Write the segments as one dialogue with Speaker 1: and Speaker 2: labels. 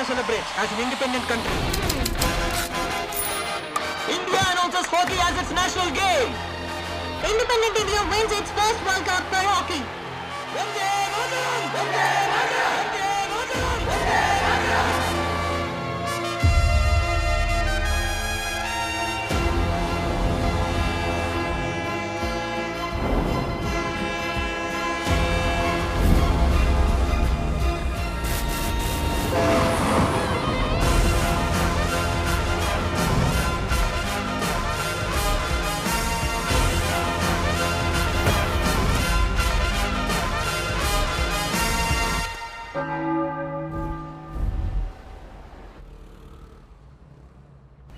Speaker 1: celebrates as an independent country. India announces hockey as its national game.
Speaker 2: Independent India wins its first World Cup for hockey.
Speaker 1: Vande Mataram! Vande Mataram! Vande Mataram! Vande Mataram!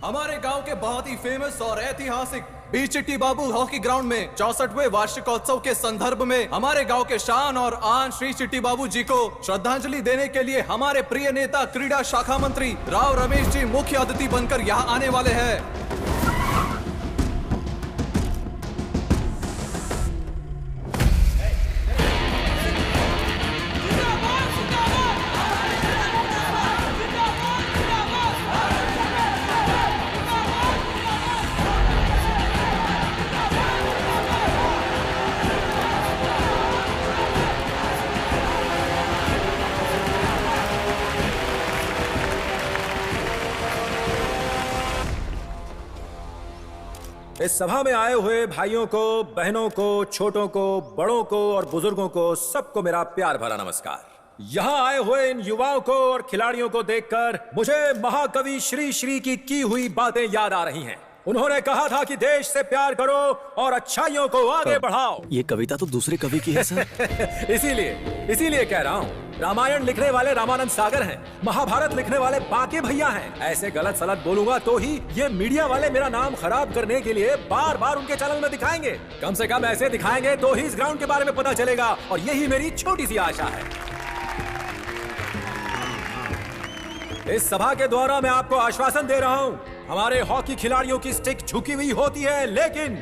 Speaker 3: हमारे गांव के बहुत ही famous और ऐतिहासिक B चिट्टी बाबू hockey ground में 64वें वार्षिकोत्सव के संदर्भ में हमारे गांव के शान और आन श्री चिट्टी बाबू जी को श्रद्धांजलि देने के लिए हमारे प्रिय नेता क्रीड़ा शाखा मंत्री राव रमेश जी मुख्य अतिथि बनकर यहाँ आने वाले हैं।
Speaker 4: इस सभा में आए हुए भाइयों को, बहनों को, छोटों को, बड़ों को और बुजुर्गों को सबको मेरा प्यार भरा नमस्कार। यहाँ आए हुए इन युवाओं को और खिलाड़ियों को देखकर मुझे महाकवि श्री श्री की हुई बातें याद आ रही हैं। उन्होंने कहा था कि देश से प्यार करो और अच्छाइयों को आगे बढ़ाओ।
Speaker 5: ये कविता तो दूसरे कवि की है सर।
Speaker 4: इसीलिए कह रहा हूँ। रामायण लिखने वाले रामानंद सागर हैं, महाभारत लिखने वाले बाके भैया हैं। ऐसे गलत सलत बोलूंगा तो ही ये मीडिया वाले मेरा नाम खराब करने के लिए बार बार उनके चैनल में दिखाएंगे। कम से कम ऐसे दिखाएंगे तो ही इस ग्राउंड के बारे में पता चलेगा, और यही मेरी छोटी सी आशा है। इस सभा के द्वारा मैं आपको आश्वासन दे रहा हूँ, हमारे हॉकी खिलाड़ियों की स्टिक झुकी हुई होती है, लेकिन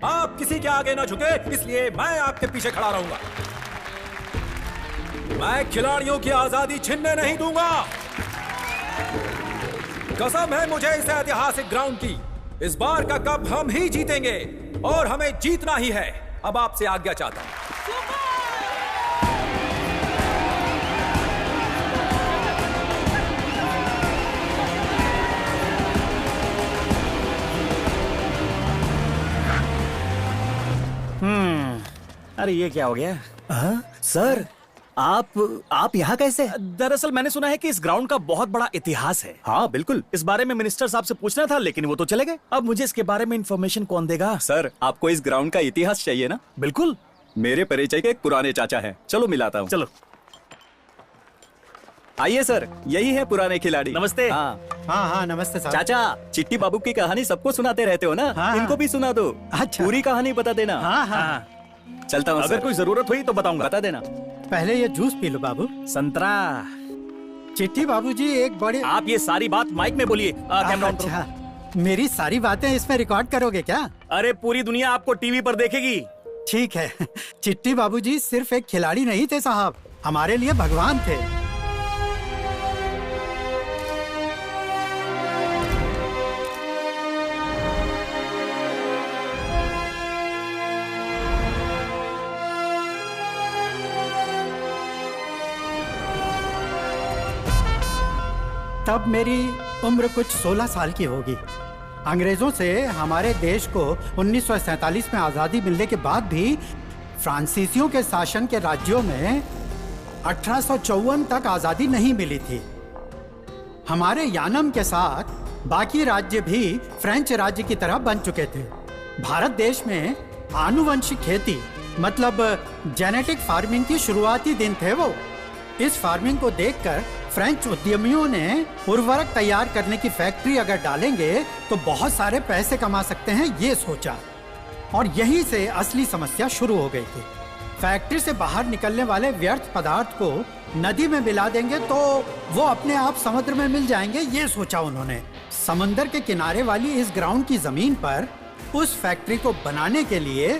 Speaker 4: आप किसी के आगे न झुके, इसलिए मैं आपके पीछे खड़ा रहूंगा। मैं खिलाड़ियों की आजादी छीनने नहीं दूंगा। कसम है मुझे इस ऐतिहासिक ग्राउंड की। इस बार का कप हम ही जीतेंगे और हमें जीतना ही है। अब आपसे आज्ञा चाहता हूं।
Speaker 5: अरे ये क्या हो गया? सर आप यहाँ कैसे? दरअसल मैंने सुना है कि इस ग्राउंड का बहुत बड़ा इतिहास है। हाँ बिल्कुल, इस बारे में मिनिस्टर साहब से पूछना था, लेकिन वो तो चले गए। अब मुझे इसके बारे में इंफॉर्मेशन कौन देगा?
Speaker 6: सर आपको इस ग्राउंड का इतिहास चाहिए ना?
Speaker 5: बिल्कुल,
Speaker 6: मेरे परिचय के एक पुराने चाचा हैं, चलो मिलाता हूँ।
Speaker 5: चलो
Speaker 6: आइए सर, यही है पुराने खिलाड़ी।
Speaker 5: नमस्ते।
Speaker 7: हाँ नमस्ते साहब।
Speaker 6: चाचा, चिट्टी बाबू की कहानी सबको सुनाते रहते हो ना?
Speaker 7: हाँ,
Speaker 6: इनको भी सुना दो।
Speaker 7: अच्छा।
Speaker 6: पूरी कहानी बता देना।
Speaker 7: हाँ।
Speaker 6: चलता हूँ।
Speaker 5: अगर कोई जरूरत हुई तो बताऊंगा।
Speaker 6: बता देना।
Speaker 7: पहले ये जूस पी लो बाबू।
Speaker 5: संतरा।
Speaker 7: चिट्टी बाबूजी एक बड़े।
Speaker 5: आप ये सारी बात माइक में बोलिए।
Speaker 7: अच्छा, मेरी सारी बातें इसमें रिकॉर्ड करोगे क्या?
Speaker 5: अरे पूरी दुनिया आपको टीवी पर देखेगी।
Speaker 7: ठीक है। चिट्टी बाबूजी सिर्फ एक खिलाड़ी नहीं थे साहब, हमारे लिए भगवान थे। तब मेरी उम्र कुछ 16 साल की होगी। अंग्रेजों से हमारे देश को 1947 में आज़ादी मिलने के बाद भी फ्रांसीसियों के शासन के राज्यों में 1854 तक आज़ादी नहीं मिली थी। हमारे यानम के साथ बाकी राज्य भी फ्रेंच राज्य की तरह बन चुके थे। भारत देश में आनुवंशिक खेती मतलब जेनेटिक फार्मिंग की शुरुआती दिन थे वो। इस फार्मिंग को देखकर फ्रेंच उद्यमियों ने उर्वरक तैयार करने की फैक्ट्री अगर डालेंगे तो बहुत सारे पैसे कमा सकते हैं, ये सोचा, और यहीं से असली समस्या शुरू हो गई थी। फैक्ट्री से बाहर निकलने वाले व्यर्थ पदार्थ को नदी में मिला देंगे तो वो अपने आप समुद्र में मिल जाएंगे, ये सोचा उन्होंने। समुद्र के किनारे वाली इस ग्राउंड की जमीन पर उस फैक्ट्री को बनाने के लिए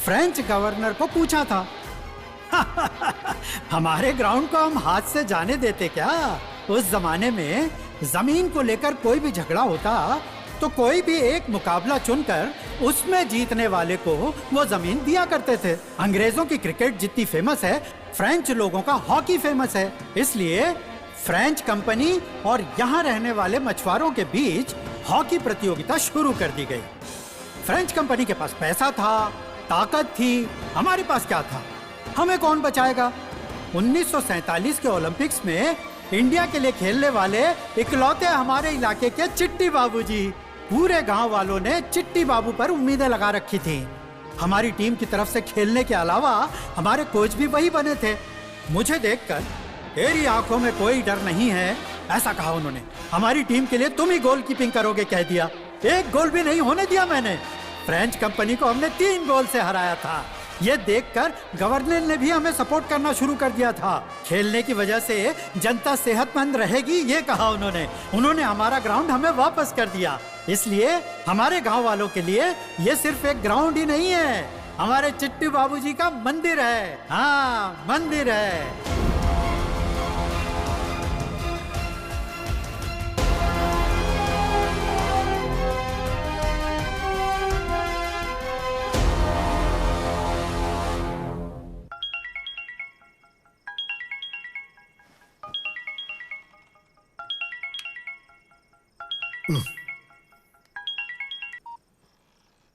Speaker 7: फ्रेंच गवर्नर को पूछा था। हमारे ग्राउंड को हम हाथ से जाने देते क्या? उस जमाने में जमीन को लेकर कोई भी झगड़ा होता तो कोई भी एक मुकाबला चुनकर उसमें जीतने वाले को वो जमीन दिया करते थे। अंग्रेजों की क्रिकेट जितनी फेमस है, फ्रेंच लोगों का हॉकी फेमस है। इसलिए फ्रेंच कंपनी और यहाँ रहने वाले मछुआरों के बीच हॉकी प्रतियोगिता शुरू कर दी गई। फ्रेंच कंपनी के पास पैसा था, ताकत थी, हमारे पास क्या था? हमें कौन बचाएगा? 1947 के ओलंपिक्स में इंडिया के लिए खेलने वाले इकलौते हमारे इलाके के चिट्टी बाबूजी। पूरे गांव वालों ने चिट्टी बाबू पर उम्मीदें लगा रखी थी। हमारी टीम की तरफ से खेलने के अलावा हमारे कोच भी वही बने थे। मुझे देखकर तेरी आंखों में कोई डर नहीं है, ऐसा कहा उन्होंने। हमारी टीम के लिए तुम ही गोलकीपिंग करोगे कह दिया। एक गोल भी नहीं होने दिया मैंने। फ्रेंच कंपनी को हमने 3 गोल से हराया था। ये देखकर गवर्नर ने भी हमें सपोर्ट करना शुरू कर दिया था। खेलने की वजह से जनता सेहतमंद रहेगी, ये कहा उन्होंने। उन्होंने हमारा ग्राउंड हमें वापस कर दिया। इसलिए हमारे गांव वालों के लिए ये सिर्फ एक ग्राउंड ही नहीं है, हमारे चिट्टी बाबूजी का मंदिर है। हाँ, मंदिर है।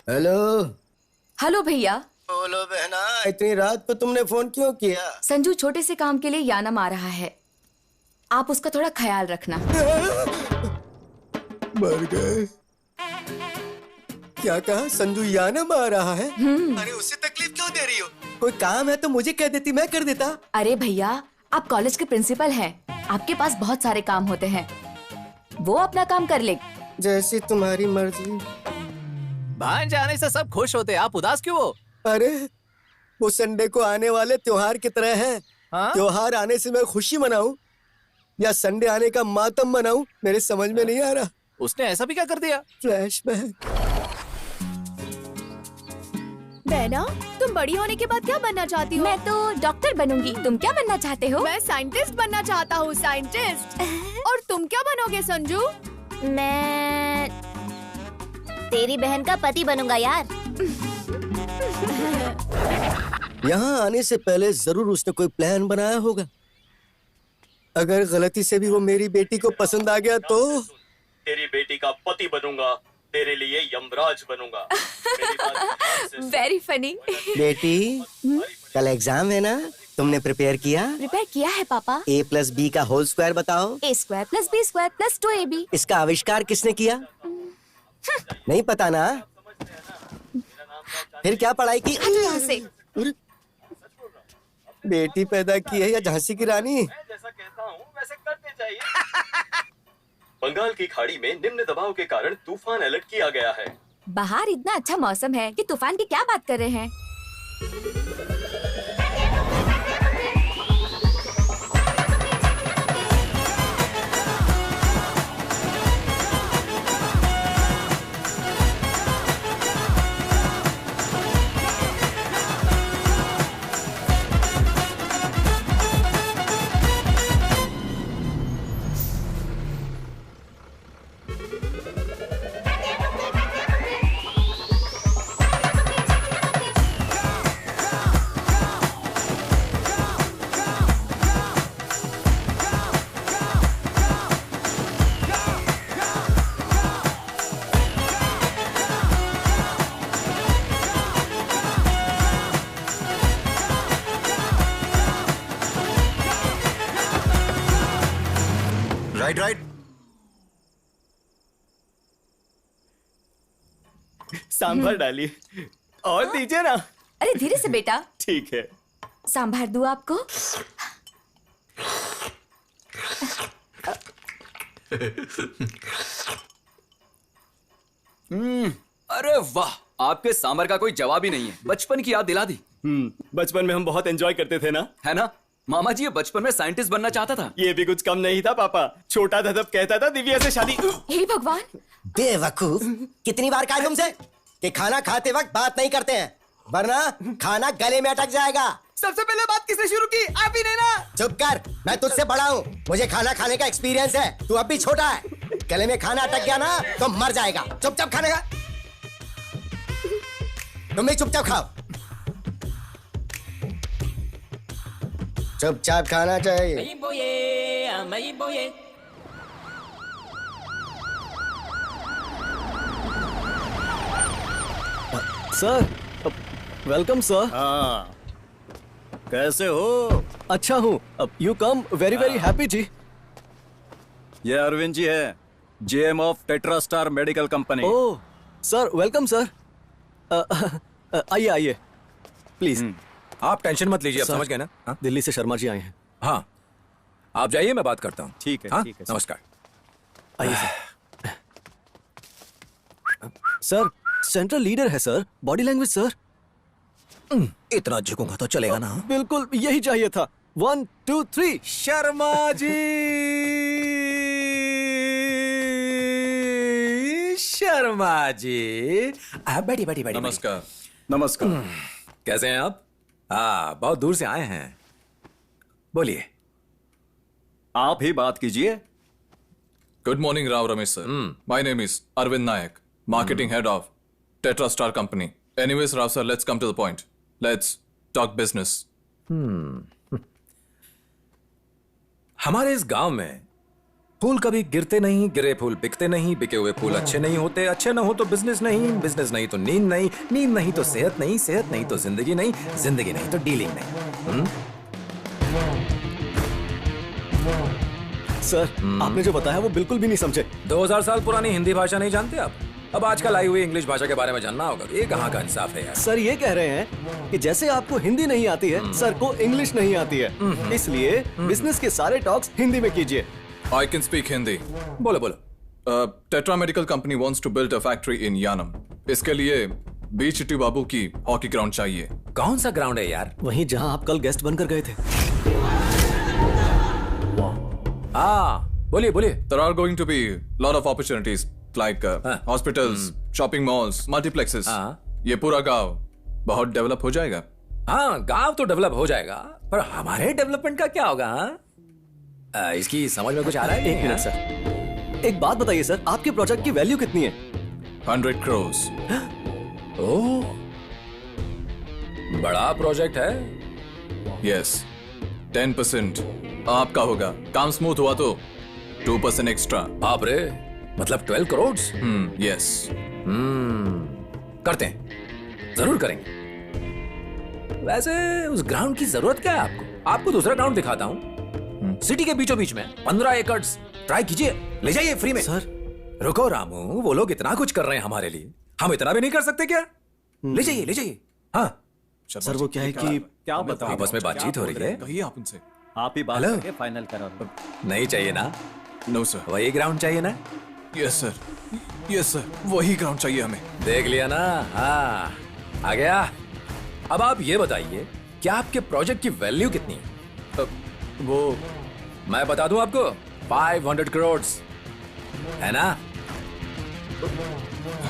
Speaker 8: हेलो।
Speaker 9: हेलो भैया।
Speaker 8: बोलो बहना, इतनी रात को तुमने फोन क्यों किया?
Speaker 9: संजू छोटे से काम के लिए यानम आ रहा है, आप उसका थोड़ा ख्याल रखना।
Speaker 8: मर गए। क्या कहा? संजू यानम आ रहा है? अरे उससे तकलीफ क्यों दे रही हो? कोई काम है तो मुझे कह देती, मैं कर देता।
Speaker 9: अरे भैया, आप कॉलेज के प्रिंसिपल हैं, आपके पास बहुत सारे काम होते हैं, वो अपना काम कर ले।
Speaker 8: जैसी तुम्हारी मर्जी।
Speaker 3: भांजे आने से सब खुश होते, आप उदास क्यों हो?
Speaker 8: अरे वो संडे को आने वाले त्योहार की तरह है।
Speaker 3: हाँ?
Speaker 8: त्योहार आने से मैं खुशी मनाऊं या संडे आने का मातम मनाऊं, मेरे समझ में नहीं आ रहा।
Speaker 3: उसने ऐसा भी क्या कर दिया?
Speaker 8: फ्लैशबैक।
Speaker 10: बहना, तुम बड़ी होने के बाद क्या बनना चाहती हो?
Speaker 9: मैं तो डॉक्टर बनूंगी, तुम क्या बनना चाहते हो?
Speaker 10: मैं साइंटिस्ट बनना चाहता हूँ, साइंटिस्ट। और तुम क्या बनोगे संजू?
Speaker 2: मैं तेरी बहन का पति बनूंगा यार।
Speaker 8: यहाँ आने से पहले जरूर उसने कोई प्लान बनाया होगा। अगर गलती से भी वो मेरी बेटी को पसंद आ गया तो
Speaker 4: तेरी बेटी का पति बनूंगा, तेरे लिए यमराज बनूंगा।
Speaker 9: Very funny.
Speaker 8: बेटी, कल एग्जाम है ना, तुमने प्रिपेयर किया?
Speaker 9: प्रिपेयर किया है पापा।
Speaker 8: a+b का होल स्क्वायर बताओ।
Speaker 9: a² + b² + 2ab।
Speaker 8: इसका आविष्कार किसने किया? नहीं पता ना? फिर क्या पढ़ाई की?
Speaker 9: यहाँ से।
Speaker 8: बेटी पैदा की है या झांसी की रानी?
Speaker 4: जैसा कहता हूँ वैसे करते चाहिए। बंगाल की खाड़ी में निम्न दबाव के कारण तूफान अलर्ट किया गया है।
Speaker 9: बाहर इतना अच्छा मौसम है कि तूफान की क्या बात कर रहे हैं?
Speaker 8: राइट।
Speaker 6: सांभर डालिए और दीजिए ना।
Speaker 9: अरे धीरे से बेटा।
Speaker 6: ठीक है।
Speaker 9: सांभर दूं आपको?
Speaker 6: अरे वाह, आपके सांभर का कोई जवाब ही नहीं है। बचपन की याद दिला दी। बचपन में हम बहुत एंजॉय करते थे ना, है ना? मामा जी, ये बचपन में साइंटिस्ट बनना चाहता था। ये भी कुछ कम नहीं था पापा। छोटा था तब कहता था दिव्या से शादी।
Speaker 9: हे भगवान,
Speaker 8: बेवकूफ, कितनी बार कहा तुमसे कि खाना खाते वक्त बात नहीं करते हैं? वरना खाना गले में अटक जाएगा।
Speaker 1: सबसे पहले बात किसने शुरू की? आप ही ने ना।
Speaker 8: चुप कर, मैं तुझसे बड़ा हूँ, मुझे खाना खाने का एक्सपीरियंस है। तू अब भी छोटा है, गले में खाना अटक गया ना तो मर जाएगा। चुपचाप खाने का, तुम भी चुपचाप खाओ। चुपचाप खाना चाहिए।
Speaker 5: Sir, welcome sir. हाँ, कैसे हो? अच्छा हूँ। You come very very happy ji. ये अरविंद जी है, JM of Tetra Star medical company. Oh sir, welcome sir. आइए आइए प्लीज।
Speaker 4: आप टेंशन मत लीजिए, आप समझ गए ना? हाँ?
Speaker 5: दिल्ली से शर्मा जी आए हैं।
Speaker 4: हाँ, आप जाइए, मैं बात करता हूँ। ठीक है, ठीक है। नमस्कार।
Speaker 5: आइए सर। सर, सेंट्रल लीडर है सर, बॉडी लैंग्वेज सर।
Speaker 4: इतना झुकूंगा तो चलेगा ना?
Speaker 5: बिल्कुल यही चाहिए था। 1 2 3।
Speaker 4: शर्मा जी, शर्मा जी, बैठी बैठी बैठी।
Speaker 3: नमस्कार।
Speaker 5: नमस्कार।
Speaker 4: कैसे हैं आप? हाँ, बहुत दूर से आए हैं। बोलिए।
Speaker 5: आप ही बात कीजिए।
Speaker 3: Good morning Rao Ramesh sir. My name is Arvind Nayak, marketing head of Tetra Star company. Anyways Rao sir, let's come to the point. Let's talk business.
Speaker 4: हमारे इस गांव में फूल कभी गिरते नहीं, गिरे फूल बिकते नहीं, बिके हुए फूल अच्छे नहीं होते, अच्छे ना हो तो बिजनेस नहीं, बिजनेस नहीं तो नींद नहीं, नींद नहीं तो सेहत नहीं, सेहत नहीं तो जिंदगी नहीं, जिंदगी नहीं तो डीलिंग नहीं।
Speaker 5: सर, आपने जो बताया वो बिल्कुल भी नहीं समझे।
Speaker 4: 2000 साल पुरानी हिंदी भाषा नहीं जानते आप? अब आजकल आई हुई इंग्लिश भाषा के बारे में जानना होगा। ये कहाँ का इंसाफ है यार?
Speaker 5: सर, ये कह रहे हैं कि जैसे आपको हिंदी नहीं आती है, सर को इंग्लिश नहीं आती है, इसलिए बिजनेस के सारे टॉक्स हिंदी में कीजिए।
Speaker 3: I can speak Hindi.
Speaker 4: बोलो बोलो।
Speaker 3: Tetra medical company wants to build a factory in Yanam. इसके लिए बी चिट्टी बाबू की हॉकी ग्राउंड चाहिए।
Speaker 4: कौन सा ग्राउंड है यार?
Speaker 5: वहीं जहां आप कल गेस्ट बनकर गए थे।
Speaker 4: बोलिए बोलिए।
Speaker 3: There are going to be lot of opportunities like hospitals, shopping malls, multiplexes। ये पूरा गांव बहुत डेवलप हो जाएगा।
Speaker 4: हाँ, गांव तो डेवलप हो जाएगा, पर हमारे डेवलपमेंट का क्या होगा? इसकी समझ में कुछ आ रहा है?
Speaker 5: एक मिनट सर, एक बात बताइए सर, आपके प्रोजेक्ट की वैल्यू कितनी है?
Speaker 3: 100 crores।
Speaker 4: ओह, बड़ा प्रोजेक्ट है।
Speaker 3: Yes, 10% आपका होगा। काम स्मूथ हुआ तो 2% एक्स्ट्रा।
Speaker 4: बाप रे, मतलब 12 करोड़?
Speaker 3: Yes।
Speaker 4: करते हैं, जरूर करेंगे। वैसे उस ग्राउंड की जरूरत क्या है आपको? आपको दूसरा ग्राउंड दिखाता हूँ, सिटी के बीचों बीच में 15 एकड़। ट्राई कीजिए, ले जाइए फ्री में।
Speaker 5: सर
Speaker 4: रुको रामू, वो लोग इतना कुछ कर रहे हैं हमारे लिए, हम इतना भी नहीं कर सकते क्या? ले जाइए ले जाइए। हाँ
Speaker 5: सर, वो क्या है कि क्या बताओ,
Speaker 4: आपस में बातचीत हो रही है।
Speaker 3: कहिए आप उनसे।
Speaker 5: आप ही बात करके फाइनल करो।
Speaker 4: नहीं चाहिए ना?
Speaker 3: No sir.
Speaker 4: वही ग्राउंड चाहिए ना?
Speaker 3: यस सर, यस सर, वही ग्राउंड चाहिए हमें।
Speaker 4: देख लिया ना? हाँ, आ गया। अब आप ये बताइए, क्या आपके प्रोजेक्ट की वैल्यू कितनी है?
Speaker 3: वो
Speaker 4: मैं बता दूं आपको, 500 करोड़ है ना?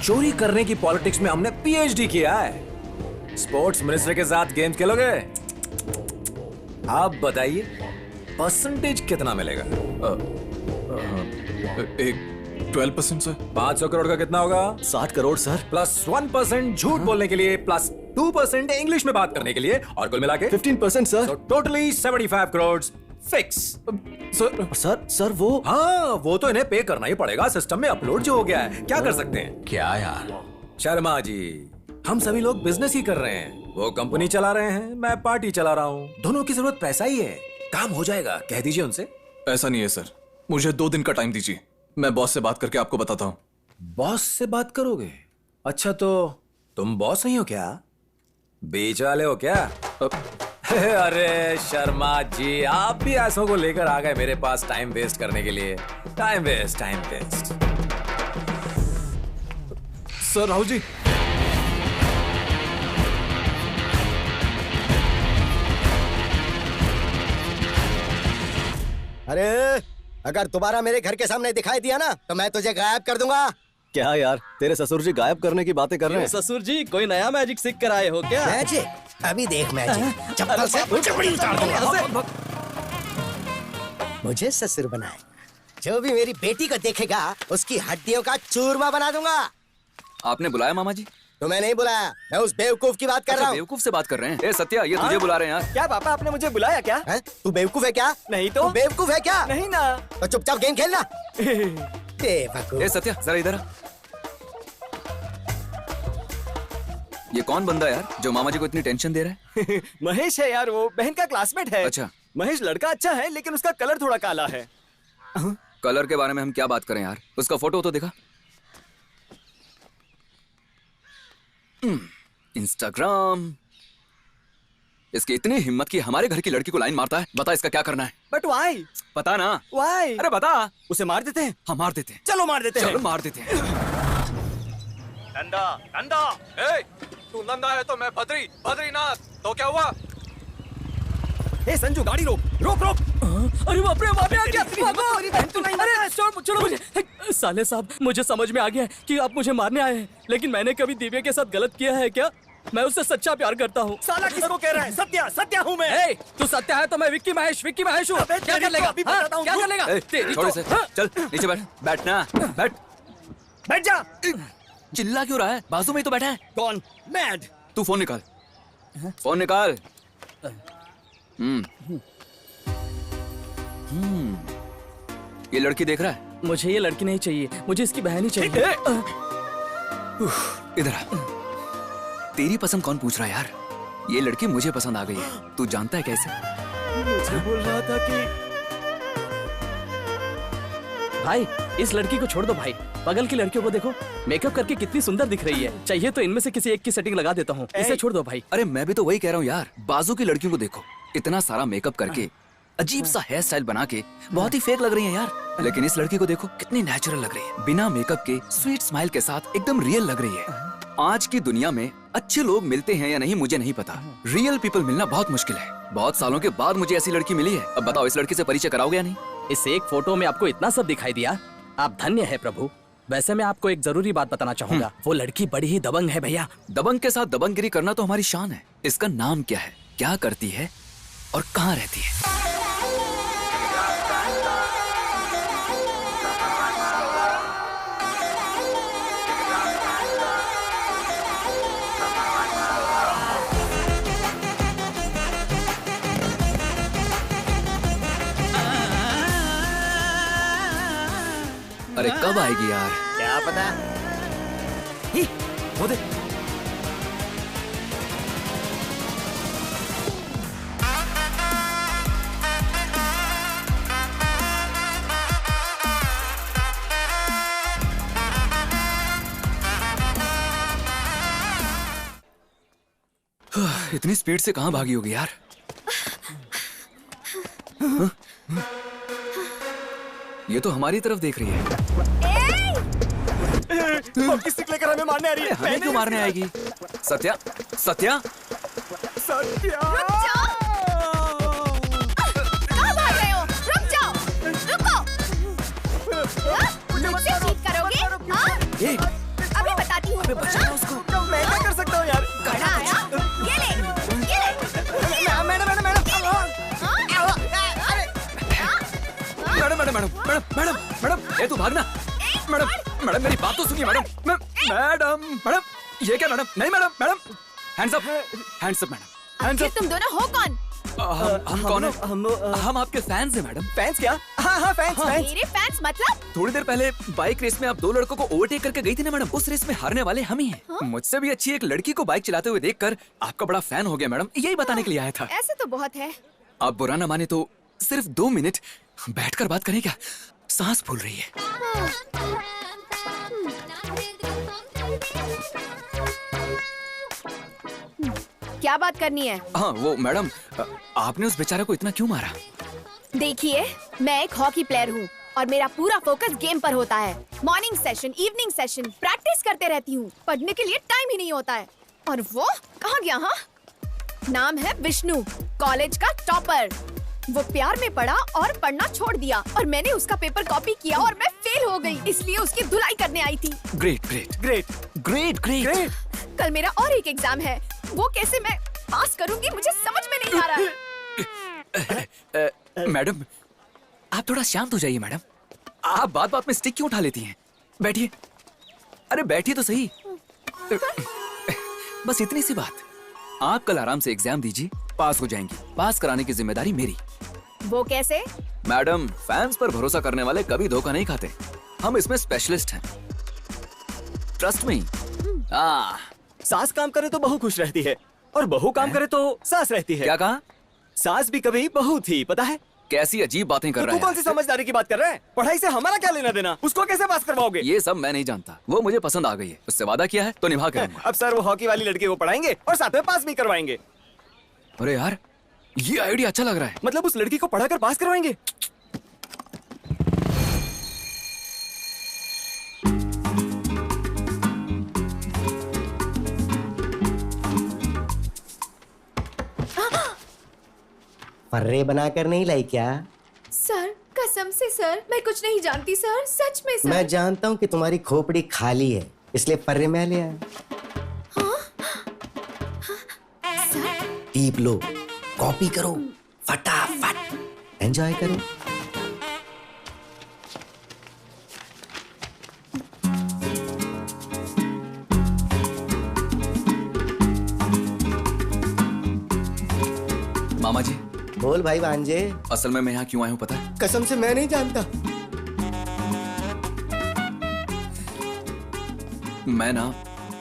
Speaker 4: चोरी करने की पॉलिटिक्स में हमने पीएचडी किया है। स्पोर्ट्स मिनिस्टर के साथ गेम्स खेलोगे? आप बताइए, परसेंटेज कितना मिलेगा?
Speaker 3: एक 12% सर।
Speaker 4: 500 करोड़ का कितना होगा?
Speaker 5: 60 करोड़ सर।
Speaker 4: प्लस 1% झूठ बोलने के लिए, प्लस 2% इंग्लिश में बात करने के लिए, और कुल मिला के
Speaker 5: 15% sir.
Speaker 4: Totally 75 crore fix.
Speaker 5: Sir वो,
Speaker 4: हाँ, वो तो इन्हें पे करना ही पड़ेगा, सिस्टम में अपलोड जो हो गया है। क्या कर सकते हैं? क्या यार शर्मा जी, हम सभी लोग बिजनेस ही कर रहे हैं। वो कंपनी चला रहे हैं, मैं पार्टी चला रहा हूँ। दोनों की जरूरत पैसा ही है। काम हो जाएगा, कह दीजिए उनसे।
Speaker 3: ऐसा नहीं है सर, मुझे 2 दिन का टाइम दीजिए, मैं बॉस से बात करके आपको बताता हूँ।
Speaker 4: बॉस से बात करोगे? अच्छा, तो तुम बॉस नहीं हो क्या? बीच वाले हो क्या? अरे शर्मा जी, आप भी ऐसों को लेकर आ गए मेरे पास टाइम वेस्ट करने के लिए। Time waste, time waste.
Speaker 3: Sir Rahul ji,
Speaker 8: अरे अगर दोबारा मेरे घर के सामने दिखाई दिया ना तो मैं तुझे गायब कर दूंगा।
Speaker 11: क्या यार, तेरे ससुर जी गायब करने की बातें कर रहे हैं।
Speaker 5: ससुर जी कोई नया मैजिक सीख कर आए हो क्या?
Speaker 8: मैजिक? अभी देख मैजिक, चप्पल से चपड़ी उतार दूंगा। मुझे ससुर बनाए, जो भी मेरी बेटी को देखेगा उसकी हड्डियों का चूरमा बना दूंगा।
Speaker 6: आपने बुलाया मामा जी?
Speaker 8: तो मैं नहीं बुलाया, मैं उस बेवकूफ की बात कर रहा हूँ।
Speaker 6: बेवकूफ से बात कर रहे हैं? ए सत्या, ये तुझे बुला रहे हैं यार।
Speaker 5: क्या पापा, आपने मुझे बुलाया क्या?
Speaker 8: तू बेवकूफ है क्या?
Speaker 5: नहीं तो।
Speaker 8: बेवकूफ है क्या?
Speaker 5: नहीं ना।
Speaker 8: तो चुपचाप गेम खेलना।
Speaker 6: ए सत्या, जरा इधर आ। ये कौन बंदा यार जो मामा जी को इतनी टेंशन दे रहा है?
Speaker 5: महेश है यार, वो बहन का क्लासमेट है।
Speaker 6: अच्छा।
Speaker 5: महेश लड़का अच्छा है, लेकिन उसका कलर थोड़ा काला है।
Speaker 6: कलर के बारे में हम क्या बात करें यार, उसका फोटो तो दिखा। इंस्टाग्राम। इसकी इतनी हिम्मत की हमारे घर की लड़की को लाइन मारता है। बता इसका क्या करना है?
Speaker 5: But why?
Speaker 6: पता ना।
Speaker 5: वाई?
Speaker 6: अरे बता।
Speaker 5: उसे मार देते हैं?
Speaker 6: हाँ मार देते हैं।
Speaker 5: चलो मार देते हैं।
Speaker 6: चलो मार देते हैं।
Speaker 5: नंदा, नंदा।
Speaker 3: ए, तू नंदा है तो मैं बद्री, बद्रीनाथ। तो क्या हुआ?
Speaker 5: ए संजू, गाड़ी रोक, रोक रोक।
Speaker 1: अरे बाप रे, बाप रे, क्या भागो! अरे छोड़ो मुझे। साले साहब, मुझे समझ में आ गया है कि आप मुझे मारने आए हैं, लेकिन मैंने कभी दिव्या के साथ गलत किया है क्या? मैं उससे सच्चा प्यार करता हूँ।
Speaker 5: साला किसको कह रहा है? सत्या, सत्या हूँ मैं।
Speaker 1: ए, तू सत्या है तो मैं विक्की महेश हूँ। क्या कर लेगा? क्या कर लेगा?
Speaker 6: छोड़ इसे। चल नीचे बैठ। बैठना, बैठ।
Speaker 5: बैठ जा।
Speaker 6: चिल्ला क्यों रहा है? बाजू में ही तो बैठा है।
Speaker 5: कौन? मैड।
Speaker 6: तू फोन निकाल। फोन निकाल। ये लड़की देख रहा है?
Speaker 1: मुझे ये लड़की नहीं चाहिए, मुझे इसकी बहन ही चाहिए।
Speaker 6: इधर आ। तेरी पसंद कौन पूछ रहा है यार? ये लड़की मुझे पसंद आ गई है। तू जानता है कैसे?
Speaker 5: मुझे बोल रहा था कि
Speaker 1: भाई इस लड़की को छोड़ दो भाई, बगल की लड़कियों को देखो, मेकअप करके कितनी सुंदर दिख रही है। चाहिए तो इनमें से किसी एक की सेटिंग लगा देता हूँ, इसे छोड़ दो भाई।
Speaker 6: अरे मैं भी तो वही कह रहा हूँ यार। बाजू की लड़कियों को देखो, इतना सारा मेकअप करके, अजीब सा हेयर स्टाइल बना के बहुत ही फेक लग रही है यार। लेकिन इस लड़की को देखो, कितनी नेचुरल लग रही है। बिना मेकअप के स्वीट स्माइल के साथ एकदम रियल लग रही है। आज की दुनिया में अच्छे लोग मिलते हैं या नहीं मुझे नहीं पता। रियल पीपल मिलना बहुत मुश्किल है। बहुत सालों के बाद मुझे ऐसी लड़की मिली है। अब बताओ, इस लड़की से परिचय कराओगे या नहीं?
Speaker 1: इस एक फोटो में आपको इतना सब दिखाई दिया, आप धन्य है प्रभु। वैसे मैं आपको एक जरूरी बात बताना चाहूंगा, वो लड़की बड़ी ही दबंग है भैया।
Speaker 6: दबंग के साथ दबंगगिरी करना तो हमारी शान है। इसका नाम क्या है, क्या करती है और कहाँ रहती है? अरे कब आएगी यार?
Speaker 5: क्या पता। ही, वो दे।
Speaker 6: इतनी स्पीड से कहाँ भागी होगी यार? ये तो हमारी तरफ देख रही है।
Speaker 5: किससे लेकर हमें मारने आ रही है?
Speaker 6: हमें क्यों मारने आएगी? सत्या, सत्या,
Speaker 5: सत्या।
Speaker 10: रुक जाओ। कहाँ भाग रहे हो? रुक जाओ, रुको। मुझसे चीट करोगे? हाँ? अभी बताती हूँ।
Speaker 6: बचाओ उसको।
Speaker 5: मैं क्या कर सकता हूँ यार?
Speaker 10: कहाँ आया? ये ले।
Speaker 5: मैडम।
Speaker 6: मैडम, ये तू भागना। मैडम मेरी बात तो सुनिए मैडम। मैडम, ये क्या मैडम? नहीं madam, hands up madam, hands up.
Speaker 10: तुम दोनों हो कौन?
Speaker 6: हम कौन है? हम आपके फैंस हैं मैडम।
Speaker 5: फैंस क्या? हाँ, फैंस।
Speaker 10: मेरे फैंस मतलब?
Speaker 6: थोड़ी देर पहले बाइक रेस में आप दो लड़कों को ओवरटेक करके गई थी ना मैडम, उस रेस में हारने वाले हम ही हैं। मुझसे भी अच्छी एक लड़की को बाइक चलाते हुए देखकर आपका बड़ा फैन हो गया मैडम, यही बताने के लिए आया था।
Speaker 10: ऐसे तो बहुत है।
Speaker 6: आप बुरा ना माने तो सिर्फ 2 मिनट बैठकर बात करें क्या? सांस फूल रही है।
Speaker 10: क्या बात करनी है?
Speaker 6: हाँ वो मैडम, आपने उस बेचारा को इतना क्यों मारा?
Speaker 10: देखिए, मैं एक हॉकी प्लेयर हूँ और मेरा पूरा फोकस गेम पर होता है। Morning session, evening session, practice करते रहती हूँ। पढ़ने के लिए टाइम ही नहीं होता है। और वो कहाँ गया? हाँ, नाम है विष्णु, कॉलेज का टॉपर। वो प्यार में पड़ा और पढ़ना छोड़ दिया और मैंने उसका पेपर कॉपी किया और मैं फेल हो गई, इसलिए उसकी धुलाई करने आई थी।
Speaker 6: Great great
Speaker 5: great
Speaker 6: great great.
Speaker 10: कल मेरा और एक एग्जाम है, वो कैसे मैं पास करूंगी मुझे समझ में नहीं आ रहा है।
Speaker 6: मैडम आप थोड़ा शांत हो जाइए मैडम। आप बात बात में स्टिक क्यों उठा लेती हैं? बैठिए, अरे बैठिए तो सही। बस इतनी सी बात। आप कल आराम से एग्जाम दीजिए, पास हो जाएंगी। पास कराने की जिम्मेदारी मेरी।
Speaker 10: वो कैसे?
Speaker 6: मैडम फैंस पर भरोसा करने वाले कभी धोखा नहीं खाते। हम इसमें स्पेशलिस्ट हैं, ट्रस्ट मी।
Speaker 5: सास काम करे तो बहू खुश रहती है और बहू काम करे तो सास रहती है।
Speaker 6: क्या कहा?
Speaker 5: सास भी कभी बहू थी, पता है?
Speaker 6: कैसी अजीब बातें कर रहा है।
Speaker 5: तू कौन सी समझदारी की बात कर रहा है? पढ़ाई से हमारा क्या लेना देना? उसको कैसे पास करवाओगे?
Speaker 6: ये सब मैं नहीं जानता, वो मुझे पसंद आ गई है, उससे वादा किया है तो निभा के रहूंगा।
Speaker 5: अब सर वो हॉकी वाली लड़की को पढ़ाएंगे और साथ में पास भी करवाएंगे।
Speaker 6: अरे यार ये आइडिया अच्छा लग रहा है।
Speaker 5: मतलब उस लड़की को पढ़ाकर पास करवाएंगे?
Speaker 8: फर्रे बनाकर नहीं लाई क्या?
Speaker 10: सर कसम से सर, मैं कुछ नहीं जानती सर, सच में सर।
Speaker 8: मैं जानता हूँ कि तुम्हारी खोपड़ी खाली है, इसलिए फर्रे में ले आया। टीप लो, कॉपी करो, फटाफट एंजॉय करो।
Speaker 6: मामा जी।
Speaker 8: बोल भाई भांजे।
Speaker 6: असल में मैं यहाँ क्यों आया हूँ पता है?
Speaker 8: कसम से मैं नहीं जानता।
Speaker 6: मैं ना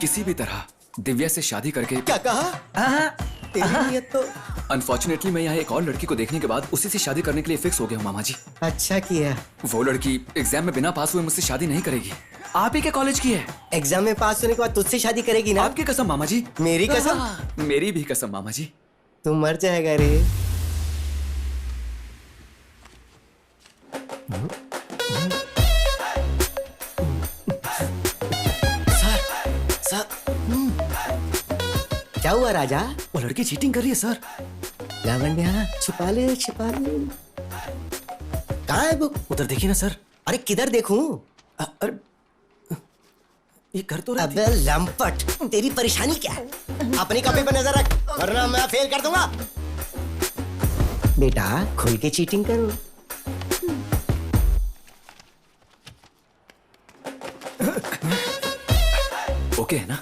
Speaker 6: किसी भी तरह दिव्या से शादी करके।
Speaker 8: क्या कहा? तेरी नियत तो।
Speaker 6: अनफॉर्चुनेटली मैं यहाँ एक और लड़की को देखने के बाद उसी से शादी करने के लिए फिक्स हो गया हूँ मामा जी।
Speaker 8: अच्छा किया।
Speaker 6: वो लड़की एग्जाम में बिना पास हुए मुझसे शादी नहीं करेगी। आप ही के कॉलेज की है।
Speaker 8: एग्जाम में पास होने के बाद तुझसे शादी करेगी ना?
Speaker 6: आपकी कसम मामा जी।
Speaker 8: मेरी कसम?
Speaker 6: मेरी भी कसम मामा जी।
Speaker 8: तू मर जाएगा रे। सर क्या हुआ राजा?
Speaker 5: वो लड़की चीटिंग कर रही है सर।
Speaker 8: लावण्या छिपा ले छिपा ले। कहाँ है वो?
Speaker 5: उधर देखिए ना सर।
Speaker 8: अरे किधर देखूं?
Speaker 5: अरे ये कर तो
Speaker 8: अबे लंपट, तेरी परेशानी क्या है? अपनी कॉपी पर नजर रख वरना मैं फेल कर दूंगा। बेटा खुल के चीटिंग करो।
Speaker 6: ओके है ना?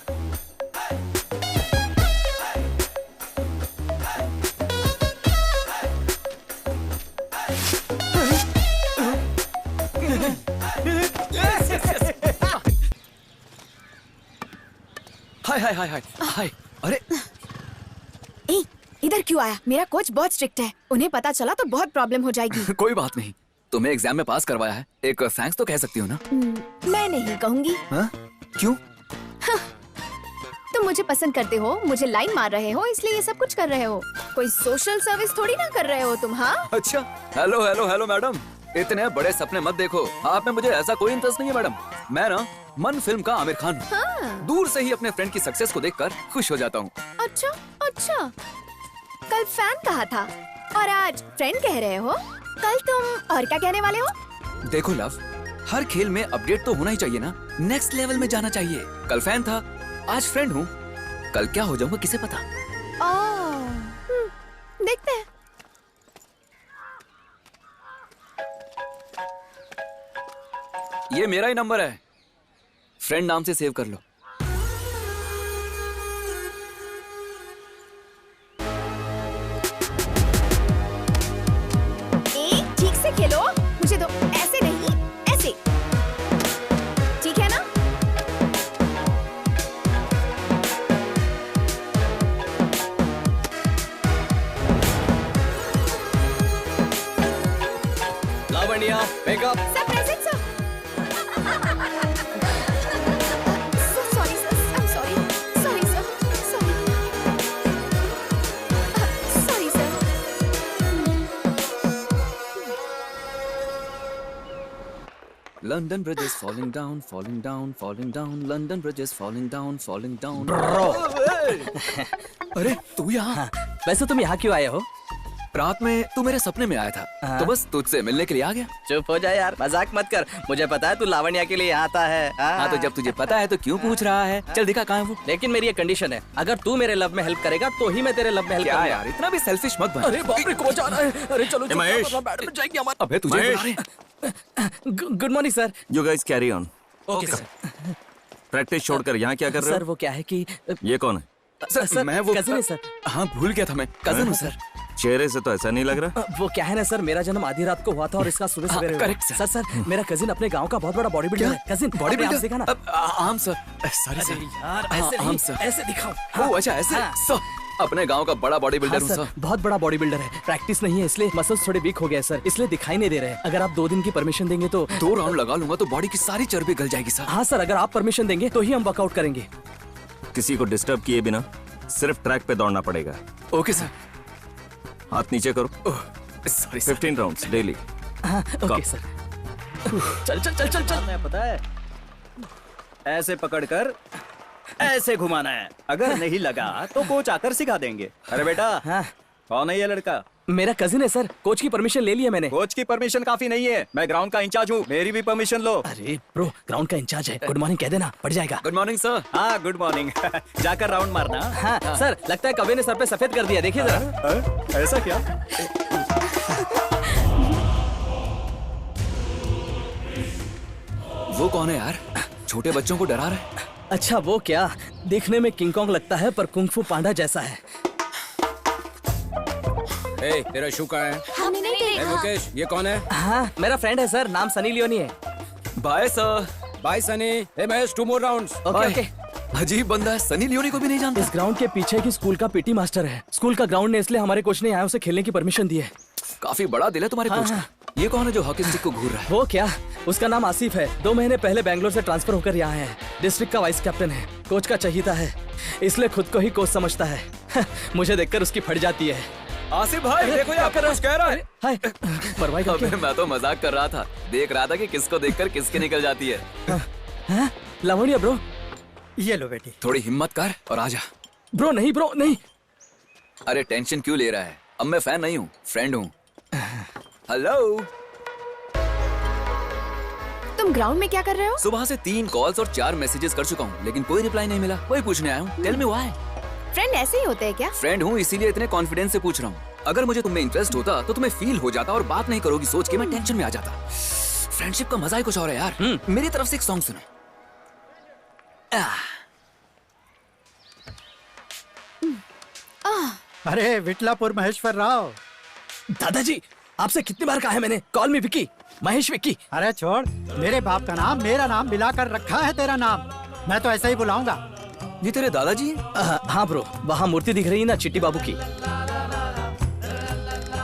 Speaker 6: हाय हाय हाय हाय हाय। अरे
Speaker 10: इधर क्यों आया? मेरा कोच बहुत स्ट्रिक्ट है, उन्हें पता चला तो बहुत प्रॉब्लम हो जाएगी।
Speaker 6: कोई बात नहीं, तुम्हें एग्जाम में पास करवाया है, एक थैंक्स तो कह सकती हो ना?
Speaker 10: मैं नहीं कहूंगी।
Speaker 6: हाँ? क्यों?
Speaker 10: तुम मुझे पसंद करते हो, मुझे लाइन मार रहे हो, इसलिए ये सब कुछ कर रहे हो। कोई सोशल सर्विस थोड़ी ना कर रहे हो तुम। हाँ
Speaker 6: अच्छा। हेलो हेलो हेलो मैडम, इतने बड़े सपने मत देखो। आप में मुझे ऐसा कोई इंटरेस्ट नहीं है मैडम। मैं ना मन फिल्म का आमिर खान हूँ।
Speaker 10: हाँ।
Speaker 6: दूर से ही अपने फ्रेंड की सक्सेस को देखकर खुश हो जाता हूँ।
Speaker 10: अच्छा अच्छा, कल फैन कहा था और आज फ्रेंड कह रहे हो। कल तुम और क्या कहने वाले हो?
Speaker 6: देखो लव, हर खेल में अपडेट तो होना ही चाहिए ना, नेक्स्ट लेवल में जाना चाहिए। कल फैन था, आज फ्रेंड हूँ, कल क्या हो जाऊंगा किसे पता।
Speaker 10: देखते हैं।
Speaker 6: ये मेरा ही नंबर है, फ्रेंड नाम से सेव कर लो।
Speaker 10: ठीक से खेलो, मुझे दो। ऐसे नहीं, ऐसे। ठीक है ना?
Speaker 1: Lavanya, makeup.
Speaker 10: Sir present sir. Sorry sir, I am sorry. Sorry sir, sorry. Sorry sir.
Speaker 6: London Bridge is falling down, falling down, falling down. London Bridge is falling down, falling down.
Speaker 1: Bro.
Speaker 6: अरे तू यहाँ?
Speaker 1: वैसे तुम यहाँ क्यों आए हो?
Speaker 6: रात में तू मेरे सपने में आया था, तो बस तुझसे मिलने के लिए आ गया।
Speaker 1: चुप हो जाए यार, मजाक मत कर। मुझे पता है तू लावण्या के लिए आता है।
Speaker 6: हाँ, तो जब तुझे पता है तो क्यों पूछ रहा है? चल दिखा कहाँ है वो।
Speaker 1: लेकिन मेरी एक कंडीशन है, अगर तू मेरे लव में हेल्प करेगा तो ही मैं तेरे लव में हेल्प करूंगा।
Speaker 6: यार इतना भी सेल्फिश मत बन।
Speaker 1: अरे बाप रे, कौन आ रहा है? अरे चलो
Speaker 5: महेश।
Speaker 1: मैडम जाएगी हमारी।
Speaker 6: अबे तुझे बुला रहे हैं।
Speaker 1: Good morning sir.
Speaker 5: You guys carry on.
Speaker 1: Okay sir.
Speaker 5: Practice छोड़कर यहाँ क्या कर रहे
Speaker 1: सर वो क्या है कि
Speaker 5: ये कौन है?
Speaker 6: सर मैं वो
Speaker 1: कजिन है सर।
Speaker 6: हाँ भूल गया था, मैं कजिन हूँ सर।
Speaker 5: चेहरे से तो ऐसा नहीं लग रहा।
Speaker 1: वो क्या है ना सर, मेरा जन्म आधी रात को हुआ था और इसका सुबह सवेरे हुआ।
Speaker 6: Correct
Speaker 1: sir. सर मेरा कजिन अपने गांव का बहुत बड़ा बॉडी बिल्डर है। कजिन बॉडी बिल्डर देखा ना।
Speaker 6: आम सर, सॉरी सर
Speaker 1: यार, ऐसे
Speaker 6: आम सर,
Speaker 1: ऐसे दिखाओ।
Speaker 6: ओ अच्छा ऐसे सर, अपने गांव का बड़ा बॉडी बिल्डर हूँ सर।
Speaker 1: बहुत बड़ा बॉडी बिल्डर है। प्रैक्टिस नहीं है इसलिए मसल्स थोड़े वीक हो गए सर, इसलिए दिखाई नहीं दे रहे हैं। अगर आप 2 दिन की परमिशन देंगे तो
Speaker 6: 2 राउंड लगा लूंगा तो बॉडी की सारी चर्बी गल जाएगी सर।
Speaker 1: हाँ सर, अगर आप परमिशन देंगे तो ही हम वर्कआउट करेंगे।
Speaker 5: किसी को डिस्टर्ब किए बिना सिर्फ ट्रैक पे दौड़ना पड़ेगा।
Speaker 6: Okay sir.
Speaker 5: हाथ नीचे करो।
Speaker 6: Sorry
Speaker 5: 15 rounds daily.
Speaker 1: हाँ ओके सर। चल चल चल चल चल।
Speaker 5: मैं पता है ऐसे पकड़कर ऐसे घुमाना है, अगर नहीं लगा तो कोच आकर सिखा देंगे। अरे बेटा
Speaker 1: हाँ।
Speaker 5: कौन है ये लड़का?
Speaker 1: मेरा कजिन है सर, कोच की परमिशन ले ली है मैंने।
Speaker 5: कोच की परमिशन काफी नहीं है, मैं ग्राउंड का इंचार्ज हूँ, मेरी भी परमिशन लो।
Speaker 1: अरे ब्रो, ग्राउंड का इंचार्ज है, गुड मॉर्निंग कह देना, पड़ जाएगा।
Speaker 6: Good morning sir.
Speaker 5: हाँ गुड मॉर्निंग। जाकर राउंड मारना।
Speaker 1: हाँ सर, लगता है कबे ने सर पे सफेद कर दिया, देखिए जरा।
Speaker 5: ऐसा क्या?
Speaker 6: वो कौन है यार, छोटे बच्चों को डरा रहा है?
Speaker 1: अच्छा वो क्या, देखने में किंग कॉन्ग लगता है पर कुंग फू पांडा जैसा है।
Speaker 12: ए, तेरा शू कहाँ है?
Speaker 2: हमने नहीं देखा।
Speaker 12: मुकेश, ये कौन है?
Speaker 1: हाँ मेरा फ्रेंड है सर, नाम सनी लियोनी है।
Speaker 6: Bye sir.
Speaker 12: Bye Sunny. ए Mahesh, 2 more rounds।
Speaker 1: Okay okay.
Speaker 6: अजीब बंदा है, सनी लियोनी को भी नहीं जानता।
Speaker 1: इस ग्राउंड के पीछे की स्कूल का पीटी मास्टर है। स्कूल का ग्राउंड ने इसलिए हमारे कोच ने यहाँ उसे खेलने की परमिशन दी है।
Speaker 6: काफी बड़ा दिल है तुम्हारे कोच का। ये कौन है जो हॉकी स्टिक को घूर रहा है?
Speaker 1: वो क्या, उसका नाम आसिफ है। 2 महीने पहले बैंगलोर से ट्रांसफर होकर यहाँ है। डिस्ट्रिक्ट का वाइस कैप्टन है, कोच का चहीता है, इसलिए खुद को ही कोच समझता है। मुझे देखकर उसकी फट जाती है।
Speaker 6: आसिफ भाई देखो ये आपका कुछ कह रहा है।
Speaker 1: हाय, परवाह का क्या?
Speaker 6: मैं तो मजाक कर रहा था, देख रहा था कि किसको देखकर किसकी निकल जाती है।
Speaker 1: हाँ, लावण्या ब्रो,
Speaker 7: ये लो बेटी।
Speaker 6: थोड़ी हिम्मत कर और आजा।
Speaker 1: ब्रो नहीं, ब्रो नहीं।
Speaker 6: अरे टेंशन क्यों ले रहा है, अब मैं फैन नहीं हूँ, फ्रेंड हूँ। हेलो।
Speaker 10: तुम ग्राउंड में क्या कर रहे हो?
Speaker 6: सुबह से 3 कॉल्स और 4 मैसेजेस कर चुका हूँ, लेकिन कोई रिप्लाई नहीं मिला, वही पूछने आया हूँ। Tell me why.
Speaker 10: फ्रेंड ऐसे ही होते हैं क्या?
Speaker 6: फ्रेंड हूँ इसीलिए इतने कॉन्फिडेंस से पूछ रहा हूँ। अगर मुझे तुम में इंटरेस्ट होता तो तुम्हें फील हो जाता और बात नहीं करोगी सोच के मैं टेंशन में आ जाता। फ्रेंडशिप का मजा ही कुछ और है यार। मेरी तरफ से एक सॉन्ग सुनो।
Speaker 7: अरे विटलापुर महेश्वर राव।
Speaker 1: दादाजी, आपसे कितनी बार कहा है मैंने, कॉल मी विक्की, महेश विक्की।
Speaker 7: अरे छोड़, मेरे बाप का नाम मेरा नाम मिलाकर रखा है तेरा नाम, मैं तो ऐसा ही बुलाऊंगा।
Speaker 6: ये तेरे दादाजी?
Speaker 1: हाँ ब्रो, वहाँ मूर्ति दिख रही है ना चिट्टी बाबू की,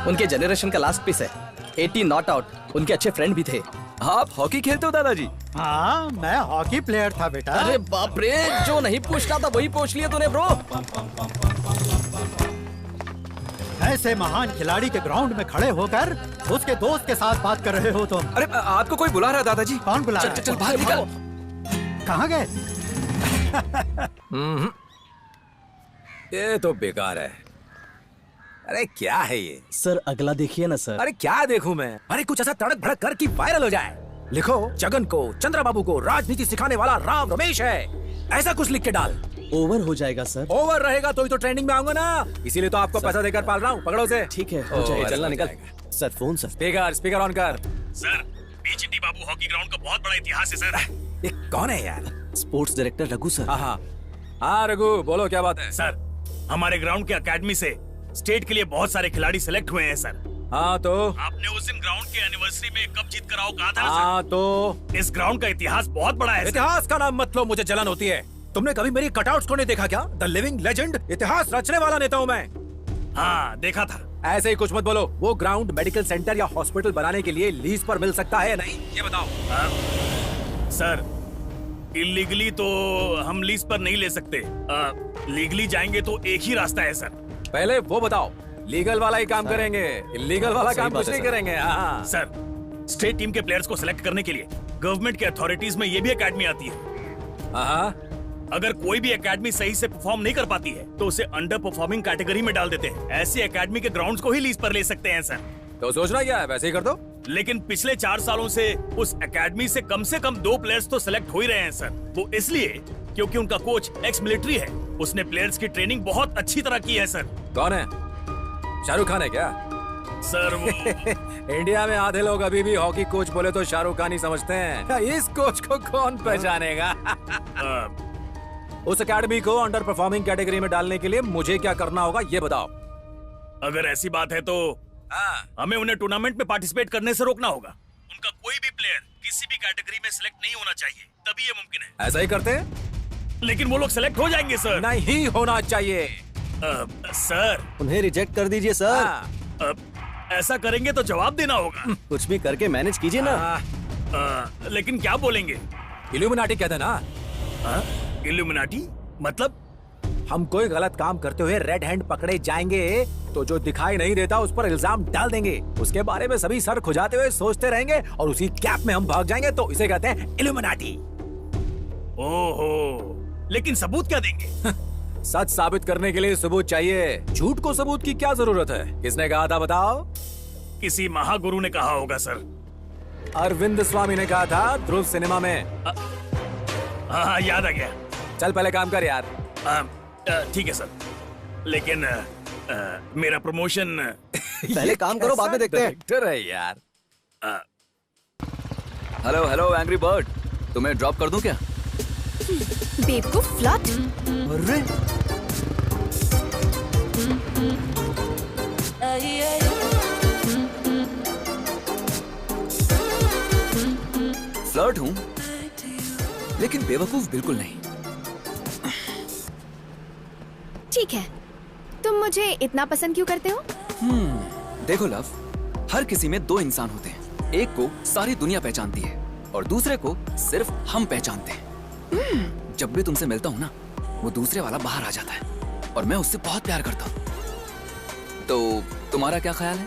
Speaker 1: उनके जनरेशन का लास्ट पीस है। 80 नॉट आउट, उनके अच्छे फ्रेंड भी थे।
Speaker 6: आप हॉकी खेलते हो दादाजी?
Speaker 7: हाँ मैं हॉकी प्लेयर था बेटा।
Speaker 1: अरे बाप रे, जो नहीं पूछना था वही पूछ लिया तूने ब्रो।
Speaker 7: ऐसे महान खिलाड़ी के ग्राउंड में खड़े होकर उसके दोस्त के साथ बात कर रहे हो तुम।
Speaker 6: अरे आपको कोई बुला रहा है दादाजी।
Speaker 7: कौन बुला रहा है?
Speaker 6: चल बाहर निकल।
Speaker 7: कहाँ गए?
Speaker 4: ये तो बेकार है। अरे क्या है ये?
Speaker 1: सर अगला देखिए ना सर।
Speaker 4: अरे क्या देखूं मैं? अरे कुछ ऐसा तड़क भड़क कर कि वायरल हो जाए। लिखो, जगन को, चंद्रबाबू को राजनीति सिखाने वाला राव रमेश है, ऐसा कुछ लिख के डाल।
Speaker 1: ओवर हो जाएगा सर।
Speaker 4: ओवर रहेगा तो ही तो ट्रेंडिंग में आऊंगा ना, इसीलिए तो आपको पैसा देकर पाल रहा हूँ। पकड़ो से।
Speaker 1: ठीक है, हो जाएगा।
Speaker 4: चलना निकल।
Speaker 8: Sir phone sir.
Speaker 4: Speaker on कर।
Speaker 5: सर, बीचिट्टी बाबू हॉकी ग्राउंड का बहुत बड़ा इतिहास है सर।
Speaker 4: ये कौन है यार?
Speaker 1: Sports director Raghu sir.
Speaker 4: हाँ रघु, बोलो क्या बात है?
Speaker 5: सर, हमारे ग्राउंड के अकेडमी से स्टेट के लिए बहुत सारे खिलाड़ी सिलेक्ट हुए हैं सर।
Speaker 4: हाँ तो
Speaker 5: आपने उस दिन ग्राउंड के एनिवर्सरी में कप जीत कर आओ कहा था ना सर?
Speaker 4: हाँ तो
Speaker 5: इस ग्राउंड का इतिहास बहुत बड़ा है।
Speaker 4: इतिहास का नाम मत लो, मुझे जलन होती है। तुमने कभी मेरी कटआउट्स को नहीं देखा क्या? द लिविंग लेजेंड, इतिहास रचने वाला नेता हूँ मैं।
Speaker 5: हाँ देखा था।
Speaker 4: ऐसे ही कुछ मत बोलो। वो ग्राउंड मेडिकल सेंटर या हॉस्पिटल बनाने के लिए लीज पर मिल सकता है या नहीं, ये बताओ।
Speaker 5: सर, इलीगली तो हम लीज पर नहीं ले सकते, लीगली जाएंगे तो एक ही रास्ता है सर।
Speaker 4: पहले वो बताओ, लीगल वाला ही काम करेंगे, इलीगल वाला काम कुछ नहीं करेंगे। हाँ
Speaker 5: सर, स्टेट टीम के प्लेयर्स को सिलेक्ट करने के लिए गवर्नमेंट के अथॉरिटीज में ये भी एकेडमी आती है।
Speaker 4: हाँ,
Speaker 5: अगर कोई भी एकेडमी सही से परफॉर्म नहीं कर पाती है तो उसे अंडर परफॉर्मिंग कैटेगरी में डाल देते हैं। ऐसी एकेडमी के ग्राउंड्स को ही लीज पर ले सकते हैं सर।
Speaker 4: तो सोचना क्या है, वैसे ही कर दो।
Speaker 5: लेकिन पिछले 4 सालों से उस एकेडमी से कम 2 प्लेयर्स तो सिलेक्ट हो ही रहे हैं सर। वो इसलिए क्योंकि उनका कोच एक्स मिलिट्री है। उसने प्लेयर्स की ट्रेनिंग बहुत अच्छी तरह की है सर।
Speaker 4: कौन है? शाहरुख खान है क्या?
Speaker 5: सर वो
Speaker 4: इंडिया में आधे लोग अभी भी हॉकी कोच बोले तो शाहरुख खान ही समझते हैं। इस कोच को कौन पहचानेगा? उस एकेडमी को अंडर परफॉर्मिंग कैटेगरी में डालने के लिए मुझे क्या करना होगा ये बताओ।
Speaker 5: अगर ऐसी बात है तो हमें उन्हें टूर्नामेंट में पार्टिसिपेट करने से रोकना होगा। उनका कोई भी प्लेयर किसी भी कैटेगरी में सिलेक्ट नहीं होना चाहिए, तभी ये मुमकिन है।
Speaker 4: ऐसा ही करते हैं?
Speaker 5: लेकिन वो लोग सिलेक्ट हो जाएंगे सर।
Speaker 4: नहीं होना चाहिए।
Speaker 5: सर
Speaker 11: उन्हें रिजेक्ट कर दीजिए सर।
Speaker 5: ऐसा करेंगे तो जवाब देना होगा।
Speaker 11: कुछ भी करके मैनेज कीजिए ना।
Speaker 5: लेकिन क्या बोलेंगे?
Speaker 4: इल्यूमिनाटी कहते ना।
Speaker 5: इल्यूमिनाटी मतलब?
Speaker 4: हम कोई गलत काम करते हुए रेड हैंड पकड़े जाएंगे तो जो दिखाई नहीं देता उस पर इल्जाम डाल देंगे। उसके बारे में सभी सर खुजाते हुए सोचते रहेंगे और उसी गैप में हम भाग जाएंगे, तो इसे कहते हैं इल्यूमिनाटी।
Speaker 5: ओहो, लेकिन सबूत क्या देंगे?
Speaker 4: सच साबित करने के लिए सबूत चाहिए। झूठ को सबूत की क्या जरूरत है? किसने कहा था बताओ?
Speaker 5: किसी महागुरु ने कहा होगा सर।
Speaker 4: अरविंद स्वामी ने कहा था ध्रुव सिनेमा में।
Speaker 5: हाँ याद आ गया।
Speaker 4: चल पहले काम कर यार।
Speaker 5: ठीक है सर, लेकिन मेरा प्रमोशन
Speaker 11: पहले काम करो, बाद में देखते हैं।
Speaker 4: डायरेक्टर है यार।
Speaker 6: हेलो हेलो एंग्री बर्ड, तुम्हें ड्रॉप कर दूं क्या?
Speaker 10: बेवकूफ फ्लर्ट।
Speaker 11: अरे
Speaker 6: फ्लर्ट हूं, लेकिन बेवकूफ बिल्कुल नहीं।
Speaker 10: ठीक है, तुम मुझे इतना पसंद क्यों करते हो?
Speaker 6: देखो लव, हर किसी में 2 इंसान होते हैं। एक को सारी दुनिया पहचानती है और दूसरे को सिर्फ हम पहचानते हैं। जब भी तुमसे मिलता हूँ ना, वो दूसरे वाला बाहर आ जाता है और मैं उससे बहुत प्यार करता हूँ। तो तुम्हारा क्या ख्याल है?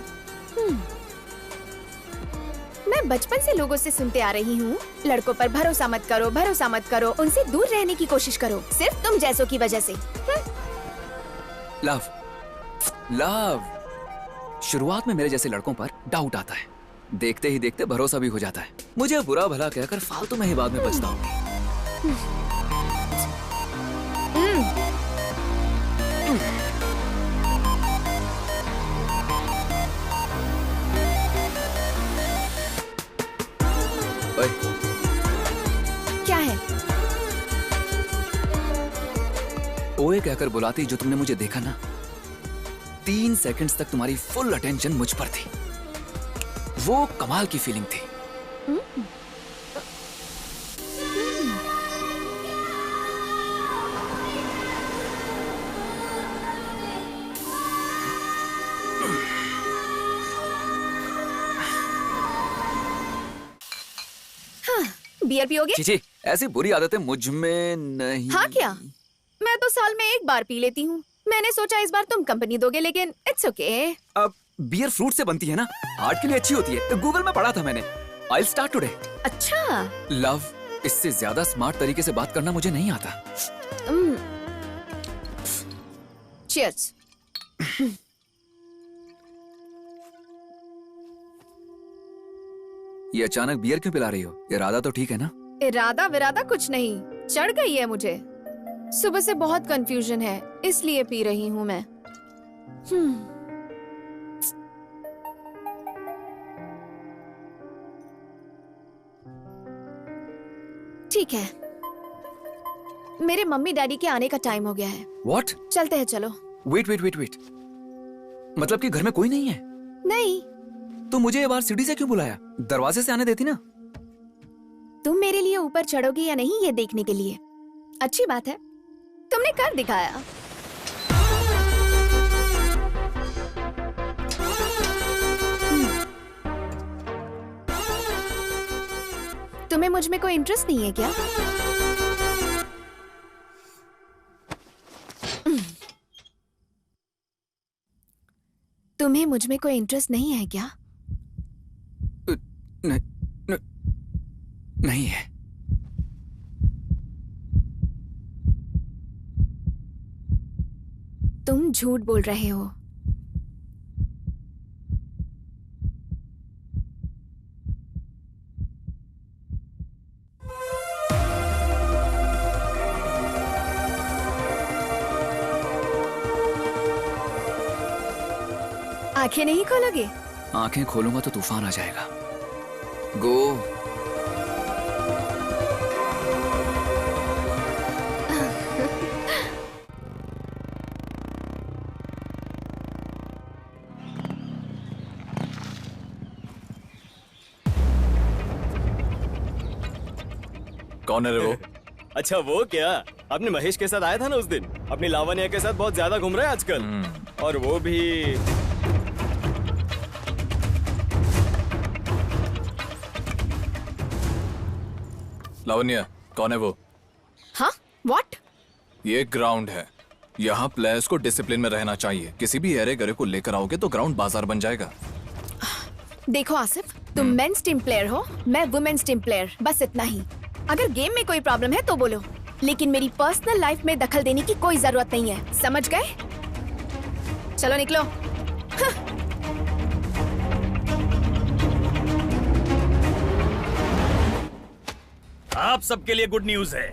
Speaker 10: मैं बचपन से लोगों से सुनते आ रही हूँ, लड़कों पर भरोसा मत करो, भरोसा मत करो, उनसे दूर रहने की कोशिश करो, सिर्फ तुम जैसों की वजह से।
Speaker 6: लव, लव, शुरुआत में मेरे जैसे लड़कों पर डाउट आता है, देखते ही देखते भरोसा भी हो जाता है। मुझे बुरा भला कहकर फालतू में ही बाद में बचता हूँ।
Speaker 10: क्या है?
Speaker 6: ओए कहकर बुलाती जो तुमने मुझे देखा ना, 3 सेकंड्स तक तुम्हारी फुल अटेंशन मुझ पर थी। वो कमाल की फीलिंग थी।
Speaker 10: बियर पियोगे?
Speaker 6: चीची, ऐसी बुरी आदतें मुझ में नहीं।
Speaker 10: हाँ क्या? मैं तो साल में 1 बार पी लेती हूँ। मैंने सोचा इस बार तुम कंपनी दोगे, लेकिन इट्स ओके।
Speaker 6: अब बियर फ्रूट से बनती है ना, हार्ट के लिए अच्छी होती है। गूगल में पढ़ा था मैंने। I'll start today।
Speaker 10: अच्छा।
Speaker 6: लव, इससे ज्यादा स्मार्ट तरीके से बात करना मुझे नहीं आता।
Speaker 10: Cheers।
Speaker 6: ये अचानक बियर क्यों पिला रही हो? इरादा तो ठीक है ना?
Speaker 10: इरादा विरादा कुछ नहीं, चढ़ गई है मुझे। सुबह से बहुत कंफ्यूजन है, इसलिए पी रही हूँ मैं। ठीक है, मेरे मम्मी डैडी के आने का टाइम हो गया है।
Speaker 6: What?
Speaker 10: चलते हैं, चलो।
Speaker 6: Wait, wait, wait, wait। मतलब कि घर में कोई नहीं है?
Speaker 10: नहीं।
Speaker 6: तो मुझे ये बार सीढ़ी से क्यों बुलाया? दरवाजे से आने देती ना।
Speaker 10: तुम मेरे लिए ऊपर चढ़ोगे या नहीं ये देखने के लिए। अच्छी बात है, तुमने कर दिखाया। तुम्हें मुझ में कोई इंटरेस्ट नहीं है क्या? तुम्हें मुझ में कोई इंटरेस्ट नहीं है क्या?
Speaker 6: नहीं है।
Speaker 10: झूठ बोल रहे हो। आंखें नहीं खोलोगे?
Speaker 6: आंखें खोलूंगा तो तूफान आ जाएगा। गो।
Speaker 5: कौन है रे वो? अच्छा वो क्या, आपने महेश के साथ आया था ना उस दिन, अपनी लावण्या के साथ बहुत ज्यादा घूम रहा है आजकल। और वो भी
Speaker 13: लावण्या, कौन है वो?
Speaker 10: हाँ? What?
Speaker 13: ये ग्राउंड है, यहाँ प्लेयर्स को डिसिप्लिन में रहना चाहिए। किसी भी एरे गरे को लेकर आओगे तो ग्राउंड बाजार बन जाएगा।
Speaker 10: देखो आसिफ, तुम मेंस टीम प्लेयर हो, मैं वुमेन्स टीम प्लेयर, बस इतना ही। अगर गेम में कोई प्रॉब्लम है तो बोलो, लेकिन मेरी पर्सनल लाइफ में दखल देने की कोई जरूरत नहीं है, समझ गए? चलो निकलो।
Speaker 5: आप सबके लिए गुड न्यूज है,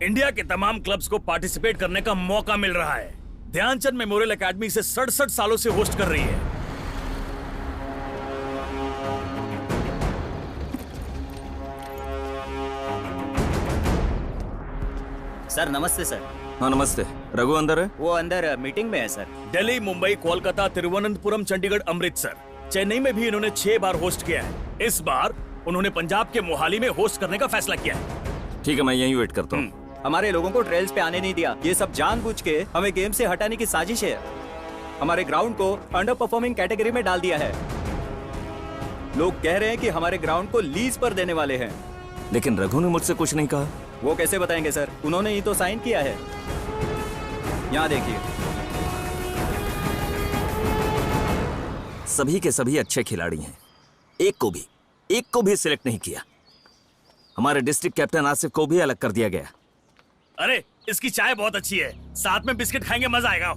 Speaker 5: इंडिया के तमाम क्लब्स को पार्टिसिपेट करने का मौका मिल रहा है। ध्यानचंद मेमोरियल एकेडमी से 67 सालों से होस्ट कर रही है।
Speaker 14: सर नमस्ते सर।
Speaker 6: हाँ नमस्ते। रघु अंदर है?
Speaker 14: वो अंदर मीटिंग में है सर।
Speaker 5: दिल्ली, मुंबई, कोलकाता, तिरुवनंतपुरम, चंडीगढ़, अमृतसर, चेन्नई में भी इन्होंने 6 बार होस्ट किया है। इस बार उन्होंने पंजाब के मोहाली में होस्ट करने का फैसला किया है।
Speaker 6: ठीक है, मैं यहीं वेट करता हूँ।
Speaker 14: हमारे लोगों को ट्रेल्स पे आने नहीं दिया, ये सब जानबूझ के हमें गेम से हटाने की साजिश है। हमारे ग्राउंड को अंडर परफॉर्मिंग कैटेगरी में डाल दिया है। लोग कह रहे हैं कि हमारे ग्राउंड को लीज पर देने वाले हैं।
Speaker 6: लेकिन रघु ने मुझसे कुछ नहीं कहा।
Speaker 14: वो कैसे बताएंगे सर, उन्होंने ही तो साइन किया है। यहाँ देखिए,
Speaker 6: सभी के सभी अच्छे खिलाड़ी हैं, एक को भी सिलेक्ट नहीं किया। हमारे डिस्ट्रिक्ट कैप्टन आसिफ को भी अलग कर दिया गया।
Speaker 5: अरे इसकी चाय बहुत अच्छी है, साथ में बिस्किट खाएंगे, मजा आएगा।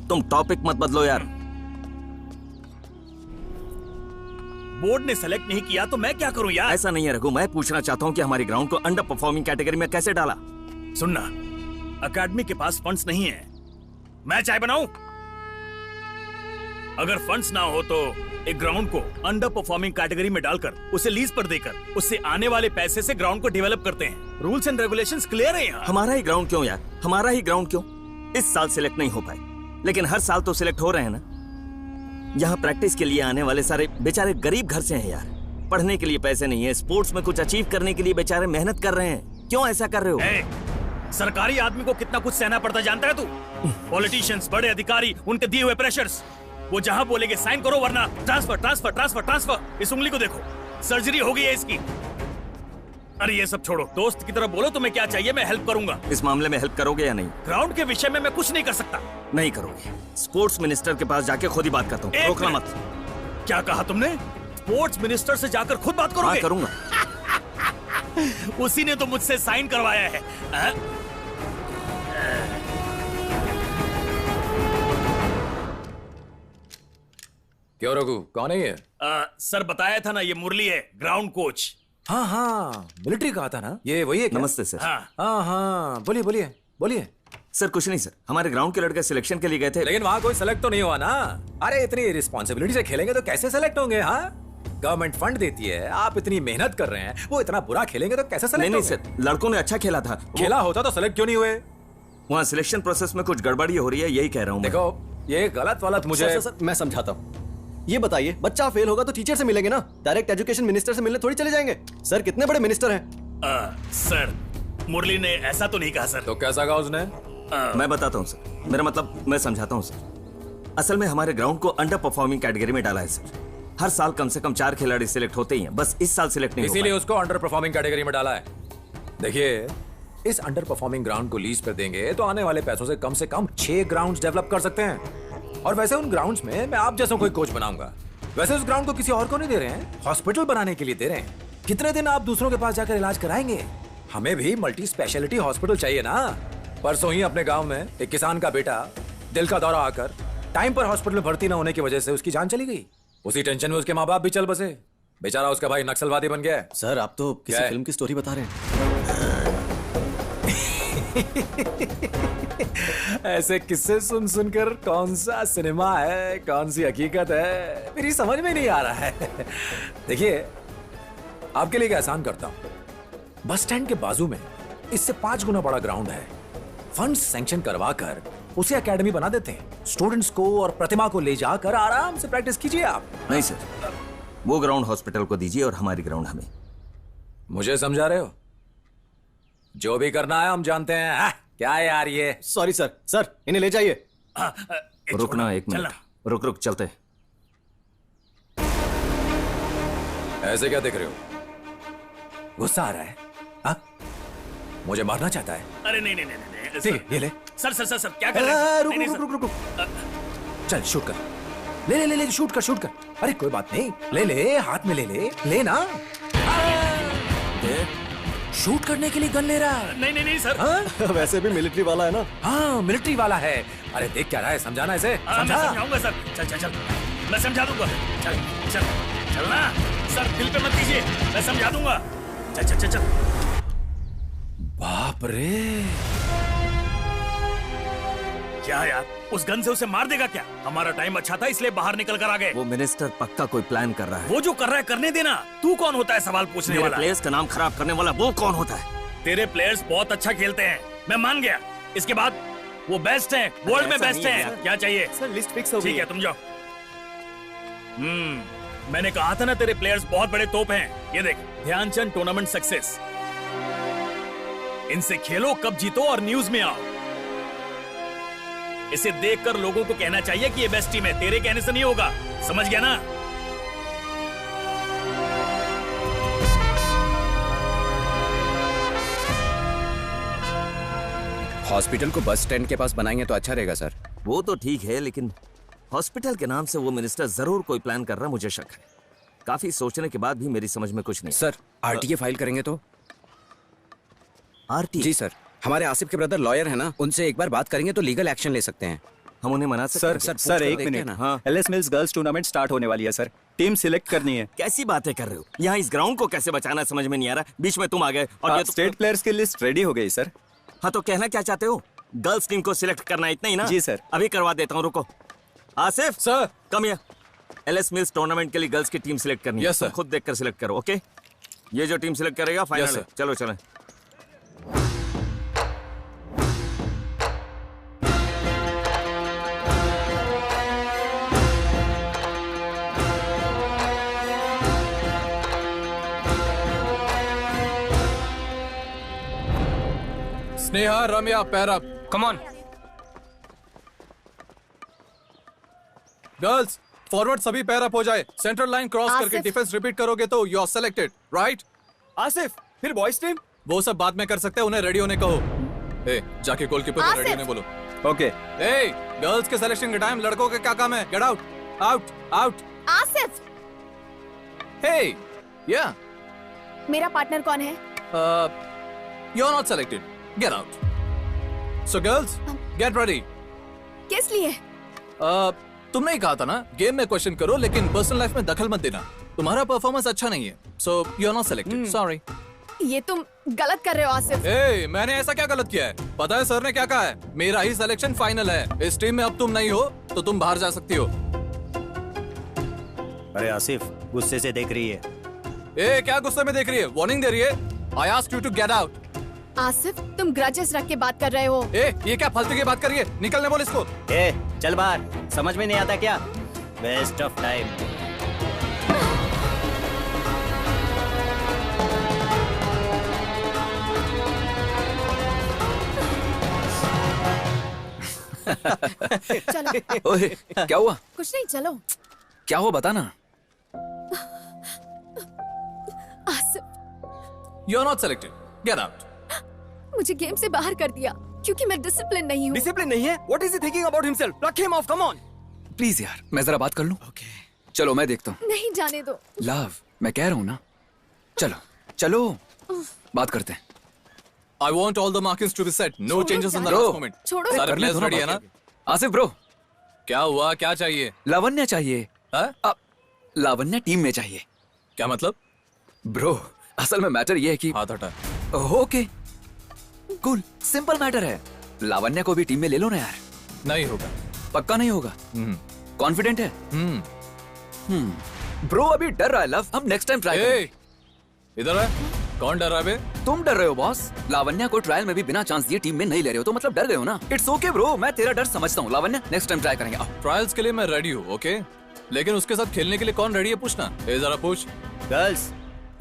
Speaker 6: तुम टॉपिक मत बदलो यार।
Speaker 5: बोर्ड ने सेलेक्ट नहीं किया तो मैं क्या करूं यार?
Speaker 6: ऐसा नहीं है रघु, मैं पूछना चाहता हूं कि हमारी ग्राउंड को अंडर परफॉर्मिंग कैटेगरी में कैसे डाला।
Speaker 5: सुनना, अकेडमी के पास फंड्स नहीं है, मैं चाय बनाऊं? अगर फंड्स ना हो तो एक ग्राउंड को अंडर परफॉर्मिंग कैटेगरी में डालकर उसे लीज पर देकर उससे आने वाले पैसे से ग्राउंड को डेवलप करते हैं। रूल्स एंड रेगुलेशंस क्लियर है यहाँ।
Speaker 6: हमारा ही ग्राउंड क्यों यार, हमारा ही ग्राउंड क्यों? इस साल सिलेक्ट नहीं हो पाए, लेकिन हर साल तो सिलेक्ट हो रहे हैं ना। यहाँ प्रैक्टिस के लिए आने वाले सारे बेचारे गरीब घर से हैं यार, पढ़ने के लिए पैसे नहीं है, स्पोर्ट्स में कुछ अचीव करने के लिए बेचारे मेहनत कर रहे हैं। क्यों ऐसा कर रहे हो?
Speaker 5: सरकारी आदमी को कितना कुछ सहना पड़ता जानता है तू? पॉलिटिशियंस, बड़े अधिकारी, उनके दिए हुए प्रेशर्स, वो जहां बोलेंगे साइन करो वरना ट्रांसफर ट्रांसफर ट्रांसफर ट्रांसफर। इस उंगली को देखो, सर्जरी हो गई है इसकी। अरे ये सब छोड़ो, दोस्त की तरह बोलो तुम्हें क्या चाहिए, मैं हेल्प करूंगा।
Speaker 6: इस मामले में हेल्प करोगे या नहीं?
Speaker 5: ग्राउंड के विषय में मैं कुछ नहीं कर सकता।
Speaker 6: नहीं करोगे? स्पोर्ट्स मिनिस्टर के पास जाके खुद ही बात करता हूँ, रोकना मत।
Speaker 5: क्या कहा तुमने? स्पोर्ट्स मिनिस्टर से जाकर खुद बात करोगे?
Speaker 6: हाँ करूंगा।
Speaker 5: उसी ने तो मुझसे साइन करवाया है।
Speaker 4: क्यों रघु, कौन है ये?
Speaker 5: सर बताया था ना, ये मुरली है, ग्राउंड कोच।
Speaker 4: हाँ हाँ, मिलिट्री का आता ना, ये वही है क्या?
Speaker 6: नमस्ते सर।
Speaker 4: हाँ, बोलिए बोलिए बोलिए।
Speaker 6: सर कुछ नहीं सर, हमारे ग्राउंड के लड़के सिलेक्शन के लिए गए थे,
Speaker 4: लेकिन वहाँ कोई सेलेक्ट तो नहीं हुआ ना। अरे इतनी रिस्पॉन्सिबिलिटी से खेलेंगे तो कैसे सेलेक्ट होंगे? हाँ, गवर्नमेंट फंड देती है, आप इतनी मेहनत कर रहे हैं, वो इतना बुरा खेलेंगे तो कैसे सेलेक्ट
Speaker 6: होंगे? नहीं सर, लड़कों ने अच्छा खेला था।
Speaker 4: खेला होता तो सेलेक्ट क्यों नहीं हुए?
Speaker 6: वहाँ सिलेक्शन प्रोसेस में कुछ गड़बड़ी हो रही है, यही कह रहा हूँ।
Speaker 4: देखो ये गलत मुझे
Speaker 11: सर, मैं समझाता हूँ। ये बताइए, बच्चा फेल होगा तो टीचर से मिलेंगे ना, डायरेक्ट एजुकेशन मिनिस्टर से मिलने थोड़ी चले जाएंगे। सर कितने बड़े मिनिस्टर हैं।
Speaker 5: सर मुरली ने ऐसा तो नहीं कहा सर।
Speaker 4: तो कैसा कहा उसने?
Speaker 6: मैं बताता हूँ सर, मेरा मतलब मैं समझाता हूँ सर। असल में हमारे ग्राउंड को अंडर परफॉर्मिंग कैटेगरी में डाला है सर। हर साल कम से कम 4 खिलाड़ी सिलेक्ट होते ही हैं, बस इस साल सिलेक्ट नहीं,
Speaker 4: इसीलिए उसको अंडर परफॉर्मिंग कैटेगरी में डाला है। देखिए, इस अंडर परफॉर्मिंग ग्राउंड को लीज पर देंगे तो आने वाले पैसों से कम 6 ग्राउंड्स डेवलप कर सकते हैं। और वैसे उन ग्राउंड्स में मैं आप जैसा कोई कोच बनाऊंगा। वैसे उस ग्राउंड को किसी और को नहीं दे रहे हैं, हॉस्पिटल बनाने के लिए दे रहे हैं। कितने दिन आप दूसरों के पास जाकर इलाज कराएंगे? हमें भी मल्टी स्पेशलिटी हॉस्पिटल चाहिए ना। परसों ही अपने गांव में एक किसान का बेटा दिल का दौरा आकर टाइम पर हॉस्पिटल में भर्ती न होने की वजह से उसकी जान चली गई। उसी टेंशन में उसके माँ बाप भी चल बसे। बेचारा उसका भाई नक्सलवादी बन गया है।
Speaker 11: सर आप तो किसी फिल्म की स्टोरी बता रहे हैं।
Speaker 4: ऐसे किस्से सुन सुनकर कौन सा सिनेमा है, कौन सी हकीकत है, मेरी समझ में नहीं आ रहा है। देखिए, आपके लिए आसान करता हूं। बस स्टैंड के बाजू में इससे 5 गुना बड़ा ग्राउंड है। फंड सैंक्शन करवा कर उसे एकेडमी बना देते हैं। स्टूडेंट्स को और प्रतिभा को ले जाकर आराम से प्रैक्टिस कीजिए आप।
Speaker 15: नहीं सर, वो ग्राउंड हॉस्पिटल को दीजिए और हमारी ग्राउंड हमें।
Speaker 4: मुझे समझा रहे हो? जो भी करना है हम जानते हैं। क्या है यार ये?
Speaker 11: सॉरी सर, सर इन्हें ले जाइए।
Speaker 15: रुकना 1 मिनट। रुक चलते।
Speaker 4: ऐसे क्या देख रहे हो? गुस्सा आ रहा है? हाँ? मुझे मारना चाहता है?
Speaker 5: अरे नहीं नहीं नहीं,
Speaker 4: ठीक है, ये ले।
Speaker 5: सर सर सर सर क्या कर रहे हैं?
Speaker 11: रुक।
Speaker 4: चल शूट कर। ले शूट कर। अरे कोई बात नहीं, ले हाथ में ले ना। शूट करने के लिए गन ले रहा है।
Speaker 5: नहीं सर।
Speaker 4: हाँ?
Speaker 11: वैसे भी मिलिट्री वाला है ना।
Speaker 4: हाँ मिलिट्री वाला है। अरे देख क्या रहा है, समझाना इसे।
Speaker 5: मैं समझाऊंगा सर। चल मैं समझा दूंगा। चल ना सर, दिल पे मत कीजिए, मैं समझा दूंगा। चल।
Speaker 4: बाप रे,
Speaker 5: क्या यार, उस गन से उसे मार देगा क्या? हमारा टाइम अच्छा था इसलिए बाहर निकल कर आ गए।
Speaker 15: वो मिनिस्टर पक्का कोई प्लान कर रहा है।
Speaker 5: वो जो कर रहा है करने देना। तू कौन होता है सवाल पूछने वाला?
Speaker 15: प्लेयर्स का नाम खराब करने वाला वो कौन होता है?
Speaker 5: तेरे प्लेयर्स बहुत अच्छा खेलते हैं, मैं मान गया। इसके बाद वो बेस्ट हैं, वर्ल्ड में बेस्ट हैं। क्या चाहिए?
Speaker 11: सर लिस्ट फिक्स हो गई।
Speaker 5: ठीक है, तुम जाओ। मैंने कहा था ना तेरे प्लेयर्स बहुत बड़े तोप हैं। ये देख, ध्यानचंद टूर्नामेंट सक्सेस। इनसे खेलो, कब जीतो और न्यूज में आओ। इसे देखकर लोगों को कहना चाहिए कि ये बेस्ट टीम है। तेरे कहने से नहीं होगा, समझ गया ना?
Speaker 12: हॉस्पिटल को बस स्टैंड के पास बनाएंगे तो अच्छा रहेगा सर।
Speaker 15: वो तो ठीक है, लेकिन हॉस्पिटल के नाम से वो मिनिस्टर जरूर कोई प्लान कर रहा, मुझे शक है। काफी सोचने के बाद भी मेरी समझ में कुछ नहीं।
Speaker 12: सर आरटीए फाइल करेंगे तो?
Speaker 15: आरटीए?
Speaker 12: जी सर, हमारे आसिफ के ब्रदर लॉयर है ना, उनसे एक बार बात करेंगे तो लीगल एक्शन ले सकते हैं।
Speaker 15: हम उन्हें मना सकते हैं?
Speaker 14: Sir 1 minute. हाँ, LS Mills girls tournament start होने वाली है सर। टीम सिलेक्ट करनी है।
Speaker 15: कैसी बातें कर रहे हो? यहाँ इस ग्राउंड को कैसे बचाना समझ में नहीं आ रहा। बीच में तुम आ गए और ये
Speaker 14: स्टेट प्लेयर्स की लिस्ट रेडी हो गई सर।
Speaker 15: हाँ तो कहना क्या चाहते हो? गर्ल्स टीम को सिलेक्ट करना, इतना ही ना?
Speaker 14: जी सर।
Speaker 15: अभी करवा देता हूँ, रुको। Asif
Speaker 3: sir,
Speaker 15: come here. LS mills tournament के लिए गर्ल्स की टीम सिलेक्ट करनी है।
Speaker 3: Yes sir.
Speaker 15: खुद देखकर सिलेक्ट करो, ओके? ये जो टीम सिलेक्ट करेगा फाइनल है। चलो चलो।
Speaker 3: Sneha, Ramya, pair up.
Speaker 1: Come on.
Speaker 3: Girls forward सभी पैर अप हो जाए। सेंट्रल लाइन क्रॉस करके डिफेंस रिपीट करोगे तो you are selected, right?
Speaker 5: Asif, फिर बॉयज टीम?
Speaker 3: वो सब बाद में कर सकते हैं, उन्हें रेडी होने कहो। ए, जाके गोलकीपर को रेडी होने बोलो।
Speaker 14: ओके।
Speaker 3: ए, गर्ल्स के सिलेक्शन के टाइम लड़कों के क्या काम है? Get out, out, out.
Speaker 10: Asif,
Speaker 3: hey, या।
Speaker 10: मेरा पार्टनर कौन है?
Speaker 3: You are not selected, get out. So girls, get ready.
Speaker 10: किस लिए?
Speaker 3: तुमने ही कहा था ना, गेम में क्वेश्चन करो लेकिन पर्सनल लाइफ में दखल मत देना। तुम्हारा परफॉर्मेंस अच्छा नहीं है, so you are not selected, sorry.
Speaker 10: ये तुम गलत कर रहे हो आसिफ।
Speaker 3: ए, मैंने ऐसा क्या गलत किया है? पता है सर ने क्या कहा है? मेरा ही सिलेक्शन फाइनल है। इस टीम में अब तुम नहीं हो तो तुम बाहर जा सकती हो।
Speaker 14: अरे आसिफ, गुस्से से देख रही है।
Speaker 3: ए, क्या गुस्से में देख रही है? वार्निंग दे रही है। I asked you to get out.
Speaker 10: Asif, तुम ग्रजेस रख के बात कर रहे हो।
Speaker 3: ए, ये क्या फालतू की बात कर रही है? निकलने बोल इसको।
Speaker 14: ए, चल बाहर। समझ में नहीं आता क्या? Waste of time.
Speaker 10: चलो।
Speaker 6: ओए, क्या हुआ?
Speaker 10: कुछ नहीं, चलो।
Speaker 6: क्या हुआ बता ना।
Speaker 10: Asif,
Speaker 3: you are not selected, get out.
Speaker 10: मुझे गेम से बाहर कर दिया क्योंकि मैं डिसिप्लिन नहीं हूँ।
Speaker 6: डिसिप्लिन नहीं है? What is he thinking about himself? Pluck him off, come on. Please यार, मैं जरा बात कर लूं? ओके। चलो मैं देखता हूँ।
Speaker 10: नहीं, जाने दो।
Speaker 6: लव, मैं कह रहा हूँ ना, चलो चलो बात करते हैं।
Speaker 13: I want all the markings to be set. No changes in the last moment. सारे प्लेयर्स रेडी है ना?
Speaker 6: आसिफ ब्रो,
Speaker 13: क्या हुआ? क्या चाहिए?
Speaker 6: लावण्य चाहिए। लावण्य टीम में चाहिए।
Speaker 13: क्या मतलब?
Speaker 6: ब्रो, असल में मैटर ये है कि
Speaker 13: हाथ हटा।
Speaker 6: ओके, कूल, सिंपल मैटर है। लावण्य को भी टीम में ले लो ना यार।
Speaker 13: नहीं होगा।
Speaker 6: पक्का नहीं होगा? कॉन्फिडेंट है? ब्रो अभी डर रहा है लव, हम नेक्स्ट टाइम ट्राई करेंगे।
Speaker 13: इधर है। कौन डर रहा है बे?
Speaker 6: तुम डर रहे हो बॉस। लावण्य को ट्रायल में भी बिना चांस दिए टीम में नहीं ले रहे हो तो मतलब डर गए हो ना। इट्स ओके ब्रो, मैं तेरा डर समझता हूँ। लावण्य नेक्स्ट टाइम ट्राई करेंगे।
Speaker 13: ट्रायल्स के लिए मैं रेडी हूँ, ओके? लेकिन उसके साथ खेलने के लिए कौन रेडी है पूछना। जरा पूछ।
Speaker 14: गर्ल्स,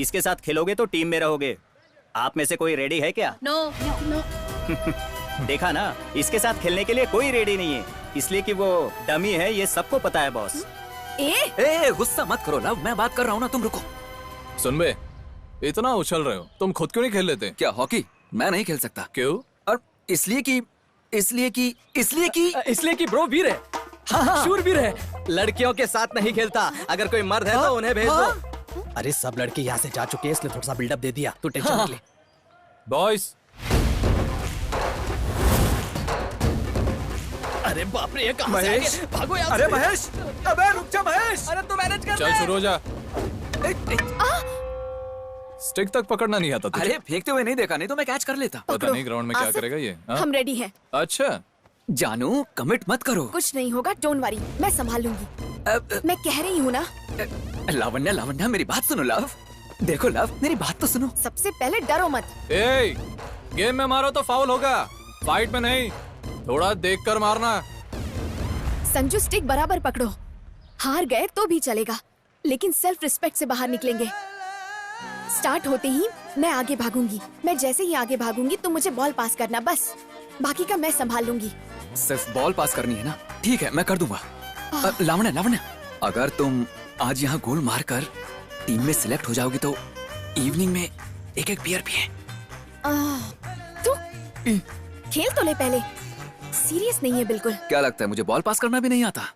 Speaker 14: इसके साथ खेलोगे तो टीम में रहोगे। आप में से कोई रेडी है क्या?
Speaker 10: नो।
Speaker 14: देखा ना, इसके साथ खेलने के लिए कोई रेडी नहीं है, इसलिए कि वो डमी है, ये सबको पता है बॉस।
Speaker 6: गुस्सा मत करो लव, मैं बात कर रहा हूँ ना, तुम रुको।
Speaker 13: सुन बे, इतना उछल रहे हो, तुम खुद क्यों नहीं खेल लेते?
Speaker 6: क्या हॉकी मैं नहीं खेल सकता?
Speaker 13: क्यों?
Speaker 6: और इसलिए कि
Speaker 1: ब्रो वीर है। हाँ। शूरवीर है, लड़कियों के साथ नहीं खेलता। अगर कोई मर्द है तो उन्हें भेज दो।
Speaker 5: अरे सब लड़के यहाँ से जा चुके हैं, इसलिए थोड़ा सा बिल्डअप दे दिया, तू टेंशन मत ले।
Speaker 13: बॉयज,
Speaker 1: अरे बाप रे, ये कहाँ से
Speaker 6: महेश,
Speaker 1: आ गए? भागो यहाँ
Speaker 6: अरे
Speaker 1: से।
Speaker 6: महेश, अबे रुक जा महेश।
Speaker 1: अरे तू मैनेज कर।
Speaker 13: चल शुरू हो जा। स्टिक तक पकड़ना नहीं आता तुझे?
Speaker 6: अरे फेंकते हुए नहीं देखा, नहीं तो मैं कैच कर लेता।
Speaker 13: पता नहीं ग्राउंड में क्या करेगा ये।
Speaker 10: हम रेडी हैं।
Speaker 13: अच्छा
Speaker 6: जानू, कमिट मत करो।
Speaker 10: कुछ नहीं होगा, डोंट वरी, मैं संभाल लूंगी। मैं कह रही हूँ ना।
Speaker 6: लावण्य मेरी बात सुनो लव। देखो लव, मेरी बात तो सुनो।
Speaker 10: सबसे पहले डरो मत।
Speaker 13: गेम में मारो तो फाउल होगा, फाइट में नहीं। थोड़ा देखकर मारना।
Speaker 10: संजू, स्टिक बराबर पकड़ो। हार गए तो भी चलेगा, लेकिन सेल्फ रिस्पेक्ट से बाहर निकलेंगे। स्टार्ट होते ही मैं आगे भागूंगी। मैं जैसे ही आगे भागूंगी तुम मुझे बॉल पास करना, बस। बाकी का मैं संभाल लूंगी।
Speaker 6: सिर्फ बॉल पास करनी है ना? ठीक है, मैं कर दूंगा। लावण्य, अगर तुम आज यहाँ गोल मारकर टीम में सिलेक्ट हो जाओगी तो इवनिंग में एक बियर पिए।
Speaker 10: तू खेल तो ले पहले। सीरियस नहीं है बिल्कुल।
Speaker 6: क्या लगता है मुझे बॉल पास करना भी नहीं आता?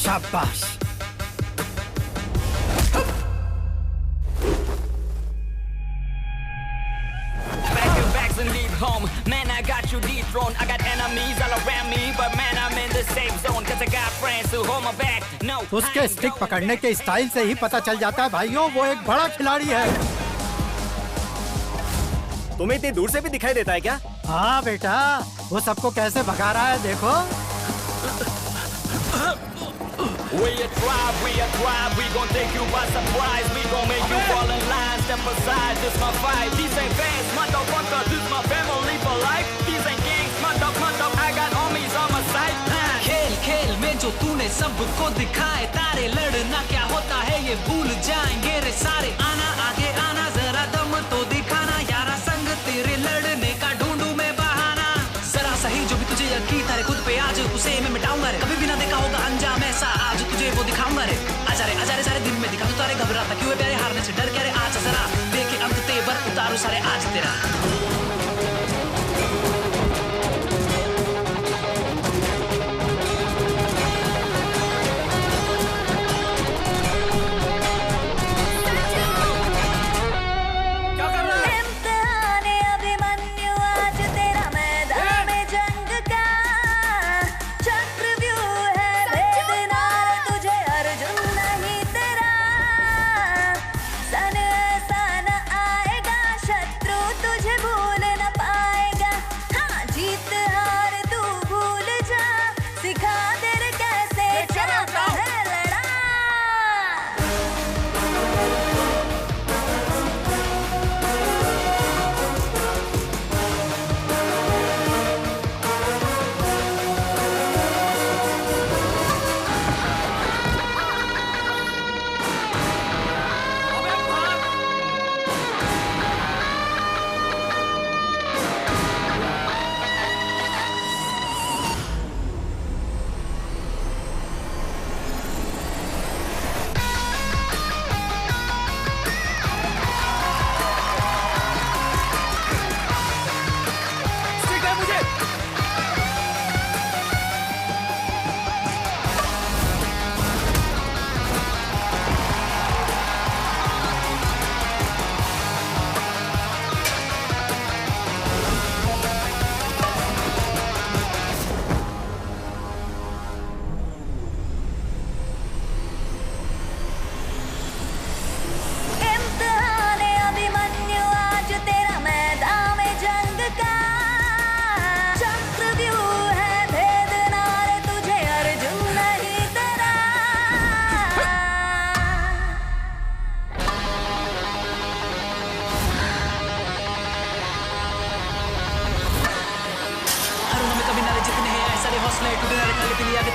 Speaker 7: शाबाश।
Speaker 16: Home. Man, I got you dethroned. I got enemies all around me, but man, I'm in the safe zone. Cause I got friends who hold my back. No,
Speaker 7: उसके स्टिक पकड़ने के style से ही पता चल जाता है भाइयों, वो एक बड़ा खिलाड़ी है।
Speaker 14: तुम्हें इतनी दूर से भी दिखाई देता है क्या?
Speaker 7: हाँ बेटा, वो सबको कैसे भगा रहा है देखो।
Speaker 16: We a tribe, we gon' take you by surprise. We gon' make you fall in line, step aside, this my fight. These ain't fans, motherfucker, this my family for life. These ain't gangs, mother, I got homies on my side.
Speaker 17: खेल खेल में जो तूने सबको दिखाए तारे, लड़ना क्या होता है ये भूल जाएंगे रे सारे। आना आगे आना, जरा दम तो दिखाना, यारा संग तेरे लड़ने का ढूंढूं मैं बहाना। जरा सही जो भी तुझे यकीन तारे खुद पे, आज उसे मैं मिटाऊंगा रे। कभी भी ना देखा होगा अंजाम ऐसा, आज तुझे वो दिखाऊंगा रे। आजा रे सारे दिन में दिखा तू तारे, घबराता क्यों है प्यारे, हारने से डर क्या रे। आज जरा देखे अंत तेवर उतारू सारे आज तेरा।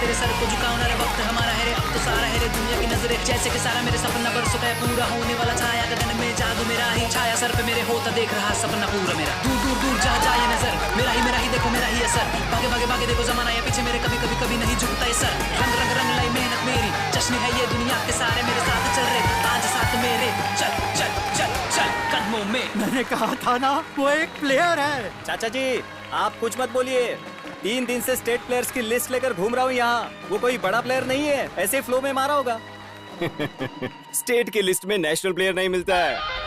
Speaker 17: तेरे सर को झुकाओ ना रे, वक्त हमारा है रे, अब तो सारा है रे दुनिया की नजरें, जैसे कि सारा मेरे सपना बरसों का पूरा होने वाला छाया गगन में, जादू मेरा ही छाया सर पे मेरे होता देख रहा सपना पूरा मेरा, दूर दूर दूर जहाँ जाए नजर, मेरा ही देखो मेरा ही असर, भागे भागे भागे देखो जमाना या पीछे मेरे, कभी कभी कभी नहीं झुकता ये सर, रंग रंग रंग लाई मेहनत मेरी, जश्न है ये दुनिया के सारे मेरे साथ चल रहे, आज साथ मेरे, चल चल चल चल कदमों में।
Speaker 7: मैंने कहा था ना वो एक प्लेयर है।
Speaker 14: चाचा जी आप कुछ मत बोलिए, 3 दिन से स्टेट प्लेयर्स की लिस्ट लेकर घूम रहा हूँ यहाँ, वो कोई बड़ा प्लेयर नहीं है, ऐसे फ्लो में मारा होगा।
Speaker 5: स्टेट की लिस्ट में नेशनल प्लेयर नहीं मिलता है।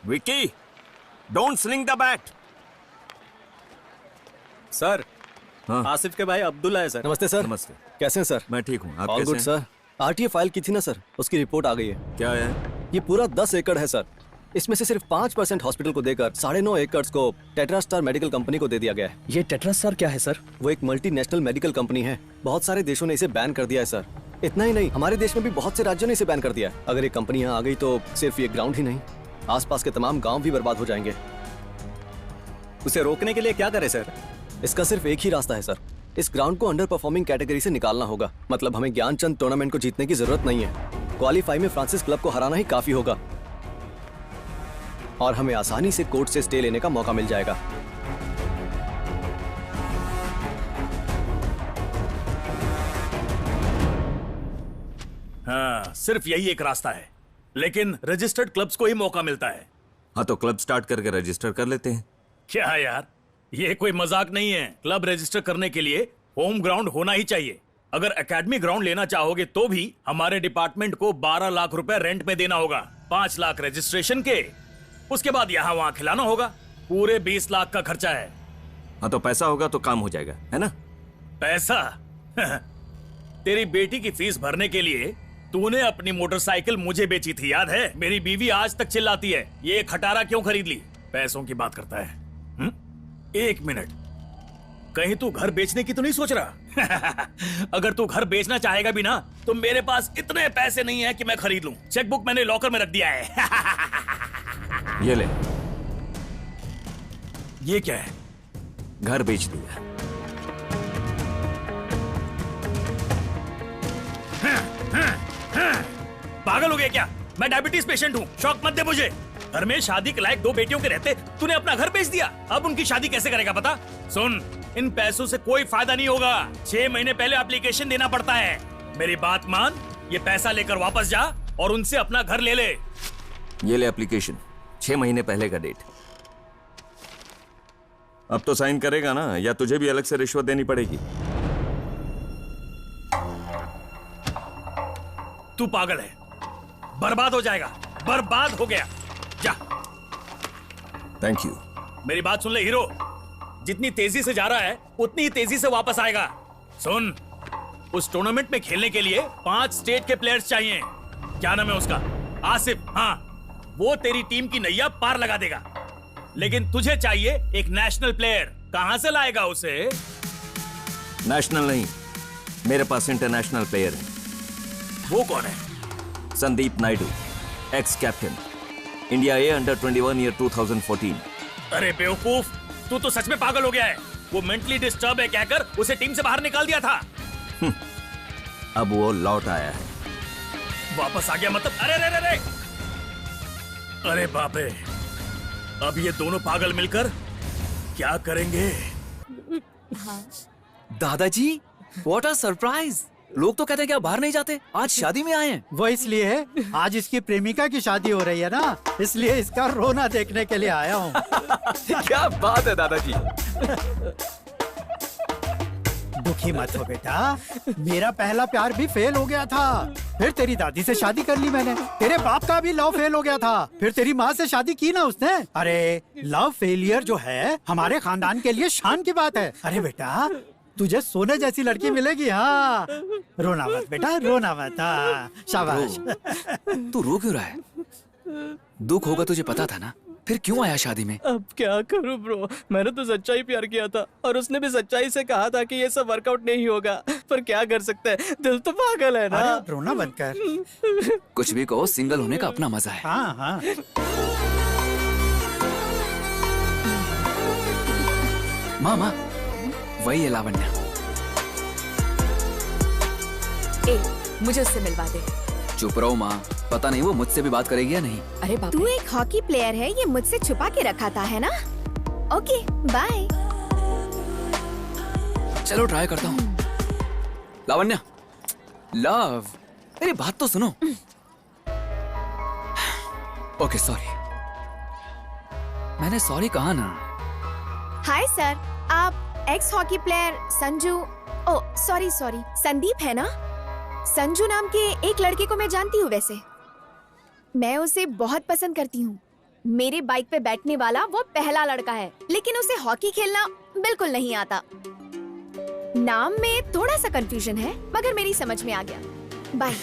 Speaker 15: Vicky, don't sling the bat.
Speaker 5: Sir, Asif के भाई अब्दुल्ला है सर।
Speaker 11: नमस्ते सर।
Speaker 15: नमस्ते।
Speaker 11: कैसे हैं सर?
Speaker 15: मैं ठीक हूँ, आप
Speaker 11: ऑल
Speaker 15: कैसे
Speaker 11: गुड
Speaker 15: हैं?
Speaker 11: सर। आरटीए फाइल की थी ना सर, उसकी रिपोर्ट आ गई है।
Speaker 15: क्या है?
Speaker 11: ये पूरा 10 एकड़ है सर, इसमें से सिर्फ 5% हॉस्पिटल को देकर 9.5 एकड़ को टेट्रास्टार मेडिकल कंपनी को दे दिया गया है।
Speaker 5: ये टेट्रास्टार क्या है सर?
Speaker 11: वो एक मल्टीनेशनल मेडिकल कंपनी है, बहुत सारे देशों ने इसे बैन कर दिया है सर। इतना ही नहीं, हमारे देश में भी बहुत से राज्यों ने इसे बैन कर दिया है। अगर ये कंपनी यहाँ आ गई तो सिर्फ ये ग्राउंड ही नहीं, आसपास के तमाम गांव भी बर्बाद हो जाएंगे।
Speaker 14: उसे रोकने के लिए क्या करें सर?
Speaker 11: इसका सिर्फ एक ही रास्ता है सर, इस ग्राउंड को अंडर परफॉर्मिंग कैटेगरी से निकालना होगा। मतलब हमें ज्ञानचंद टूर्नामेंट को जीतने की जरूरत नहीं है, क्वालीफाई में फ्रांसिस क्लब को हराना ही काफी होगा और हमें आसानी से कोर्ट से स्टे लेने का मौका मिल जाएगा।
Speaker 4: हाँ, सिर्फ यही एक रास्ता है, लेकिन रजिस्टर्ड क्लब्स को ही मौका मिलता है।
Speaker 15: हाँ तो क्लब स्टार्ट करके रजिस्टर कर लेते हैं।
Speaker 4: क्या यार, ये कोई मजाक नहीं है। क्लब रजिस्टर करने के लिए होम ग्राउंड होना ही चाहिए। अगर एकेडमी ग्राउंड लेना चाहोगे तो भी हमारे डिपार्टमेंट को 12 लाख रुपए रेंट में देना होगा, 5 लाख रजिस्ट्रेशन के, उसके बाद यहाँ वहाँ खिलाना होगा। पूरे 20 लाख का खर्चा है।
Speaker 15: हाँ तो पैसा होगा तो काम हो जाएगा, है ना?
Speaker 4: पैसा? तेरी बेटी की फीस भरने के लिए तूने अपनी मोटरसाइकिल मुझे बेची थी, याद है? मेरी बीवी आज तक चिल्लाती है, ये खटारा क्यों खरीद ली? पैसों की बात करता है। एक मिनट, कहीं तू घर बेचने की तो नहीं सोच रहा? अगर तू घर बेचना चाहेगा भी ना तो मेरे पास इतने पैसे नहीं है कि मैं खरीद लूं। चेकबुक मैंने लॉकर में रख दिया है।
Speaker 15: ये ले।
Speaker 4: ये क्या है?
Speaker 15: घर बेच दिया।
Speaker 4: पागल हो गया क्या? मैं डायबिटीज पेशेंट हूँ, शौक मत दे मुझे। घर में शादी के लायक 2 बेटियों के रहते तूने अपना घर बेच दिया। अब उनकी शादी कैसे करेगा पता? सुन, इन पैसों से कोई फायदा नहीं होगा। 6 महीने पहले एप्लीकेशन देना पड़ता है। मेरी बात मान, ये पैसा लेकर वापस जा और उनसे अपना घर ले ले।
Speaker 15: ये ले एप्लीकेशन, 6 महीने पहले का डेट। अब तो साइन करेगा ना, या तुझे भी अलग से रिश्वत देनी पड़ेगी?
Speaker 4: तू पागल है, बर्बाद हो जाएगा। बर्बाद हो गया, जा।
Speaker 15: Thank you.
Speaker 4: मेरी बात सुन ले हीरो, जितनी तेजी से जा रहा है उतनी ही तेजी से वापस आएगा। सुन, उस टूर्नामेंट में खेलने के लिए 5 स्टेट के प्लेयर्स चाहिए। क्या नाम है उसका? आसिफ। हाँ, वो तेरी टीम की नैया पार लगा देगा। लेकिन तुझे चाहिए एक नेशनल प्लेयर। कहां से लाएगा उसे?
Speaker 15: नेशनल नहीं, मेरे पास इंटरनेशनल प्लेयर है।
Speaker 4: वो कौन है?
Speaker 15: Sandeep Naidu, ex captain, India A under 21 year 2014।
Speaker 4: अरे बेवकूफ, तू तो सच में पागल हो गया है। वो मेंटली डिस्टर्ब है कहकर उसे टीम से बाहर निकाल दिया था।
Speaker 15: अब वो लौट आया है।
Speaker 4: वापस आ गया मतलब? अरे रे रे रे, अरे बाप रे, अब ये दोनों पागल मिलकर क्या करेंगे?
Speaker 11: दादाजी, व्हाट अ सरप्राइज।
Speaker 6: लोग तो कहते हैं कि आप बाहर नहीं जाते, आज शादी में आए हैं।
Speaker 7: वो इसलिए आज इसकी प्रेमिका की शादी हो रही है ना, इसलिए इसका रोना देखने के लिए आया हूँ।
Speaker 6: क्या बात है दादाजी।
Speaker 7: दुखी मत हो बेटा, मेरा पहला प्यार भी फेल हो गया था, फिर तेरी दादी से शादी कर ली मैंने। तेरे बाप का भी लव फेल हो गया था, फिर तेरी माँ से शादी की ना उसने। अरे लव फेलियर जो है हमारे खानदान के लिए शान की बात है। अरे बेटा तुझे सोने जैसी लड़की मिलेगी। हाँ रोना मत बेटा, रोना मत। हाँ शाबाश।
Speaker 6: तू रो क्यों रहा है? दुख होगा तुझे पता था ना, फिर क्यों आया शादी में?
Speaker 1: अब क्या करूं ब्रो, मैंने तो सच्चाई प्यार किया था और उसने भी सच्चाई से कहा था कि ये सब वर्कआउट नहीं होगा, पर क्या कर सकते हैं, दिल तो पागल है ना।
Speaker 7: रोना बंद कर।
Speaker 6: कुछ भी कहो, सिंगल होने का अपना मजा है।
Speaker 7: हाँ हाँ।
Speaker 6: मामा वही है लावण्या।
Speaker 9: मुझे उससे मिलवा दे।
Speaker 6: चुप रहो माँ, पता नहीं वो मुझसे भी बात करेगी या नहीं।
Speaker 9: अरे बाप
Speaker 10: तू एक हॉकी प्लेयर है, ये मुझसे छुपा के रखा था है ना। Okay bye.
Speaker 6: चलो ट्राई करता हूँ। लावण्या लव, मेरी बात तो सुनो। ओके सॉरी, मैंने सॉरी कहा ना।
Speaker 10: हाय सर, आप एक्स हॉकी प्लेयर संजू, ओ सॉरी संदीप है ना? संजू नाम के एक लड़के को मैं जानती हूँ। वैसे मैं उसे बहुत पसंद करती हूँ। मेरे बाइक पे बैठने वाला वो पहला लड़का है, लेकिन उसे हॉकी खेलना बिल्कुल नहीं आता। नाम में थोड़ा सा कंफ्यूजन है, मगर मेरी समझ में आ गया। बाय।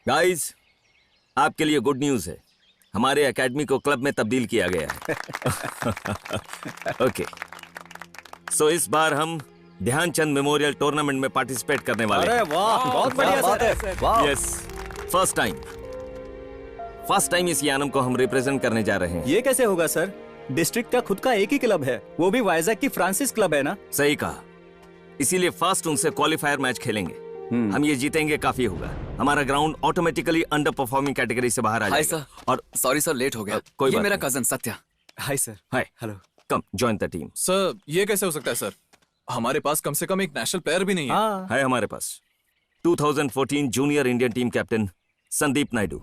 Speaker 15: गाइस, आपके लिए गुड न्यूज है, हमारे एकेडमी को क्लब में तब्दील किया गया है। ओके, सो इस बार हम ध्यानचंद मेमोरियल टूर्नामेंट में पार्टिसिपेट करने वाले हैं।
Speaker 14: अरे वाह, बहुत बढ़िया बात है। वाह।
Speaker 15: यस, फर्स्ट टाइम इस यानम को हम रिप्रेजेंट करने जा रहे हैं।
Speaker 14: ये कैसे होगा सर? डिस्ट्रिक्ट का खुद का एक ही क्लब है, वो भी वाइजैक की फ्रांसिस क्लब है ना।
Speaker 15: सही कहा, इसीलिए फर्स्ट उनसे क्वालिफायर मैच खेलेंगे। हम ये जीतेंगे काफी होगा। हमारा ground automatically under performing category से बाहर आ जाएगा।
Speaker 6: हाय सर, और सॉरी सर लेट हो गया।
Speaker 15: कोई
Speaker 6: ये
Speaker 15: बात
Speaker 6: मेरा
Speaker 15: नहीं।
Speaker 6: Cousin Satya.
Speaker 11: Hi sir.
Speaker 15: Hi,
Speaker 11: hello.
Speaker 15: Come join the team.
Speaker 13: Sir ये कैसे हो सकता है सर? हमारे पास कम से कम एक नेशनल प्लेयर भी नहीं है।
Speaker 15: है हमारे पास 2014 junior Indian team captain Sandeep Naidu.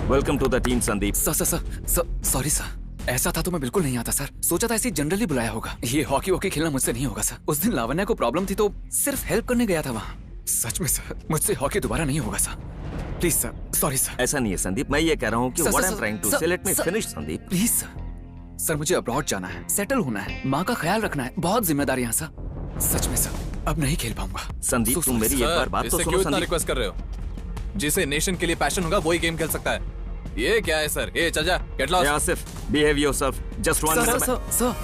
Speaker 15: Welcome to the team Sandeep.
Speaker 6: Sorry sir, ऐसा था तो मैं बिल्कुल नहीं आता सर। सोचा था ऐसे जनरली बुलाया होगा। ये हॉकी वॉकी खेलना मुझसे नहीं होगा सर। उस दिन लावण्या को प्रॉब्लम थी तो सिर्फ हेल्प करने गया था वहाँ। सच में सर, मुझसे हॉकी दोबारा नहीं होगा sir. Please sir, sorry sir.
Speaker 15: ऐसा नहीं है संदीप, मैं ये कह रहा हूँ कि what I am trying to say, let me finish Sandeep.
Speaker 6: Please sir, मुझे अब्रॉड जाना है, सेटल होना है, माँ का ख्याल रखना है, बहुत जिम्मेदारियां सर। सच में सर, अब नहीं खेल पाऊंगा।
Speaker 15: संदीप तुम मेरी एक बार बात तो सुनो।
Speaker 13: क्यों रिक्वेस्ट कर रहे हो? जिसे नेशन के लिए पैशन होगा वही गेम खेल सकता है। ये क्या है सर? ये चल जा, get lost.
Speaker 15: Asif, behave yourself, just one minute.
Speaker 6: Sir,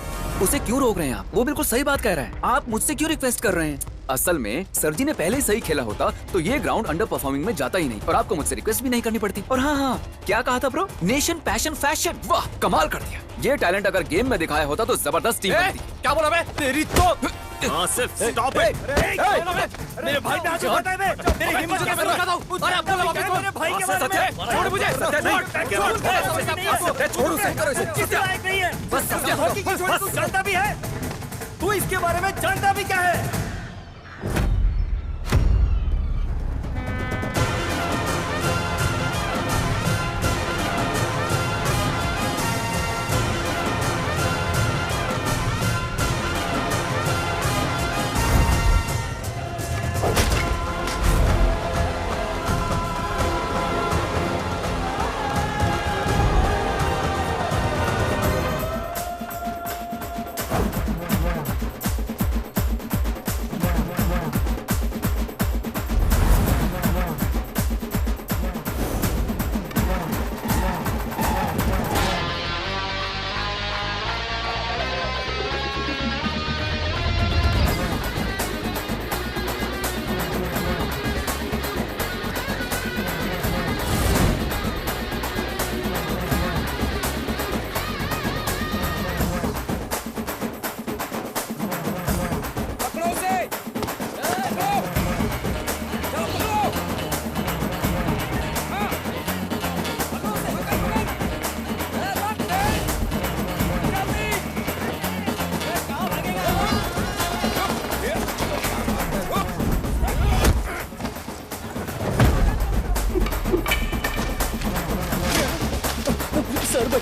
Speaker 6: उसे क्यों रोक रहे हैं आप? वो बिल्कुल सही बात कह रहा है। आप मुझसे क्यों रिक्वेस्ट कर रहे हैं? असल में सर जी ने पहले ही सही खेला होता तो ये ग्राउंड अंडर परफॉर्मिंग में जाता ही नहीं, और आपको मुझसे रिक्वेस्ट भी नहीं करनी पड़ती। और हाँ, क्या कहा था ब्रो? नेशन पैशन फैशन, वाह कमाल कर दिया। ये टैलेंट अगर गेम में दिखाया होता तो जबरदस्त टीम बनती।
Speaker 1: क्या बोला मैं? तेरी तो
Speaker 15: आसिफ स्टॉप इट।
Speaker 1: मेरे भाई पे हाथ उठाता है। तेरी हिम्मत कैसे रखा था? अरे अब तो वापस मेरे भाई के बारे में छोड़ मुझे। छोड़ उसे, करो इसे। किसी लायक नहीं है। बस हॉकी की छोड़, तू जानता भी है? तू इसके बारे में जानता भी क्या है?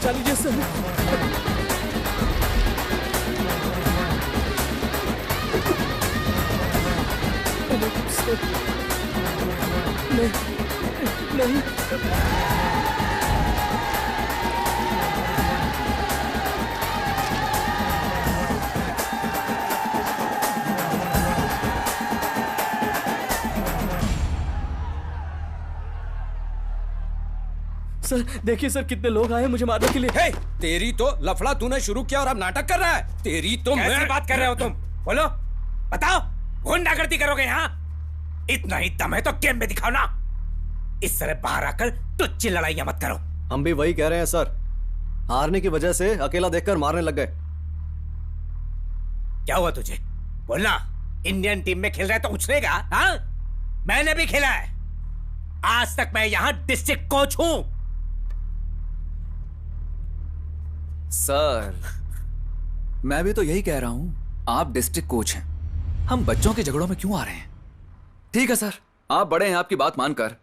Speaker 1: बचा लीजिए सर। नहीं। सर देखिए सर, कितने लोग आए मुझे मारने के लिए।
Speaker 12: हे, तेरी तो लफड़ा तूने शुरू किया और अब नाटक कर रहा है। तेरी तो
Speaker 18: कैसी बात कर रहे हो तुम? बोलो, बताओ, गुंडागर्दी करोगे यहाँ? इतना ही दम है तो गेम में दिखाओ ना। इस तरह बाहर आकर तुच्ची लड़ाइयां मत करो।
Speaker 11: हम भी वही कह रहे हैं सर, हारने की वजह से अकेला देखकर मारने लग गए।
Speaker 18: क्या हुआ तुझे? बोलना। इंडियन टीम में खेल रहा है तो उछलेगा? हाँ, मैंने भी खेला है। आज तक मैं यहाँ डिस्ट्रिक्ट कोच हूँ।
Speaker 6: सर मैं भी तो यही कह रहा हूं, आप डिस्ट्रिक्ट कोच हैं, हम बच्चों के झगड़ों में क्यों आ रहे हैं? ठीक है सर, आप बड़े हैं, आपकी बात मानकर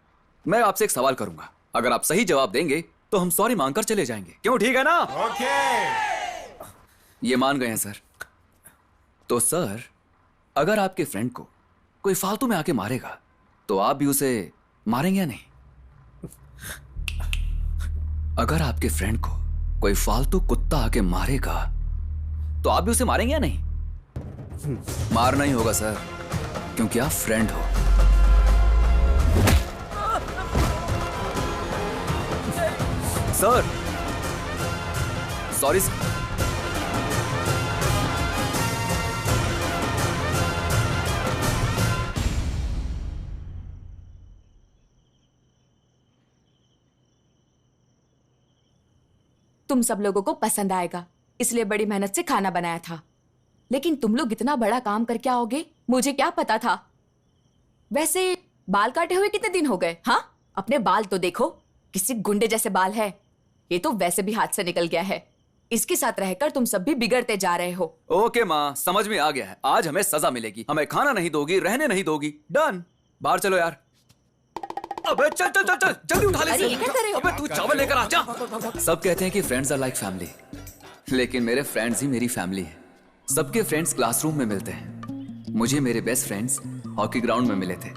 Speaker 6: मैं आपसे एक सवाल करूंगा। अगर आप सही जवाब देंगे तो हम सॉरी मांगकर चले जाएंगे। क्यों, ठीक है ना?
Speaker 18: ओके।
Speaker 6: ये मान गए हैं सर। तो सर अगर आपके फ्रेंड को कोई फालतू में आके मारेगा तो आप भी उसे मारेंगे या नहीं? अगर आपके फ्रेंड को कोई फालतू कुत्ता आके मारेगा तो आप भी उसे मारेंगे या नहीं? मारना ही होगा सर, क्योंकि आप फ्रेंड हो। Sir sorry sir.
Speaker 9: तुम सब लोगों को पसंद आएगा, इसलिए बड़ी मेहनत से खाना बनाया था। लेकिन तुम लोग इतना बड़ा काम करके आओगे, मुझे क्या पता था। वैसे बाल काटे हुए कितने दिन हो गए? हाँ, अपने बाल तो देखो, किसी गुंडे जैसे बाल है। ये तो वैसे भी हाथ से निकल गया है। इसके साथ रहकर तुम सब भी बिगड़ते जा रहे हो।
Speaker 6: ओके माँ, समझ में आ गया है। आज हमें सजा मिलेगी। हमें खाना नहीं दोगी, रहने नहीं दोगी। डन। बाहर चलो यार। अबे चल चल चल चल, जल्दी उठा ले।
Speaker 9: अरे ये क्या कर रहे हो?
Speaker 6: अबे तू चावल लेकर आ जा। सब कहते हैं कि फ्रेंड्स आर लाइक फैमिली, लेकिन मेरे फ्रेंड्स ही मेरी फैमिली है। सबके फ्रेंड्स क्लासरूम में मिलते हैं, मुझे मेरे बेस्ट फ्रेंड्स हॉकी ग्राउंड में मिले थे।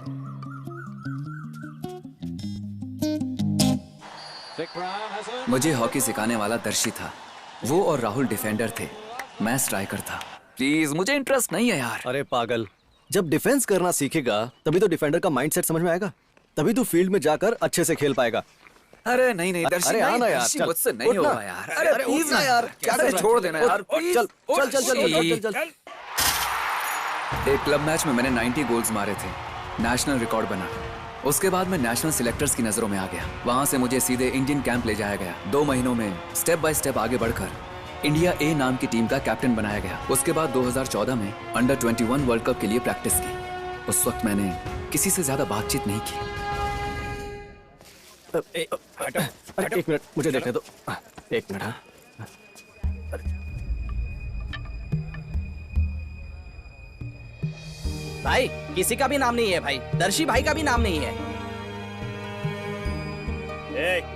Speaker 6: मुझे हॉकी सिखाने वाला दर्शी था, वो और राहुल डिफेंडर थे, मैं स्ट्राइकर था। प्लीज, मुझे इंटरेस्ट नहीं है यार।
Speaker 11: अरे पागल, जब डिफेंस करना सीखेगा तभी तो डिफेंडर का माइंडसेट समझ में आएगा, तभी तो फील्ड में जाकर अच्छे से खेल पाएगा।
Speaker 6: अरे नहीं नहीं दर्शी,
Speaker 11: अरे आना यार,
Speaker 6: दर्शी, मुझसे नहीं होगा यार। अरे प्लीज ना
Speaker 11: यार, क्या कर
Speaker 6: छोड़ देना यार।
Speaker 11: चल चल चल चल चल चल।
Speaker 6: एक क्लब मैच में मैंने 90 गोल्स मारे थे, नेशनल रिकॉर्ड बना। उसके बाद मैं नेशनल सिलेक्टर्स की नजरों में आ गया। वहां से मुझे सीधे इंडियन कैंप ले जाया गया। 2 महीनों में स्टेप बाय स्टेप आगे बढ़कर इंडिया ए नाम की टीम का कैप्टन बनाया गया। उसके बाद 2014 में अंडर 21 वर्ल्ड कप के लिए प्रैक्टिस की। उस वक्त मैंने किसी से ज्यादा बातचीत नहीं की।
Speaker 11: अरे एक मिनट, मुझे देखने दो। एक मिनट।
Speaker 19: भाई किसी का भी नाम नहीं है भाई, दर्शी भाई का भी नाम नहीं है।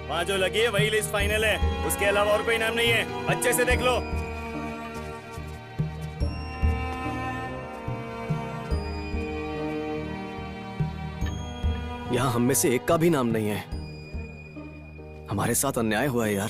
Speaker 14: वहाँ जो लगी है वही लिस्ट फाइनल है, उसके अलावा और कोई नाम नहीं है। अच्छे से देख लो।
Speaker 11: यहाँ हम में से एक का भी नाम नहीं है। हमारे साथ अन्याय हुआ है यार।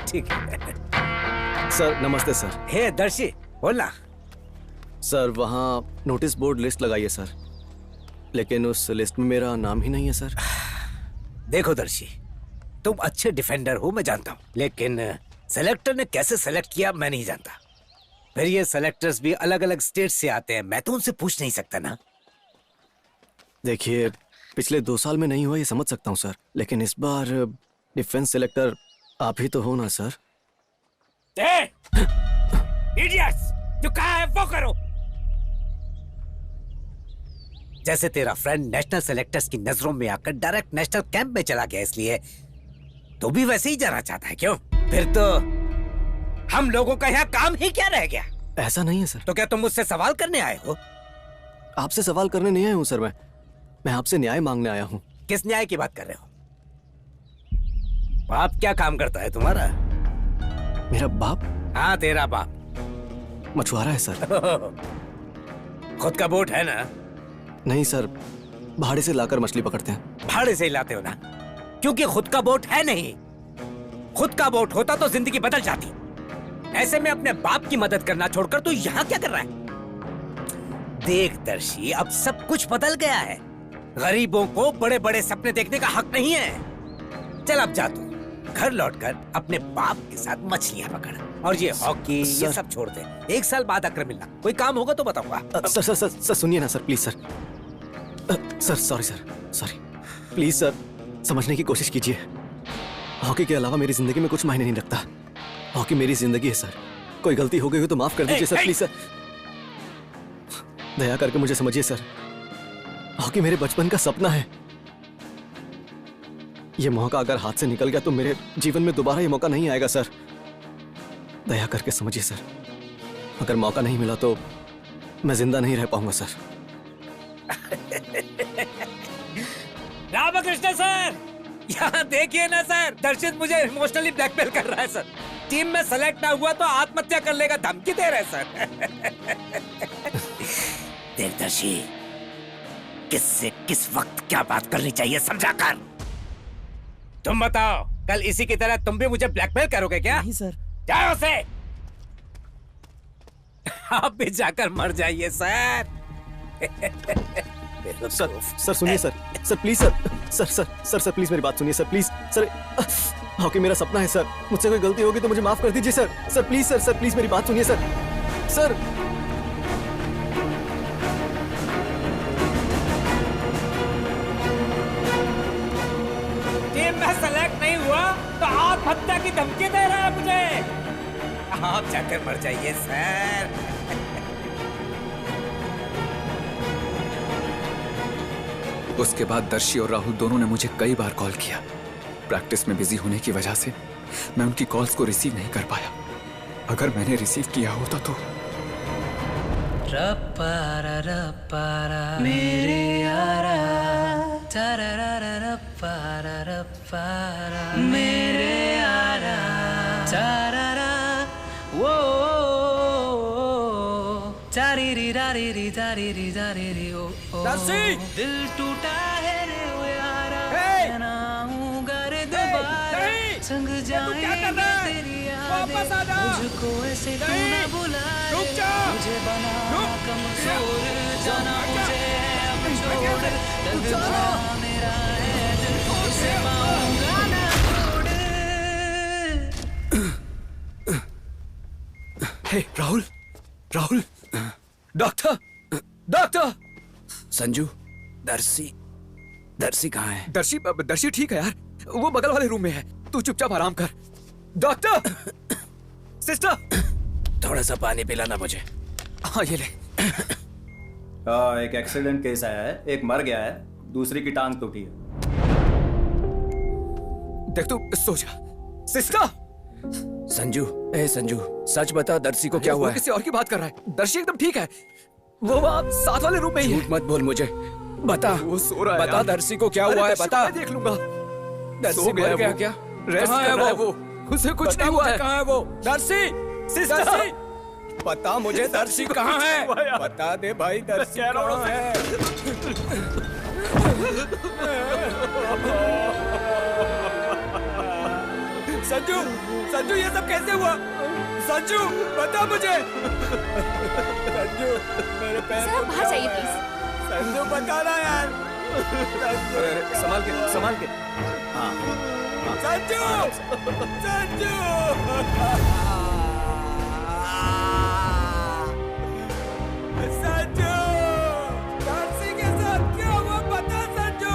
Speaker 18: ठीक है
Speaker 11: सर नमस्ते सर।
Speaker 18: हे दर्शी, बोलना।
Speaker 11: सर वहाँ नोटिस बोर्ड लिस्ट लगाई है सर, लेकिन उस लिस्ट में मेरा नाम ही नहीं है सर।
Speaker 18: देखो दर्शी, तुम अच्छे डिफेंडर हो मैं जानता हूँ, लेकिन सेलेक्टर ने कैसे सेलेक्ट किया मैं नहीं जानता। फिर ये सेलेक्टर्स भी अलग अलग स्टेट से आते हैं, मैं तो उनसे पूछ नहीं सकता ना।
Speaker 11: देखिए पिछले 2 साल में नहीं हुआ ये समझ सकता हूँ सर, लेकिन इस बार डिफेंस सेलेक्टर आप ही तो हो ना सर।
Speaker 18: इडियट्स, जो कहा है वो करो। जैसे तेरा फ्रेंड नेशनल सेलेक्टर्स की नजरों में आकर डायरेक्ट नेशनल कैंप में चला गया, इसलिए तो भी वैसे ही जाना चाहता है क्यों? फिर तो हम लोगों का यहाँ काम ही क्या रह गया?
Speaker 11: ऐसा नहीं है सर।
Speaker 18: तो क्या तुम मुझसे सवाल करने आए हो?
Speaker 11: आपसे सवाल करने नहीं आया हूँ सर, मैं आपसे न्याय मांगने आया हूँ।
Speaker 18: किस न्याय की बात कर रहे हो? बाप क्या काम करता है तुम्हारा?
Speaker 11: मेरा बाप?
Speaker 18: हाँ, तेरा बाप
Speaker 11: मछुआरा है सर।
Speaker 18: खुद का बोट है ना?
Speaker 11: नहीं सर, भाड़े से लाकर मछली पकड़ते हैं।
Speaker 18: भाड़े से ही लाते हो ना? क्योंकि खुद का बोट है नहीं। खुद का बोट होता तो जिंदगी बदल जाती। ऐसे में अपने बाप की मदद करना छोड़कर तू यहाँ क्या कर रहा है? देख दर्शी, अब सब कुछ बदल गया है। गरीबों को बड़े बड़े सपने देखने का हक नहीं है। चल अब जा तू घर लौटकर अपने बाप के साथ मछलियां पकड़, और ये हॉकी ये सब छोड़ दे। 1 साल बाद आकर मिलना, कोई काम होगा तो बताऊंगा।
Speaker 11: सर सुनिए ना sir, please sir. Sir sorry please sir, समझने की कोशिश कीजिए। हॉकी के अलावा मेरी जिंदगी में कुछ मायने नहीं रखता। हॉकी मेरी जिंदगी है सर। कोई गलती हो गई हो तो माफ कर दीजिए सर, प्लीज सर। दया करके मुझे समझिए सर। हॉकी मेरे बचपन का सपना है। ये मौका अगर हाथ से निकल गया तो मेरे जीवन में दोबारा ये मौका नहीं आएगा सर। दया करके समझिए सर। अगर मौका नहीं मिला तो मैं जिंदा नहीं रह पाऊंगा सर।
Speaker 18: रामकृष्ण सर, यहाँ देखिए ना सर, दर्शित मुझे इमोशनली ब्लैकमेल कर रहा है सर। टीम में सेलेक्ट ना हुआ तो आत्महत्या कर लेगा, धमकी दे रहे सर। देख दर्शी, किससे किस वक्त क्या बात करनी चाहिए समझा कर। तुम बताओ, कल इसी की तरह तुम भी मुझे ब्लैकमेल करोगे क्या?
Speaker 1: नहीं सर।
Speaker 18: जाओ से। आप भी जाकर मर जाइए सर।
Speaker 11: सर सुनिए सर प्लीज सर प्लीज मेरी बात सुनिए सर, प्लीज सर। हॉकी मेरा सपना है सर। मुझसे कोई गलती होगी तो मुझे माफ कर दीजिए सर प्लीज सर प्लीज मेरी बात सुनिए सर।
Speaker 18: टीम में सेलेक्ट नहीं हुआ तो आत्महत्या की धमकी दे रहा है मुझे। आप जाकर मर जाइए सर।
Speaker 6: उसके बाद दर्शी और राहुल दोनों ने मुझे कई बार कॉल किया। प्रैक्टिस में बिजी होने की वजह से मैं उनकी कॉल्स को रिसीव नहीं कर पाया। अगर मैंने रिसीव किया होता तो
Speaker 17: रप्पारा रप्पारा मेरे यारा, तारारा रप्पारा रप्पारा मेरे यारा, तारारा वो तारीरी दारीरी दारीरी दारीरी ओ
Speaker 1: दर्शी!
Speaker 17: दिल टूटा है रे ओ यारा, मैं ना हूँ घर दोबारा, संग जाएंगे तेरी यादें, मुझको ऐसे तू ना बुला, मुझे बना कमजोर, जाना मुझे अब छोड़, लग जा मेरा है दिल, उसे पाऊंगा ना छोड़।
Speaker 6: हे राहुल डॉक्टर
Speaker 12: संजू, दर्शी कहाँ है?
Speaker 6: दर्शी ठीक है यार, वो बगल वाले रूम में है। तू चुपचाप आराम कर। डॉक्टर, सिस्टर,
Speaker 18: थोड़ा सा पानी पिलाना मुझे।
Speaker 6: हाँ ये ले।
Speaker 14: एक एक्सीडेंट केस आया है, एक मर गया है, दूसरी की टांग टूटी है।
Speaker 6: देख तू सो जा। सिस्टर,
Speaker 12: संजू सच बता, दर्शी को क्या हुआ है?
Speaker 6: किसी और की बात कर रहा है। दर्शी एकदम ठीक है, वो वहाँ साथ वाले रूम में ही है।
Speaker 12: झूठ मत बोल मुझे, बता।
Speaker 6: वो सो रहा है
Speaker 12: बता
Speaker 6: यार।
Speaker 12: दर्शी को क्या हुआ है, बता।
Speaker 6: मैं देख लूंगा।
Speaker 12: दर्शी मर गया क्या?
Speaker 6: रेस्ट कर रहा है वो, उसे कुछ नहीं हुआ है।
Speaker 12: कहाँ है वो?
Speaker 6: दर्शी, सिस्टर,
Speaker 12: बता मुझे, दर्शी कहाँ है? बता दे भाई, दर्शी कहाँ है?
Speaker 6: संजू ये सब कैसे हुआ? संजू बता मुझे। संजू मेरे पैर
Speaker 10: सर, बाहर जाइए प्लीज।
Speaker 6: संजू बता ना यार।
Speaker 14: संभाल के। हाँ।
Speaker 6: संजू दर्शी के साथ क्या हुआ बता संजू।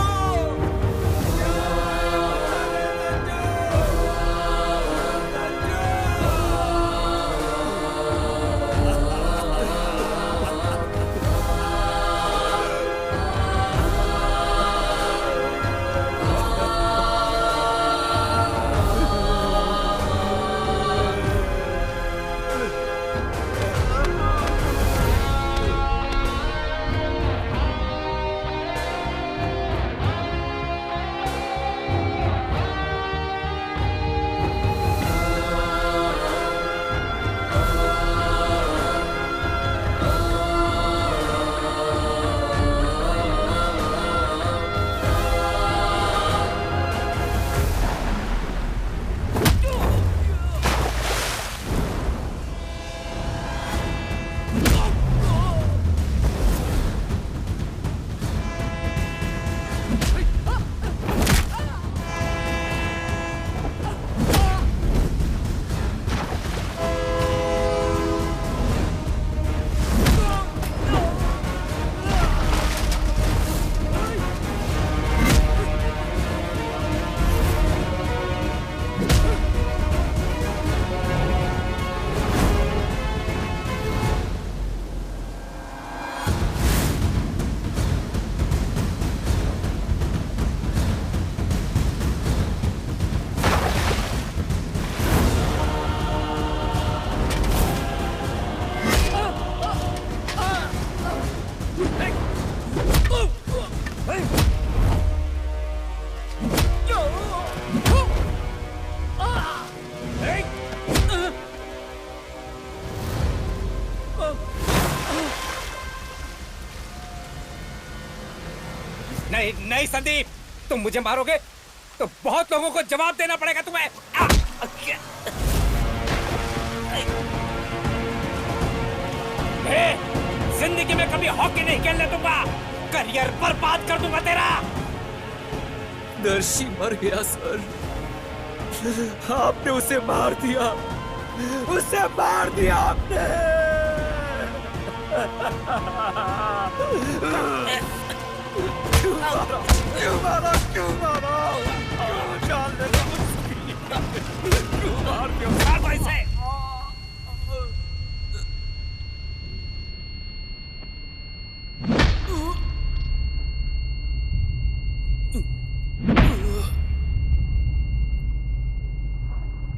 Speaker 18: नहीं नहीं संदीप, तुम मुझे मारोगे तो बहुत लोगों को जवाब देना पड़ेगा तुम्हें। जिंदगी में कभी हॉकी नहीं खेलने दूंगा, करियर बर्बाद कर दूंगा तेरा।
Speaker 6: दर्शी मर गया सर, आपने उसे मार दिया, उसे मार दिया आपने। क्यों मारा? क्यों मारा? क्यों मारा? जान दे दो मुझे। क्यों मार दिया? मार दो इसे।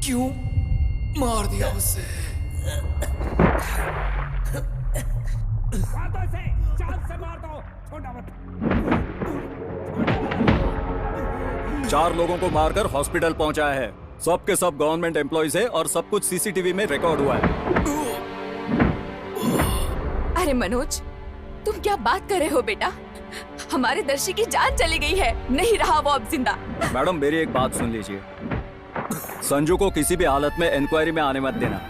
Speaker 6: क्यों मार दिया उसे?
Speaker 18: मार दो इसे, जान से मार दो, छोड़ना मत।
Speaker 5: 4 लोगों को मारकर हॉस्पिटल पहुंचाया है। सब के सब गवर्नमेंट एम्प्लॉइज है और सब कुछ सीसीटीवी में रिकॉर्ड हुआ है।
Speaker 9: अरे मनोज, तुम क्या बात कर रहे हो बेटा? हमारे दर्शी की जान चली गई है, नहीं रहा वो अब जिंदा।
Speaker 5: मैडम मेरी एक बात सुन लीजिए, संजू को किसी भी हालत में इंक्वायरी में आने मत देना।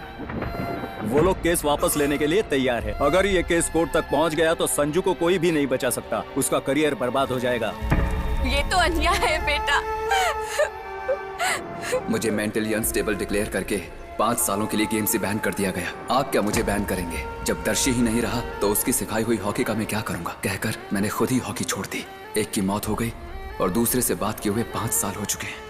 Speaker 5: वो लोग केस वापस लेने के लिए तैयार है। अगर ये केस कोर्ट तक पहुंच गया तो संजू को कोई भी नहीं बचा सकता, उसका करियर बर्बाद हो जाएगा।
Speaker 9: ये तो अन्याय है बेटा।
Speaker 6: मुझे मेंटली अनस्टेबल डिक्लेयर करके 5 सालों के लिए गेम से बैन कर दिया गया। आप क्या मुझे बैन करेंगे? जब दर्शी ही नहीं रहा तो उसकी सिखाई हुई हॉकी का मैं क्या करूंगा? कहकर मैंने खुद ही हॉकी छोड़ दी। एक की मौत हो गई और दूसरे से बात किए हुए 5 साल हो चुके हैं।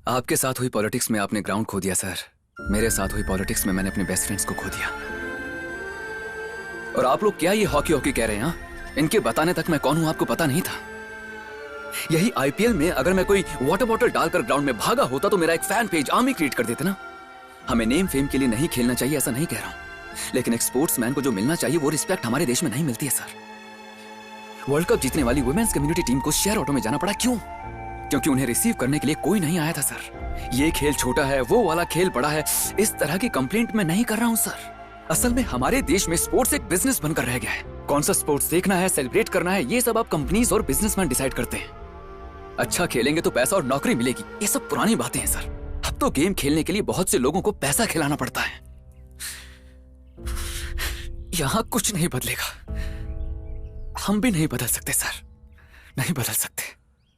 Speaker 6: आपके साथ हुई पॉलिटिक्स में आपने ग्राउंड खो दिया सर। मेरे साथ हुई पॉलिटिक्स में मैंने अपने बेस्ट फ्रेंड्स को खो दिया। और आप लोग क्या ये हॉकी हॉकी कह रहे हैं? इनके बताने तक मैं कौन हूं आपको पता नहीं था। यही आईपीएल में अगर मैं कोई वाटर बॉटल डालकर ग्राउंड में भागा होता तो मेरा एक फैन पेज आर्मी क्रिएट कर देते ना। हमें नेम फेम के लिए नहीं खेलना चाहिए, ऐसा नहीं कह रहा हूं, लेकिन एक स्पोर्ट्समैन को जो मिलना चाहिए वो रिस्पेक्ट हमारे देश में नहीं मिलती है सर। वर्ल्ड कप जीतने वाली वुमेन्स कम्युनिटी टीम को शेयर ऑटो में जाना पड़ा, क्यों? क्योंकि उन्हें रिसीव करने के लिए कोई नहीं आया था सर। ये खेल छोटा है, वो वाला खेल बड़ा है, इस तरह की कंप्लेंट मैं नहीं कर रहा हूं सर। असल में हमारे देश में स्पोर्ट्स एक बिजनेस बनकर रह गया है। कौन सा स्पोर्ट्स देखना है, सेलिब्रेट करना है, ये सब आप कंपनीज और बिजनेसमैन डिसाइड करते हैं। अच्छा खेलेंगे तो पैसा और नौकरी मिलेगी, ये सब पुरानी बातें हैं सर। अब तो गेम खेलने के लिए बहुत से लोगों को पैसा खिलाना पड़ता है। यहां कुछ नहीं बदलेगा, हम भी नहीं बदल सकते सर, नहीं बदल सकते।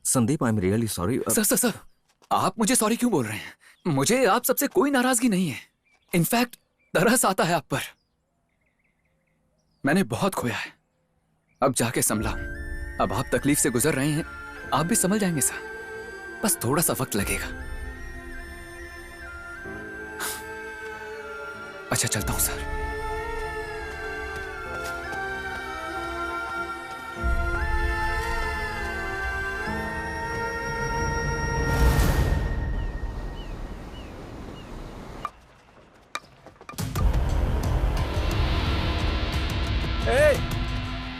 Speaker 15: Sandeep, I am really sorry.
Speaker 6: Sir, आप मुझे सॉरी क्यों बोल रहे हैं? मुझे आप सबसे कोई नाराजगी नहीं है। इनफैक्ट तरस आता है आप पर। मैंने बहुत खोया है, अब जाके संभला। अब आप तकलीफ से गुजर रहे हैं, आप भी संभल जाएंगे सर, बस थोड़ा सा वक्त लगेगा। अच्छा चलता हूं सर।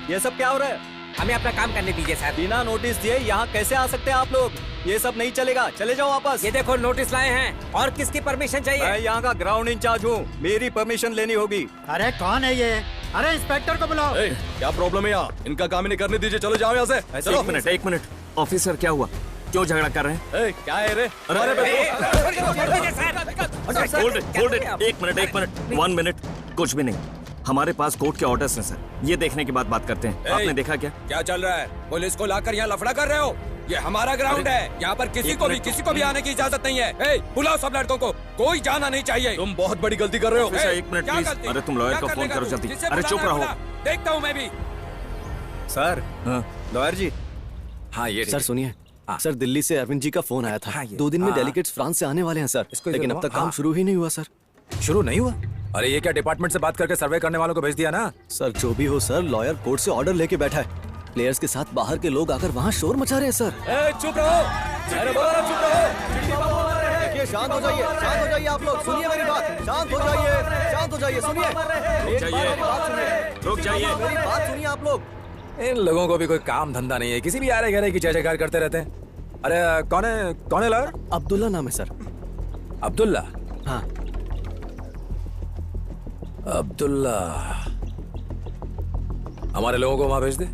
Speaker 5: ये सब क्या हो रहा है?
Speaker 18: हमें अपना काम करने दीजिए सर।
Speaker 5: बिना नोटिस दिए यहाँ कैसे आ सकते हैं आप लोग? ये सब नहीं चलेगा, चले जाओ वापस।
Speaker 18: ये देखो नोटिस लाए हैं। और किसकी परमिशन चाहिए?
Speaker 5: मैं यहाँ का ग्राउंड इंचार्ज हूँ, मेरी परमिशन लेनी होगी।
Speaker 7: अरे कौन है ये? अरे इंस्पेक्टर को बुलाओ।
Speaker 3: क्या प्रॉब्लम है यहाँ? इनका काम इन्हें करने दीजिए, चलो जाओ यहाँ से। चलो।
Speaker 15: एक मिनट ऑफिसर, क्या हुआ? क्यों झगड़ा कर रहे हैं?
Speaker 3: क्या है रे?
Speaker 15: एक मिनट, 1 मिनट। कुछ भी नहीं, हमारे पास कोर्ट के ऑर्डर्स हैं सर, ये देखने के बाद बात करते हैं। आपने देखा क्या?
Speaker 12: क्या चल रहा है? पुलिस को लाकर यहाँ लफड़ा कर रहे हो? ये हमारा ग्राउंड है, यहाँ पर किसी को भी आने की इजाजत नहीं है। बुलाओ सब लड़कों को, कोई जाना नहीं चाहिए।
Speaker 3: तुम बहुत बड़ी गलती कर रहे हो।
Speaker 15: एक मिनट प्लीज। अरे तुम लॉयर को फोन करो जल्दी। अरे चुप रहो।
Speaker 12: देखता हूँ मैं भी।
Speaker 5: सर, लॉयर जी।
Speaker 11: हाँ ये सर सुनिए, सर दिल्ली से अरविंद जी का फोन आया था। 2 दिन में डेलीगेट्स फ्रांस से आने वाले हैं सर, लेकिन अब तक काम शुरू ही नहीं हुआ सर।
Speaker 4: शुरू नहीं हुआ? अरे ये क्या डिपार्टमेंट से बात करके सर्वे करने वालों को भेज दिया ना?
Speaker 11: सर जो भी हो सर, लॉयर कोर्ट से ऑर्डर लेके बैठा है। प्लेयर्स के साथ बाहर के लोग आकर वहाँ शोर मचा रहे हैं सर।
Speaker 3: चुप रहो, अरे बोलो ना चुप रहो।
Speaker 11: देखिए शांत हो जाइए, शांत हो जाइए आप लोग, सुनिए मेरी बात, शांत हो जाइए, शांत हो जाइए, सुनिए,
Speaker 15: रुक जाइए,
Speaker 11: मेरी बात सुनिए आप लोग।
Speaker 4: इन लोगों को भी कोई काम धंधा नहीं है, किसी भी आरे गहरे की जय जयकार करते रहते हैं। अरे कौन है लॉयर?
Speaker 11: अब्दुल्ला नाम है सर।
Speaker 4: अब्दुल्ला?
Speaker 11: हाँ।
Speaker 4: अब्दुल्ला, हमारे लोगों को वहां भेज दे।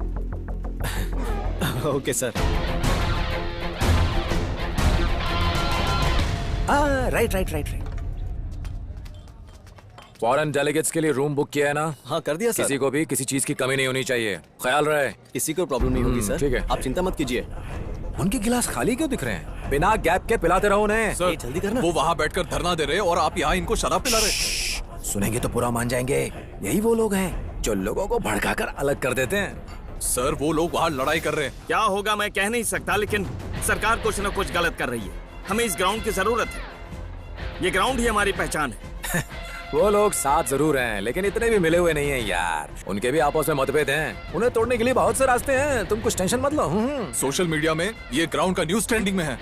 Speaker 11: Okay sir.
Speaker 4: Right. Foreign delegates के लिए रूम बुक किया है ना?
Speaker 11: हाँ कर दिया सर।
Speaker 4: किसी को भी किसी चीज की कमी नहीं होनी चाहिए, ख्याल रहे।
Speaker 11: किसी को प्रॉब्लम नहीं होगी सर।
Speaker 4: ठीक है,
Speaker 11: आप चिंता मत कीजिए।
Speaker 4: उनके गिलास खाली क्यों दिख रहे हैं? बिना गैप के पिलाते रहो उन्हें।
Speaker 3: सर,
Speaker 11: जल्दी करना।
Speaker 3: वो वहाँ बैठकर धरना दे रहे और आप यहाँ इनको शराब पिला रहे।
Speaker 4: सुनेंगे तो बुरा मान जाएंगे। यही वो लोग हैं जो लोगों को भड़काकर अलग कर देते हैं।
Speaker 3: सर, वो लोग वहाँ लड़ाई कर रहे हैं।
Speaker 15: क्या होगा मैं कह नहीं सकता, लेकिन सरकार कुछ न कुछ गलत कर रही है। हमें इस ग्राउंड की जरूरत है। ये ग्राउंड ही हमारी पहचान है।
Speaker 4: वो लोग साथ जरूर हैं, लेकिन इतने भी मिले हुए नहीं हैं यार। उनके भी आपस में मतभेद हैं। उन्हें तोड़ने के लिए बहुत से रास्ते हैं, तुम कुछ टेंशन मत लो।
Speaker 3: सोशल मीडिया में ये ग्राउंड का न्यूज ट्रेंडिंग में है।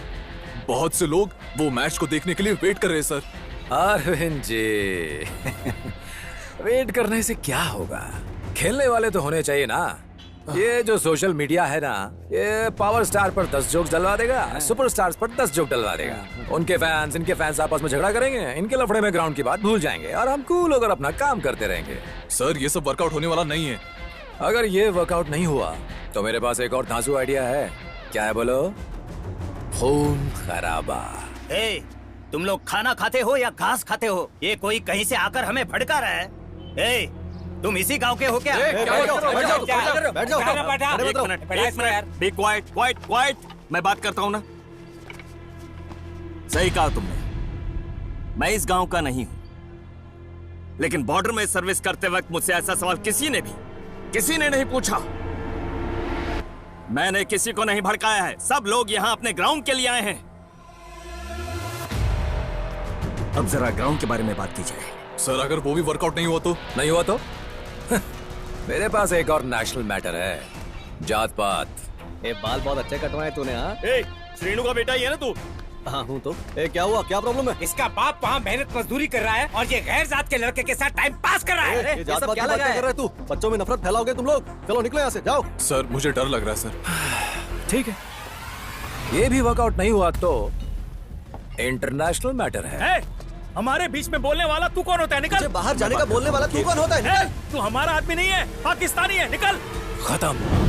Speaker 3: बहुत से लोग वो मैच को देखने के लिए वेट कर रहे हैं सर।
Speaker 4: अरविंद जी, वेट करने से क्या होगा? खेलने वाले तो होने चाहिए ना। ये जो सोशल मीडिया है ना, ये पावर स्टार पर 10 जोक्स डलवा देगा, सुपर स्टार्स पर 10 जोक डलवा देगा। उनके फैंस इनके फैंस आपस में झगड़ा करेंगे, इनके लफड़े में ग्राउंड की बात भूल जाएंगे और हम कूल होकर अपना काम करते रहेंगे।
Speaker 3: सर, ये सब वर्कआउट होने वाला नहीं है।
Speaker 4: अगर ये वर्कआउट नहीं हुआ तो मेरे पास एक और धांसू आइडिया है। क्या है बोलो? खून खराबा।
Speaker 14: तुम लोग खाना खाते हो या घास खाते हो? ये कोई कहीं से आकर हमें भड़का रहा है। तुम इसी गांव के हो क्या?
Speaker 15: Be quiet. मैं बात करता हूँ ना। सही कहा तुमने, मैं इस गांव का नहीं हूं, लेकिन बॉर्डर में सर्विस करते वक्त मुझसे ऐसा सवाल किसी ने नहीं पूछा। मैंने किसी को नहीं भड़काया है। सब लोग यहाँ अपने ग्राउंड के लिए आए हैं। अब जरा ग्राउंड के बारे में बात की जाए।
Speaker 3: सर, अगर वो भी वर्कआउट नहीं हुआ तो
Speaker 4: मेरे पास एक और नेशनल मैटर है, जात पात।
Speaker 11: बाल बहुत अच्छे कटवाए तूने। हाँ,
Speaker 15: श्रीनु का बेटा ही है ना तू?
Speaker 11: हाँ हूँ तो। क्या हुआ? क्या प्रॉब्लम है?
Speaker 18: इसका बाप वहाँ मेहनत मजदूरी कर रहा है और ये गैर जात के लड़के के साथ टाइम पास कर रहा है।
Speaker 11: ये जात पात की बातें कर रहे तू? बच्चों में नफरत फैलाओगे तुम लोग। चलो निकलो यहाँ से, जाओ।
Speaker 3: सर, मुझे डर लग रहा है सर।
Speaker 4: ठीक है, ये भी वर्कआउट नहीं हुआ तो इंटरनेशनल मैटर है।
Speaker 5: हमारे बीच में बोलने वाला तू कौन होता है? निकल।
Speaker 11: बाहर जाने का बोलने वाला तू कौन होता है? निकल।
Speaker 5: तू हमारा आदमी नहीं है, पाकिस्तानी है। निकल।
Speaker 4: खत्म।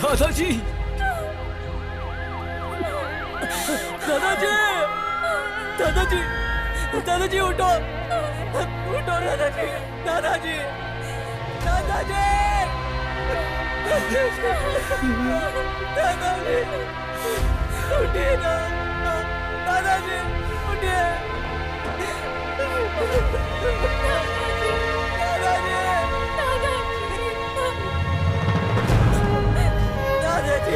Speaker 1: दादाजी, दादाजी, दादाजी, दादाजी उठो, उठो दादाजी, दादाजी, दादाजी, दादाजी उठिए ना, दादाजी उठिए, दादाजी,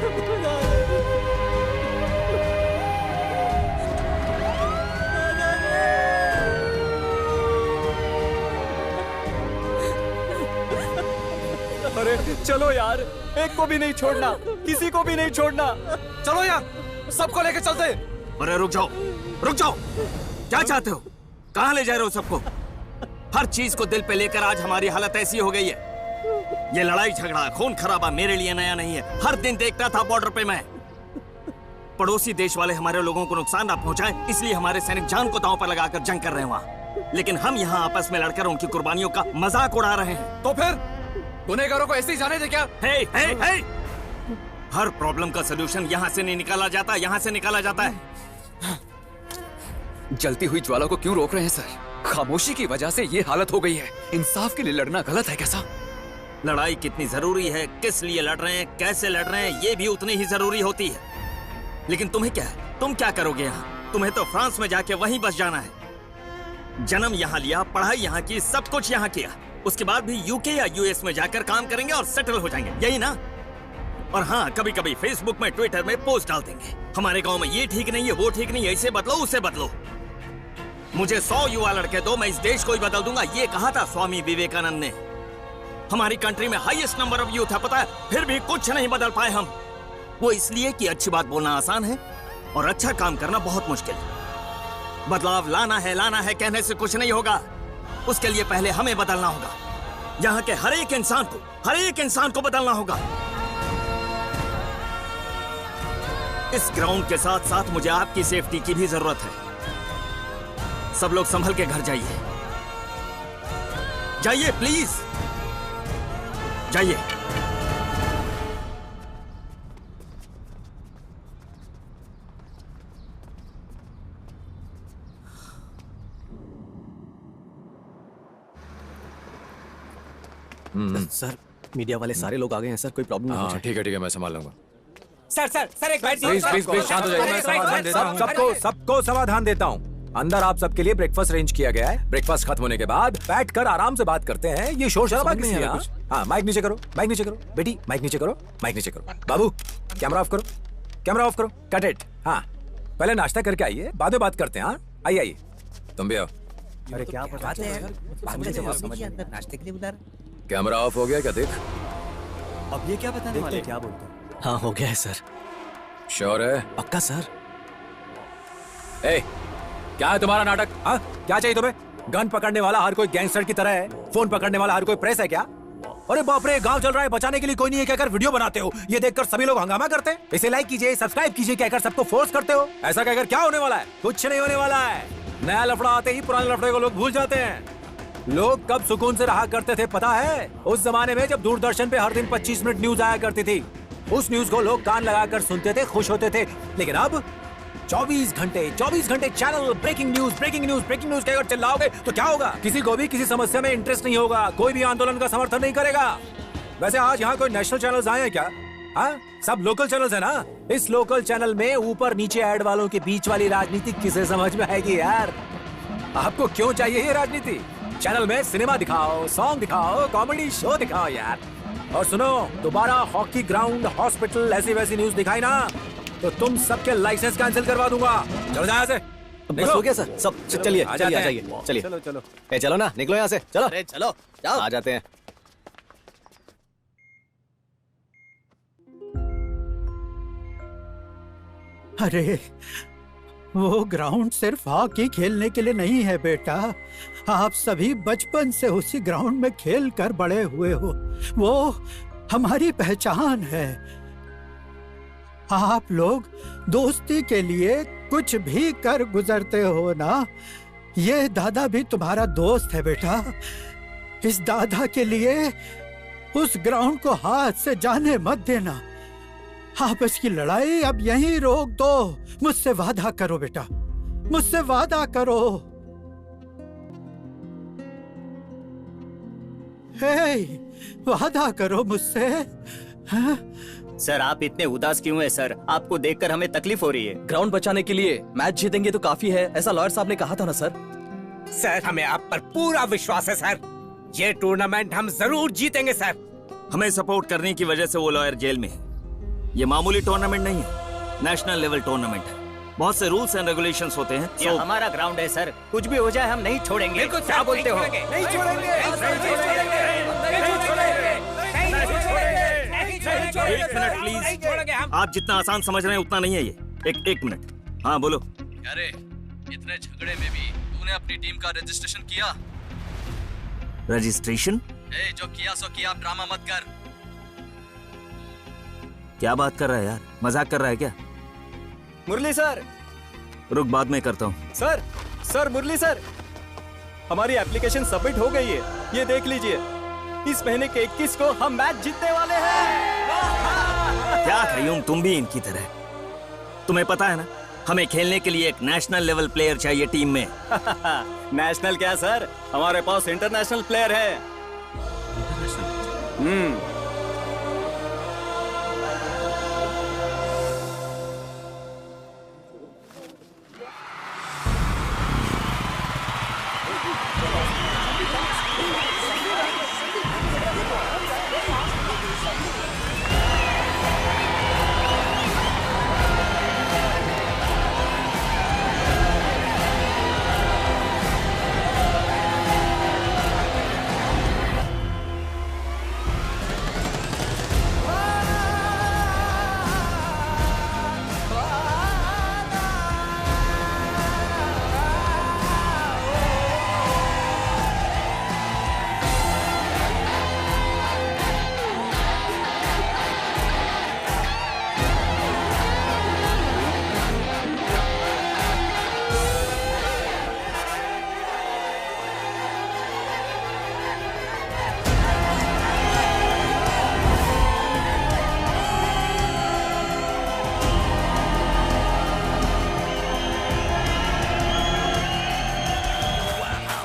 Speaker 1: उठो दादाजी।
Speaker 5: अरे चलो यार, एक को भी नहीं छोड़ना, किसी को भी नहीं छोड़ना।
Speaker 3: चलो यार, सबको लेके चलते।
Speaker 15: अरे रुक जाओ, रुक जाओ। क्या चाहते हो? कहाँ ले जा रहे हो सबको? हर चीज को दिल पे लेकर आज हमारी हालत ऐसी हो गई है। ये लड़ाई झगड़ा खून खराबा मेरे लिए नया नहीं है। हर दिन देखता था बॉर्डर पे मैं। पड़ोसी देश वाले हमारे लोगों को नुकसान ना पहुंचाएं, इसलिए हमारे सैनिक जान को दांव पर लगाकर जंग कर रहे हैं वहाँ। लेकिन हम यहाँ आपस में लड़कर उनकी कुर्बानियों का मजाक उड़ा रहे हैं।
Speaker 3: तो फिर गुनहगारों को ऐसे ही जाने दे क्या?
Speaker 15: हे। हर प्रॉब्लम का सलूशन यहाँ से नहीं निकाला जाता, यहाँ से निकाला जाता है।
Speaker 6: जलती हुई ज्वाला को क्यों रोक रहे हैं सर? खामोशी की वजह से ये हालत हो गई है। इंसाफ के लिए लड़ना गलत है कैसा?
Speaker 15: लड़ाई कितनी जरूरी है, किस लिए लड़ रहे हैं, कैसे लड़ रहे हैं, ये भी उतनी ही जरूरी होती है। लेकिन तुम्हें क्या है? तुम क्या करोगे यहाँ? तुम्हें तो फ्रांस में जाके वहीं बस जाना है। जन्म यहाँ लिया, पढ़ाई यहाँ की, सब कुछ यहाँ किया। उसके बाद भी यूके या यूएस में जाकर काम करेंगे और सेटल हो जाएंगे, यही ना? और हाँ, कभी कभी फेसबुक में, ट्विटर में पोस्ट डाल देंगे, हमारे गांव में ये ठीक नहीं है, वो ठीक नहीं है, इसे बदलो, उसे बदलो। मुझे 100 युवा लड़के दो, मैं इस देश को ही बदल दूंगा, ये कहा था स्वामी विवेकानंद ने। हमारी कंट्री में हाईएस्ट नंबर ऑफ यूथ है, पता है, फिर भी कुछ नहीं बदल पाए हम। वो इसलिए कि अच्छी बात बोलना आसान है और अच्छा काम करना बहुत मुश्किल। बदलाव लाना है कहने से कुछ नहीं होगा। उसके लिए पहले हमें बदलना होगा। यहाँ के हर एक इंसान को बदलना होगा। इस ग्राउंड के साथ साथ मुझे आपकी सेफ्टी की भी जरूरत है। सब लोग संभल के घर जाइए, जाइए प्लीज, जाइए।
Speaker 11: सर, मीडिया वाले सारे लोग आ गए हैं सर, कोई प्रॉब्लम नहीं है।
Speaker 4: ठीक है, मैं संभाल लूंगा।
Speaker 19: सर एक बाइट।
Speaker 4: प्लीज शांत हो जाइए, मैं समाधान देता हूँ। सबको समाधान देता हूँ। अंदर आप सबके लिए ब्रेकफास्ट अरेंज किया गया है। ब्रेकफास्ट खत्म होने के बाद बैठकर आराम से बात करते हैं। ये शोर शराबा किस लिए? हाँ, माइक नीचे करो, माइक नीचे करो बेटी, माइक नीचे करो, माइक नीचे करो। बाबू कैमरा ऑफ करो, कैमरा ऑफ करो, कट इट। हाँ, पहले नाश्ता करके आइए, बाद में बात करते हैं। हाँ, आइए, तुम भी आओ।
Speaker 18: अरे क्या बात है यार, नाश्ते के लिए बुला रहे।
Speaker 4: कैमरा ऑफ हो गया क्या? देख
Speaker 5: अब ये क्या बताने वाले? क्या बोलते हैं? हाँ, हो गया है सर।
Speaker 4: श्योर है?
Speaker 5: पक्का सर।
Speaker 4: ए, क्या है तुम्हारा नाटक? हाँ, क्या चाहिए तुम्हें? गन पकड़ने वाला हर कोई गैंगस्टर की तरह है, फोन पकड़ने वाला हर कोई प्रेस है क्या? अरे बाप रे, गांव चल रहा है, बचाने के लिए कोई नहीं है कहकर वीडियो बनाते हो। ये देखकर सभी लोग हंगामा करते हैं। इसे लाइक कीजिए, सब्सक्राइब कीजिए कहकर सबको फोर्स करते हो। ऐसा कहकर क्या होने वाला है? कुछ नहीं होने वाला है। नया लफड़ा आते ही पुराने लफड़े को लोग भूल जाते हैं। लोग कब सुकून से रहा करते थे पता है? उस जमाने में जब दूरदर्शन पे हर दिन 25 मिनट न्यूज आया करती थी। उस न्यूज को लोग कान लगाकर सुनते थे, खुश होते थे। लेकिन अब 24 घंटे चैनल ब्रेकिंग न्यूज कहकर चिल्लाओगे तो क्या होगा? किसी को भी किसी समस्या में इंटरेस्ट नहीं होगा, कोई भी आंदोलन का समर्थन नहीं करेगा। वैसे आज यहाँ कोई नेशनल चैनल्स आए हैं क्या? हाँ, सब लोकल चैनल्स है ना। इस लोकल चैनल में ऊपर नीचे ऐड वालों के बीच वाली राजनीति किसे समझ में आएगी यार? आपको क्यों चाहिए ये राजनीति? चैनल में सिनेमा दिखाओ, सॉन्ग दिखाओ, कॉमेडी शो दिखाओ यार। और सुनो, दोबारा हॉकी ग्राउंड, हॉस्पिटल, ऐसी वैसी न्यूज दिखाई ना तो तुम सबके लाइसेंस कैंसिल करवा दूंगा। चलो जाओ यहाँ से।
Speaker 11: बस हो गया सर, सब चलिए, आ जाइए, चलिए।
Speaker 4: चलो
Speaker 11: ए, चलो ना, निकलो यहाँ से, चलो।
Speaker 19: अरे चलो, जाओ।
Speaker 11: आ जाते हैं।
Speaker 7: अरे वो ग्राउंड सिर्फ हॉकी खेलने के लिए नहीं है बेटा। आप सभी बचपन से उसी ग्राउंड में खेल कर बड़े हुए हो। वो हमारी पहचान है। आप लोग दोस्ती के लिए कुछ भी कर गुजरते हो ना। ये दादा भी तुम्हारा दोस्त है बेटा। इस दादा के लिए उस ग्राउंड को हाथ से जाने मत देना। आपस की लड़ाई अब यहीं रोक दो। मुझसे वादा करो बेटा, मुझसे वादा करो। हे, वादा करो मुझसे। हाँ?
Speaker 14: सर आप इतने उदास क्यों हैं सर? आपको देखकर हमें तकलीफ हो रही है।
Speaker 1: ग्राउंड बचाने के लिए मैच जीतेंगे तो काफी है, ऐसा लॉयर साहब ने कहा था ना सर।
Speaker 18: सर हमें आप पर पूरा विश्वास है सर, ये टूर्नामेंट हम जरूर जीतेंगे सर।
Speaker 15: हमें सपोर्ट करने की वजह से वो लॉयर जेल में है। ये मामूली टूर्नामेंट नहीं है, नेशनल लेवल टूर्नामेंट है। बहुत से रूल्स एंड रेगुलेशंस होते हैं।
Speaker 14: ये हमारा ग्राउंड है सर, कुछ भी हो जाए हम नहीं छोड़ेंगे। क्या बोलते हो?
Speaker 18: नहीं छोड़ेंगे।
Speaker 15: एक मिनट प्लीज, आप जितना आसान समझ रहे हैं उतना नहीं है ये। एक मिनट, हाँ बोलो।
Speaker 1: अरे इतने झगड़े में भी तूने अपनी टीम का रजिस्ट्रेशन किया?
Speaker 15: रजिस्ट्रेशन?
Speaker 1: जो किया सो किया, ड्रामा मत कर।
Speaker 15: क्या बात कर रहा है यार, मजाक कर रहा है क्या?
Speaker 5: मुरली सर।
Speaker 15: रुक, बाद में करता हूँ।
Speaker 5: सर मुरली सर, हमारी एप्लीकेशन सबमिट हो गई है, ये देख लीजिए। इस महीने के 21 को हम मैच जीतने वाले हैं।
Speaker 15: क्या कयूम, तुम भी इनकी तरह। तुम्हें पता है ना, हमें खेलने के लिए एक नेशनल लेवल प्लेयर चाहिए टीम में।
Speaker 5: नेशनल क्या सर, हमारे पास इंटरनेशनल प्लेयर है।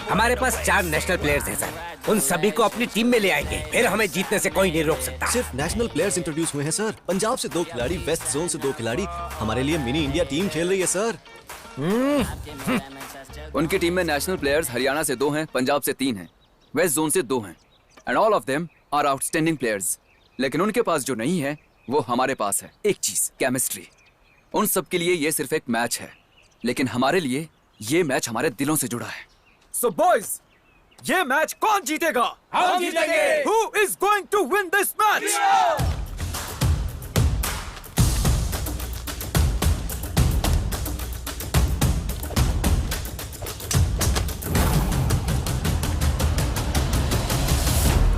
Speaker 18: हमारे पास 4 नेशनल प्लेयर्स हैं सर, उन सभी को अपनी टीम में ले आएंगे, फिर हमें जीतने से कोई नहीं रोक सकता।
Speaker 11: सिर्फ नेशनल प्लेयर्स इंट्रोड्यूस हुए हैं सर। पंजाब से 2 खिलाड़ी, वेस्ट जोन से 2 खिलाड़ी। हमारे लिए मिनी इंडिया टीम खेल रही है सर।
Speaker 6: उनकी टीम में नेशनल प्लेयर्स हरियाणा से 2 हैं, पंजाब से 3 हैं, वेस्ट जोन से 2 हैं, and all of them are outstanding players. लेकिन उनके पास जो नहीं है वो हमारे पास है, एक चीज, केमिस्ट्री। उन सब के लिए ये सिर्फ एक मैच है, लेकिन हमारे लिए ये मैच हमारे दिलों से जुड़ा है।
Speaker 4: So boys, ये मैच कौन जीतेगा?
Speaker 12: हम जीतेंगे।
Speaker 4: Who is going to win this match?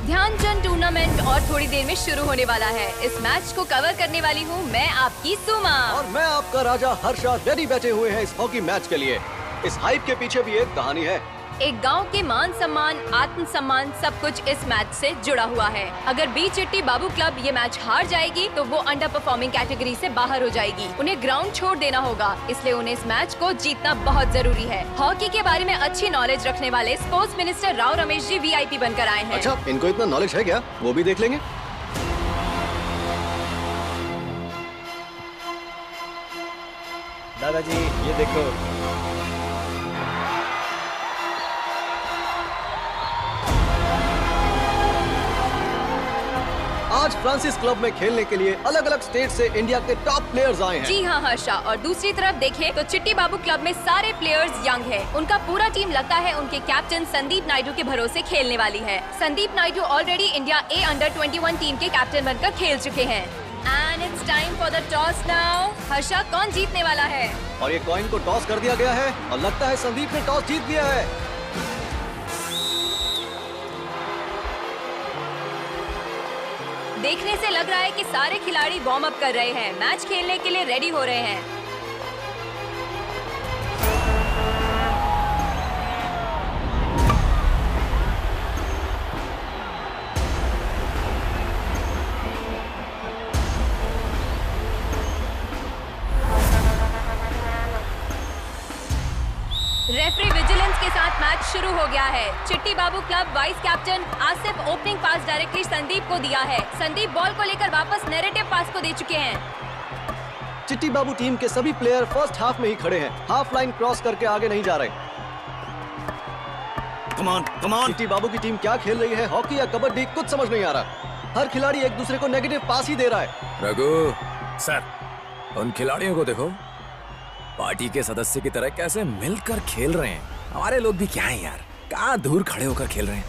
Speaker 10: Dhyanchand tournament और थोड़ी देर में शुरू होने वाला है। इस मैच को कवर करने वाली हूँ मैं, आपकी सुमा।
Speaker 11: और मैं आपका राजा हर्षा, रेडी बैठे हुए हैं इस हॉकी मैच के लिए। इस हाइप के पीछे भी एक कहानी है।
Speaker 10: एक गांव के मान सम्मान, आत्म सम्मान सब कुछ इस मैच से जुड़ा हुआ है। अगर बी चिट्टी बाबू क्लब ये मैच हार जाएगी तो वो अंडर परफॉर्मिंग कैटेगरी से बाहर हो जाएगी। उन्हें ग्राउंड छोड़ देना होगा, इसलिए उन्हें इस मैच को जीतना बहुत जरूरी है। हॉकी के बारे में अच्छी नॉलेज रखने वाले sports minister Rao Ramesh ji VIP बनकर आए हैं।
Speaker 11: अच्छा, इनको इतना नॉलेज है क्या? वो भी देख लेंगे।
Speaker 5: दादाजी ये देखो।
Speaker 11: आज फ्रांसिस क्लब में खेलने के लिए अलग अलग स्टेट से इंडिया के टॉप प्लेयर्स आए हैं।
Speaker 10: जी हाँ हर्षा, और दूसरी तरफ देखें तो चिट्टी बाबू क्लब में सारे प्लेयर्स यंग हैं। उनका पूरा टीम लगता है उनके कैप्टन संदीप नायडू के भरोसे खेलने वाली है। Sandeep Naidu already India A Under-21 team के कैप्टन बनकर खेल चुके हैं। And it's time for the toss now. Harsha, कौन जीतने वाला है?
Speaker 11: और ये कॉइन को टॉस कर दिया गया है और लगता है संदीप ने टॉस जीत लिया है।
Speaker 10: देखने से लग रहा है कि सारे खिलाड़ी वार्म अप कर रहे हैं, मैच खेलने के लिए रेडी हो रहे हैं।
Speaker 20: मैच शुरू हो गया है। Chitti Babu club vice captain Asif opening pass directly Sandeep को दिया है। संदीप बॉल को लेकर वापस नैरेटिव पास को दे चुके हैं।
Speaker 11: चिट्टी बाबू टीम के सभी प्लेयर फर्स्ट हाफ में ही खड़े हैं, हाफ लाइन क्रॉस करके आगे नहीं जा रहे। Come on. चिट्टी बाबू की टीम क्या खेल रही है, हॉकी या कबड्डी, कुछ समझ नहीं आ रहा। हर खिलाड़ी एक दूसरे को नेगेटिव पास ही दे रहा है।
Speaker 6: रघु सर, उन खिलाड़ियों को देखो, पार्टी के सदस्य की तरह कैसे मिलकर खेल रहे हैं। हमारे लोग भी क्या है यार, कहाँ दूर खड़े होकर खेल रहे हैं।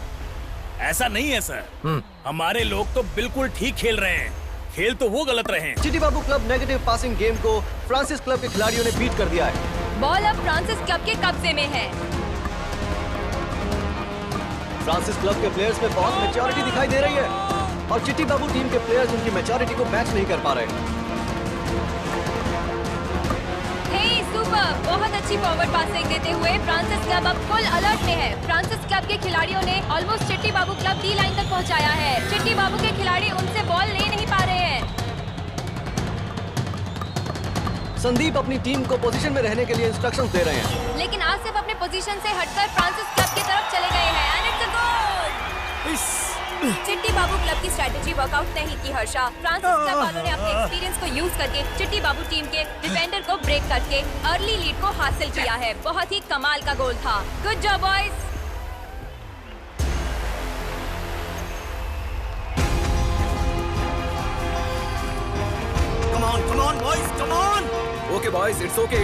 Speaker 5: ऐसा नहीं है सर, हमारे लोग तो बिल्कुल ठीक खेल रहे हैं, खेल तो वो गलत रहे हैं।
Speaker 11: Chitti Babu club negative passing game को फ्रांसिस क्लब के खिलाड़ियों ने बीट कर दिया है।
Speaker 20: बॉल अब फ्रांसिस क्लब के कब्जे में है।
Speaker 11: फ्रांसिस क्लब के प्लेयर्स में बहुत मैच्योरिटी दिखाई दे रही है और चिट्टी बाबू टीम के प्लेयर्स उनकी मैच्योरिटी को मैच नहीं कर पा रहे।
Speaker 20: सुपर, बहुत अच्छी फॉरवर्ड पासिंग देते हुए फ्रांसिस क्लब अब फुल अलर्ट में है। फ्रांसिस क्लब के खिलाड़ियों ने ऑलमोस्ट चिट्टी बाबू क्लब डी लाइन तक पहुंचाया है। चिट्टी बाबू के खिलाड़ी उनसे बॉल ले नहीं पा रहे हैं।
Speaker 11: संदीप अपनी टीम को पोजीशन में रहने के लिए इंस्ट्रक्शंस दे रहे हैं,
Speaker 20: लेकिन आसिफ अपने पोजीशन से हटकर फ्रांसिस क्लब की तरफ चले गए हैं एंड इट्स अ गोल। चिट्टी बाबू क्लब की स्ट्रेटेजी वर्कआउट नहीं की हर्षा। फ्रांसिस क्लब वालों ने अपने एक्सपीरियंस को यूज करके चिट्टी बाबू टीम के डिफेंडर को ब्रेक करके अर्ली लीड को हासिल किया है। बहुत ही कमाल का गोल था। Good job boys.
Speaker 11: Come on boys, come on!
Speaker 6: Okay boys, it's okay,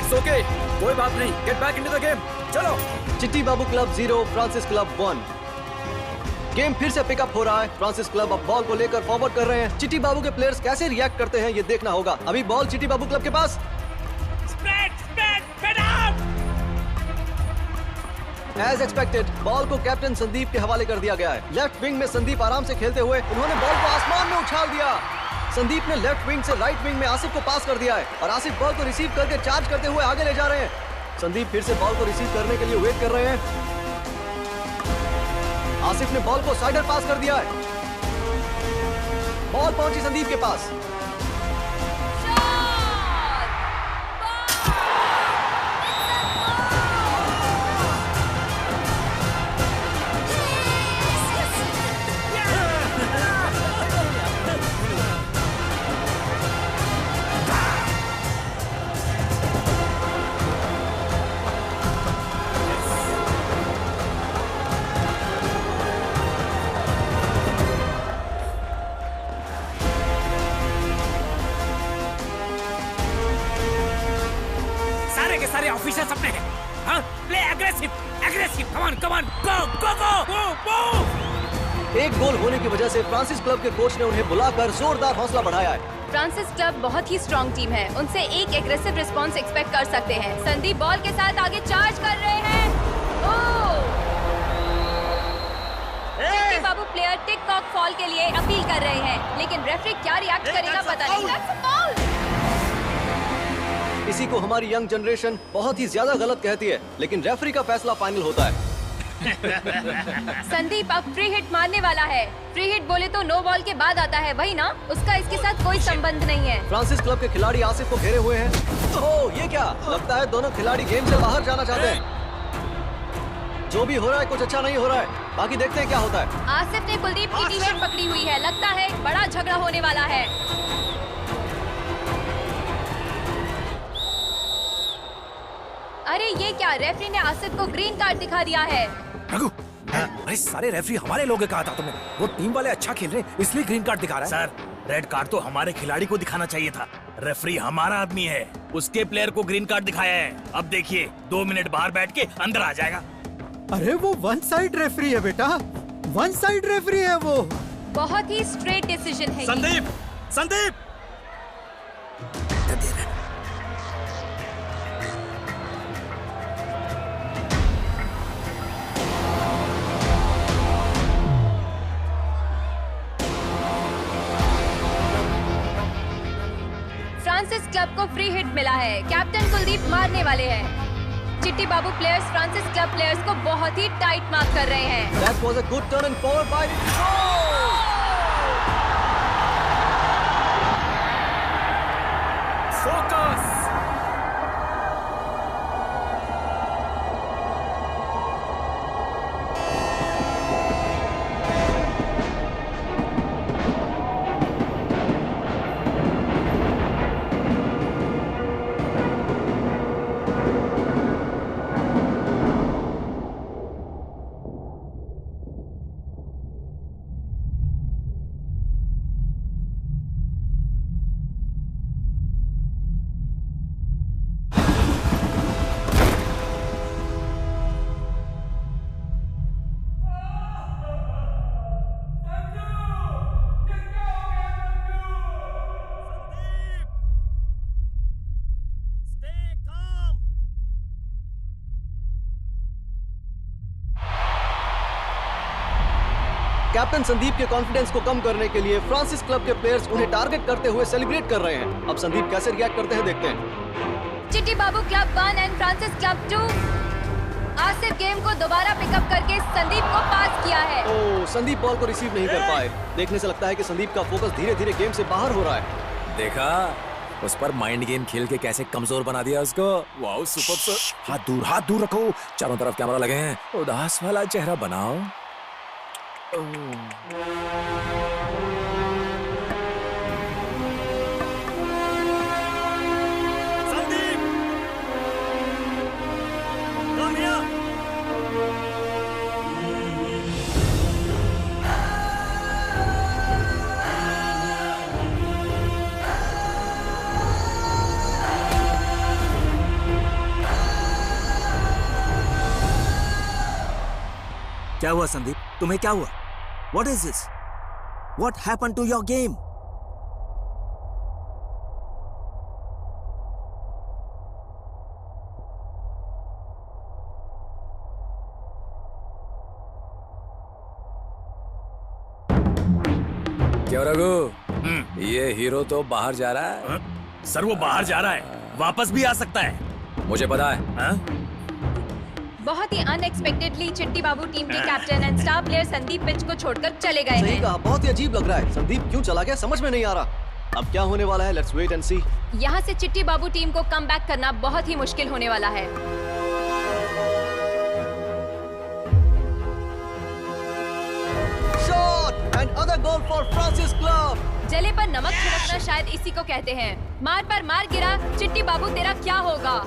Speaker 6: कोई बात नहीं, get back into the game, चलो।
Speaker 11: चिट्टी Babu club 0, Francis club 1। Game फिर से पिकअप हो रहा है। फ्रांसिस क्लब अब बॉल को लेकर फॉरवर्ड कर रहे हैं। चिट्टी बाबू के प्लेयर्स कैसे रिएक्ट करते हैं ये देखना होगा। अभी बॉल चिट्टी बाबू क्लब के पास। एज एक्सपेक्टेड बॉल को कैप्टन संदीप के हवाले कर दिया गया है। लेफ्ट विंग में संदीप आराम से खेलते हुए उन्होंने बॉल को आसमान में उछाल दिया। संदीप ने लेफ्ट विंग से राइट विंग में आसिफ को पास कर दिया है और आसिफ बॉल को रिसीव करके चार्ज करते हुए आगे ले जा रहे हैं। संदीप फिर से बॉल को रिसीव करने के लिए वेट कर रहे हैं। आसिफ ने बॉल को साइडर पास कर दिया है। बॉल पहुंची संदीप के पास।
Speaker 18: सारे ऑफिसर्स अपने हैं। हाँ, प्ले एग्रेसिव, कम ऑन, गो।
Speaker 11: एक गोल होने की वजह से फ्रांसिस क्लब के कोच ने उन्हें बुलाकर जोरदार हौसला बढ़ाया है।
Speaker 20: फ्रांसिस क्लब बहुत ही स्ट्रॉन्ग टीम है, उनसे एक एग्रेसिव रिस्पॉन्स एक्सपेक्ट कर सकते हैं। संदीप बॉल के साथ आगे चार्ज कर रहे हैं। चिट्टी बाबू प्लेयर टिक टॉक फॉल के लिए अपील कर रहे हैं, लेकिन रेफरी क्या रिएक्ट करेगा पता नहीं।
Speaker 11: इसी को हमारी यंग जनरेशन बहुत ही ज्यादा गलत कहती है, लेकिन रेफरी का फैसला फाइनल होता है।
Speaker 20: संदीप अब फ्री हिट मारने वाला है। फ्री हिट बोले तो नो बॉल के बाद आता है, वही ना? उसका इसके साथ कोई संबंध नहीं है।
Speaker 11: फ्रांसिस क्लब के खिलाड़ी आसिफ को घेरे हुए हैं। ओह, ये क्या? लगता है दोनों खिलाड़ी गेम से बाहर जाना चाहते हैं। जो भी हो रहा है कुछ अच्छा नहीं हो रहा है। बाकी देखते हैं क्या होता है।
Speaker 20: आसिफ ने कुलदीप की टी-शर्ट पकड़ी हुई है, लगता है बड़ा झगड़ा होने वाला है। अरे ये क्या? रेफरी ने आसिफ को ग्रीन कार्ड दिखा दिया है।
Speaker 4: रघु, अरे सारे रेफरी हमारे लोग कहा था तुमने। वो टीम वाले अच्छा खेल रहे हैं इसलिए ग्रीन कार्ड दिखा रहा है।
Speaker 5: सर, रेड कार्ड तो हमारे खिलाड़ी को दिखाना चाहिए था। रेफरी हमारा आदमी है, उसके प्लेयर को ग्रीन कार्ड दिखाया है। अब देखिए 2 मिनट बाहर बैठ के अंदर आ जाएगा।
Speaker 7: अरे वो वन साइड रेफरी है बेटा, वन साइड रेफरी है वो।
Speaker 20: बहुत ही स्ट्रेट डिसीजन है।
Speaker 5: संदीप
Speaker 20: फ्रांसिस क्लब को फ्री हिट मिला है। कैप्टन कुलदीप मारने वाले हैं। चिट्टी बाबू प्लेयर्स फ्रांसिस क्लब प्लेयर्स को बहुत ही टाइट मार्क कर रहे हैं।
Speaker 11: That was a good turn and forward by
Speaker 6: focus.
Speaker 11: Captain Sandeep के कॉन्फिडेंस को कम करने के लिए फ्रांसिस क्लब के प्लेयर्स उन्हें टारगेट करते हुए सेलिब्रेट कर रहे हैं। अब संदीप कैसे रिएक्ट करते हैं देखते हैं।
Speaker 20: Chitti Babu club 1 and Francis club 2 Asif game को दोबारा पिकअप करके संदीप को पास किया है।
Speaker 11: ओह, संदीप बॉल को रिसीव नहीं कर पाए। देखने से लगता है कि संदीप का फोकस धीरे धीरे गेम से बाहर हो रहा है।
Speaker 4: देखा उस पर माइंड गेम खेल के कैसे कमजोर बना दिया उसको। Wow super sir. हाथ दूर रखो, चारों तरफ कैमरा लगे हैं, उदास वाला चेहरा बनाओ।
Speaker 11: Sandeep, come here.
Speaker 15: क्या हुआ संदीप? तुम्हें क्या हुआ? What is this? What happened to your game?
Speaker 4: क्यों रघु? ये हीरो तो बाहर जा रहा है।
Speaker 5: सर वो बाहर जा रहा है, वापस भी आ सकता है।
Speaker 4: मुझे पता है।
Speaker 20: बहुत ही अनएक्सपेक्टेडली चिट्टी बाबू टीम के captain and star player Sandeep pitch को छोड़कर चले गए
Speaker 11: सही
Speaker 20: हैं।
Speaker 11: कहा, बहुत ही अजीब लग रहा है। संदीप क्यों चला गया समझ में नहीं आ रहा। अब क्या होने वाला है, लेट्स वेट एंड सी।
Speaker 20: यहाँ से चिट्टी बाबू टीम को कम बैक करना बहुत ही मुश्किल होने वाला है।
Speaker 11: Shot and other goal for Francis club.
Speaker 20: जले पर नमक छिड़कना शायद इसी को कहते हैं। मार पर मार गिरा, चिट्टी बाबू तेरा क्या होगा?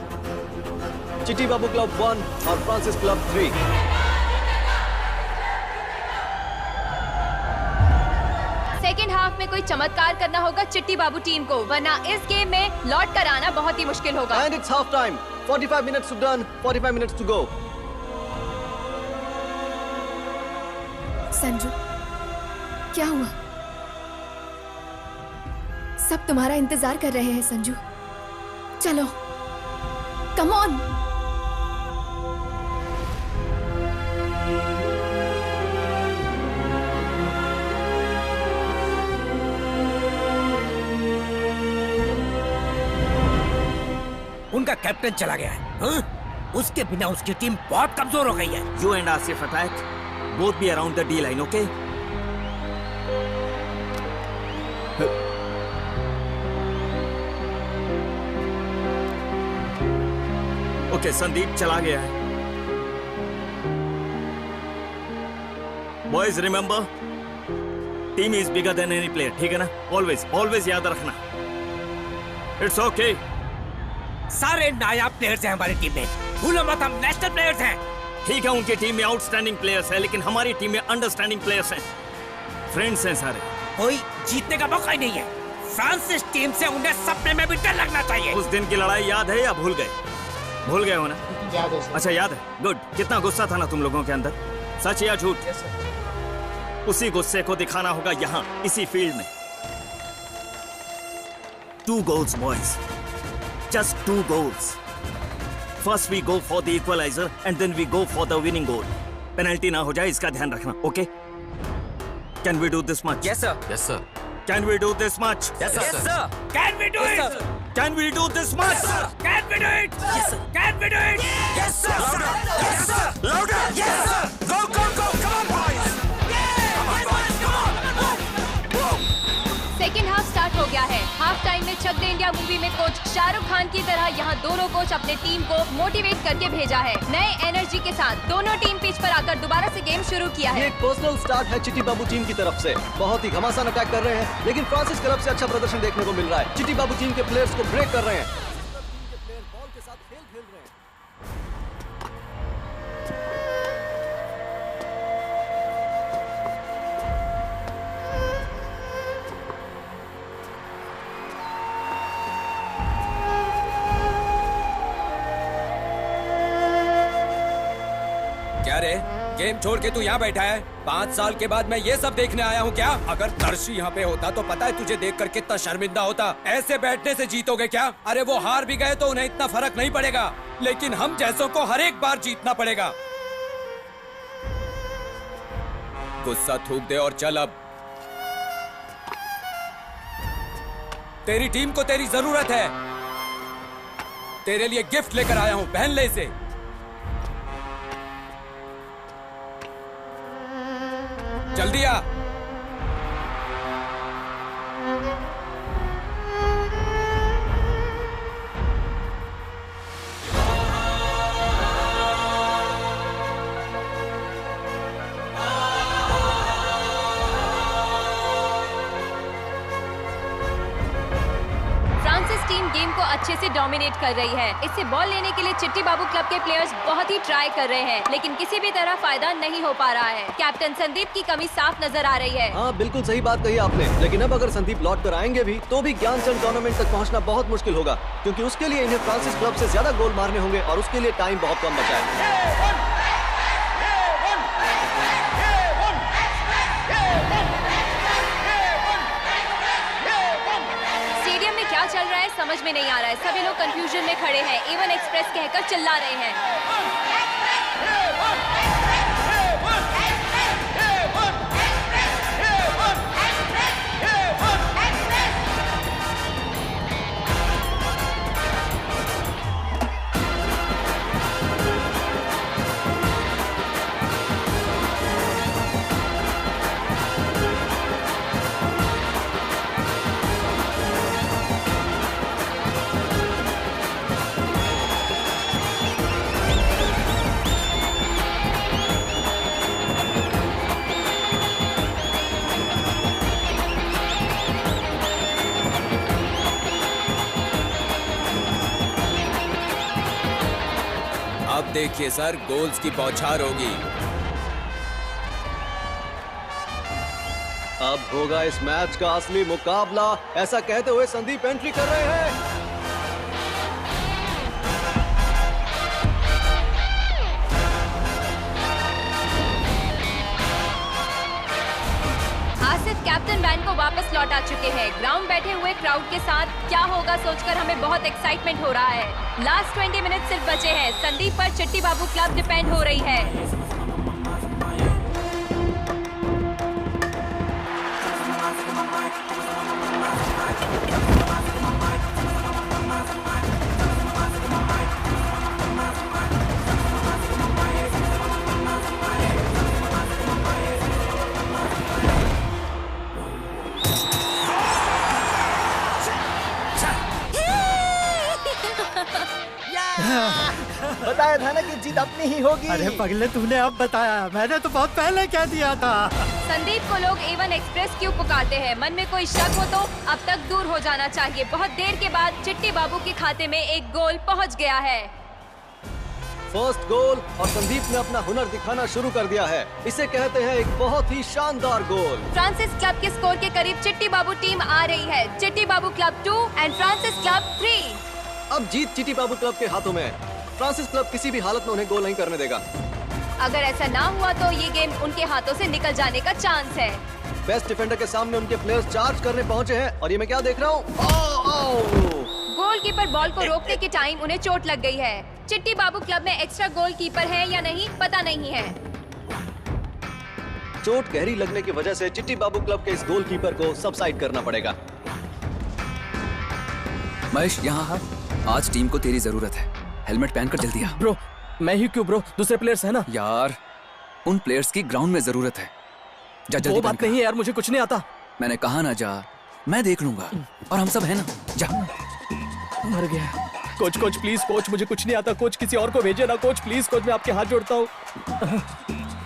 Speaker 11: चिट्टी बाबू क्लब 1 और फ्रांसिस क्लब 3।
Speaker 20: सेकेंड हाफ में कोई चमत्कार करना होगा चिट्टी बाबू टीम को, वरना इस गेम में लौट कर आना बहुत ही मुश्किल होगा।
Speaker 11: And it's half time, 45 minutes to done, 45 minutes to go.
Speaker 10: Sanju, क्या हुआ? सब तुम्हारा इंतजार कर रहे हैं संजू। चलो, कम ऑन।
Speaker 18: उनका कैप्टन चला गया है। हाँ? उसके बिना उसकी टीम बहुत कमजोर हो गई है।
Speaker 15: You and Asif attack. Both be around the D line, okay? Okay, Sandeep चला गया है। Boys, remember, team is bigger than any player. ठीक है ना? Always याद रखना। It's okay.
Speaker 18: सारे नायाब प्लेयर्स हैं हमारी टीम में, भूलो मत हम नेशनल प्लेयर्स हैं।
Speaker 15: ठीक है, उनकी टीम में आउटस्टैंडिंग प्लेयर्स हैं, लेकिन हमारी टीम में अंडरस्टैंडिंग प्लेयर्स हैं। फ्रेंड्स हैं सारे।
Speaker 18: कोई जीतने का मौका ही नहीं है। फ्रांसिस टीम से उन्हें सपने में भी डर लगना चाहिए।
Speaker 15: उस दिन की लड़ाई याद है या भूल गए? भूल गए हो ना?
Speaker 21: याद है।
Speaker 15: अच्छा याद है, गुड। कितना गुस्सा था ना तुम लोगों के अंदर, सच या झूठ? उसी गुस्से को दिखाना होगा यहाँ, इसी फील्ड में। 2 goals, boys. Just 2 goals. First we go for the equalizer and then we go for the winning goal. Penalty ना हो जाए इसका ध्यान रखना, okay? Can we do this much?
Speaker 6: Yes sir. Yes sir.
Speaker 15: Can we do this much?
Speaker 6: Yes sir.
Speaker 18: Yes, sir. Can we do
Speaker 6: Yes,
Speaker 18: it?
Speaker 6: sir.
Speaker 15: Can we do this much?
Speaker 18: Yes, sir. Can we do it? Yes, sir. Can we do it? Yes, sir.
Speaker 15: Louder. Yes, sir. Louder.
Speaker 18: Yes, sir.
Speaker 15: Go, go, go. Come on, boys. Come on, boys. Come on.
Speaker 20: Second half start हो गया है। Half time में चक दे India movie में coach Shahrukh Khan की तरह यहाँ दोनों coach अपने टीम को मोटिवेट करके भेजा है। नए एनर्जी के साथ दोनों टीम पिच पर आकर दोबारा से गेम शुरू किया है।
Speaker 11: ये एक पर्सनल स्टार्ट है चिट्टी बाबू टीम की तरफ से। बहुत ही घमासान अटैक कर रहे हैं, लेकिन फ्रांसिस क्लब से अच्छा प्रदर्शन देखने को मिल रहा है। चिट्टी बाबू टीम के प्लेयर्स को ब्रेक कर रहे हैं।
Speaker 12: क्या रे, गेम छोड़ के तू यहाँ बैठा है? 5 साल के बाद मैं ये सब देखने आया हूँ क्या? अगर दर्शी यहाँ पे होता तो पता है तुझे देखकर कितना शर्मिंदा होता। ऐसे बैठने से जीतोगे क्या? अरे वो हार भी गए तो उन्हें इतना फर्क नहीं पड़ेगा, लेकिन हम जैसों को हर एक बार जीतना पड़ेगा। गुस्सा थूक दे और चल अब। तेरी टीम को तेरी जरूरत है। तेरे लिए गिफ्ट लेकर आया हूं, पहन ले इसे। जल्दी आ।
Speaker 20: टीम गेम को अच्छे से डोमिनेट कर रही है। इससे बॉल लेने के लिए चिट्टी बाबू क्लब के प्लेयर्स बहुत ही ट्राई कर रहे हैं, लेकिन किसी भी तरह फायदा नहीं हो पा रहा है। कैप्टन संदीप की कमी साफ नजर आ रही है।
Speaker 11: हाँ, बिल्कुल सही बात कही आपने, लेकिन अब अगर संदीप लौट कर आएंगे भी तो भी ज्ञानचंद टूर्नामेंट तक पहुंचना बहुत मुश्किल होगा, क्योंकि उसके लिए इन्हें फ्रांसिस क्लब से ज्यादा गोल मारने होंगे और उसके लिए टाइम बहुत कम बचा है।
Speaker 20: क्या चल रहा है समझ में नहीं आ रहा है। सभी लोग कंफ्यूजन में खड़े हैं। एवन एक्सप्रेस कहकर चिल्ला रहे हैं।
Speaker 12: देखिए सर, गोल्स की बौछार होगी।
Speaker 11: अब होगा इस मैच का असली मुकाबला, ऐसा कहते हुए संदीप एंट्री कर रहे हैं।
Speaker 20: आसिफ कैप्टन वैन को वापस लौटा चुके हैं। ग्राउंड बैठे हुए क्राउड के साथ क्या होगा सोचकर हमें बहुत एक्साइटमेंट हो रहा है। लास्ट 20 मिनट सिर्फ बचे हैं। संदीप पर चिट्टी बाबू क्लब डिपेंड हो रही है।
Speaker 5: बताया था ना कि जीत अपनी ही होगी।
Speaker 7: अरे पगले, तूने अब बताया, मैंने तो बहुत पहले कह दिया था।
Speaker 20: संदीप को लोग एवन एक्सप्रेस क्यों पुकारते हैं? मन में कोई शक हो तो अब तक दूर हो जाना चाहिए। बहुत देर के बाद चिट्टी बाबू के खाते में एक गोल पहुंच गया है।
Speaker 11: फर्स्ट गोल, और संदीप ने अपना हुनर दिखाना शुरू कर दिया है। इसे कहते हैं एक बहुत ही शानदार गोल।
Speaker 20: फ्रांसिस क्लब के स्कोर के करीब चिट्टी बाबू टीम आ रही है। Chitti Babu club 2 and Francis club 3।
Speaker 11: अब जीत चिट्टी बाबू क्लब के हाथों में है। फ्रांसिस क्लब किसी भी हालत में उन्हें गोल नहीं करने देगा।
Speaker 20: अगर ऐसा ना हुआ तो ये गेम उनके हाथों से निकल जाने का चांस है।
Speaker 11: बेस्ट डिफेंडर के सामने उनके प्लेयर्स चार्ज करने पहुंचे हैं, और ये मैं क्या देख रहा हूँ?
Speaker 20: गोलकीपर बॉल को रोकने के टाइम उन्हें चोट लग गई है। चिट्टी बाबू क्लब में एक्स्ट्रा गोलकीपर है या नहीं पता नहीं है।
Speaker 11: चोट गहरी लगने की वजह से चिट्टी बाबू क्लब के इस गोलकीपर को सबसाइड करना पड़ेगा।
Speaker 6: महेश, यहाँ आज टीम को तेरी जरूरत है। हेलमेट पहनकर जल्दी आ।
Speaker 1: ब्रो, मैं ही क्यों ब्रो? दूसरे प्लेयर्स है ना
Speaker 6: यार। उन प्लेयर्स की ग्राउंड में जरूरत है। जा जल्दी।
Speaker 1: वो बात नहीं है यार, मुझे कुछ नहीं आता।
Speaker 6: मैंने कहा ना जा, मैं देख लूंगा, और हम सब है ना। जा।
Speaker 1: मर गया। कोच कोच प्लीज, कोच मुझे कुछ नहीं आता। कोच किसी और को भेजिए ना। कोच प्लीज, कोच मैं आपके हाथ जोड़ता हूँ।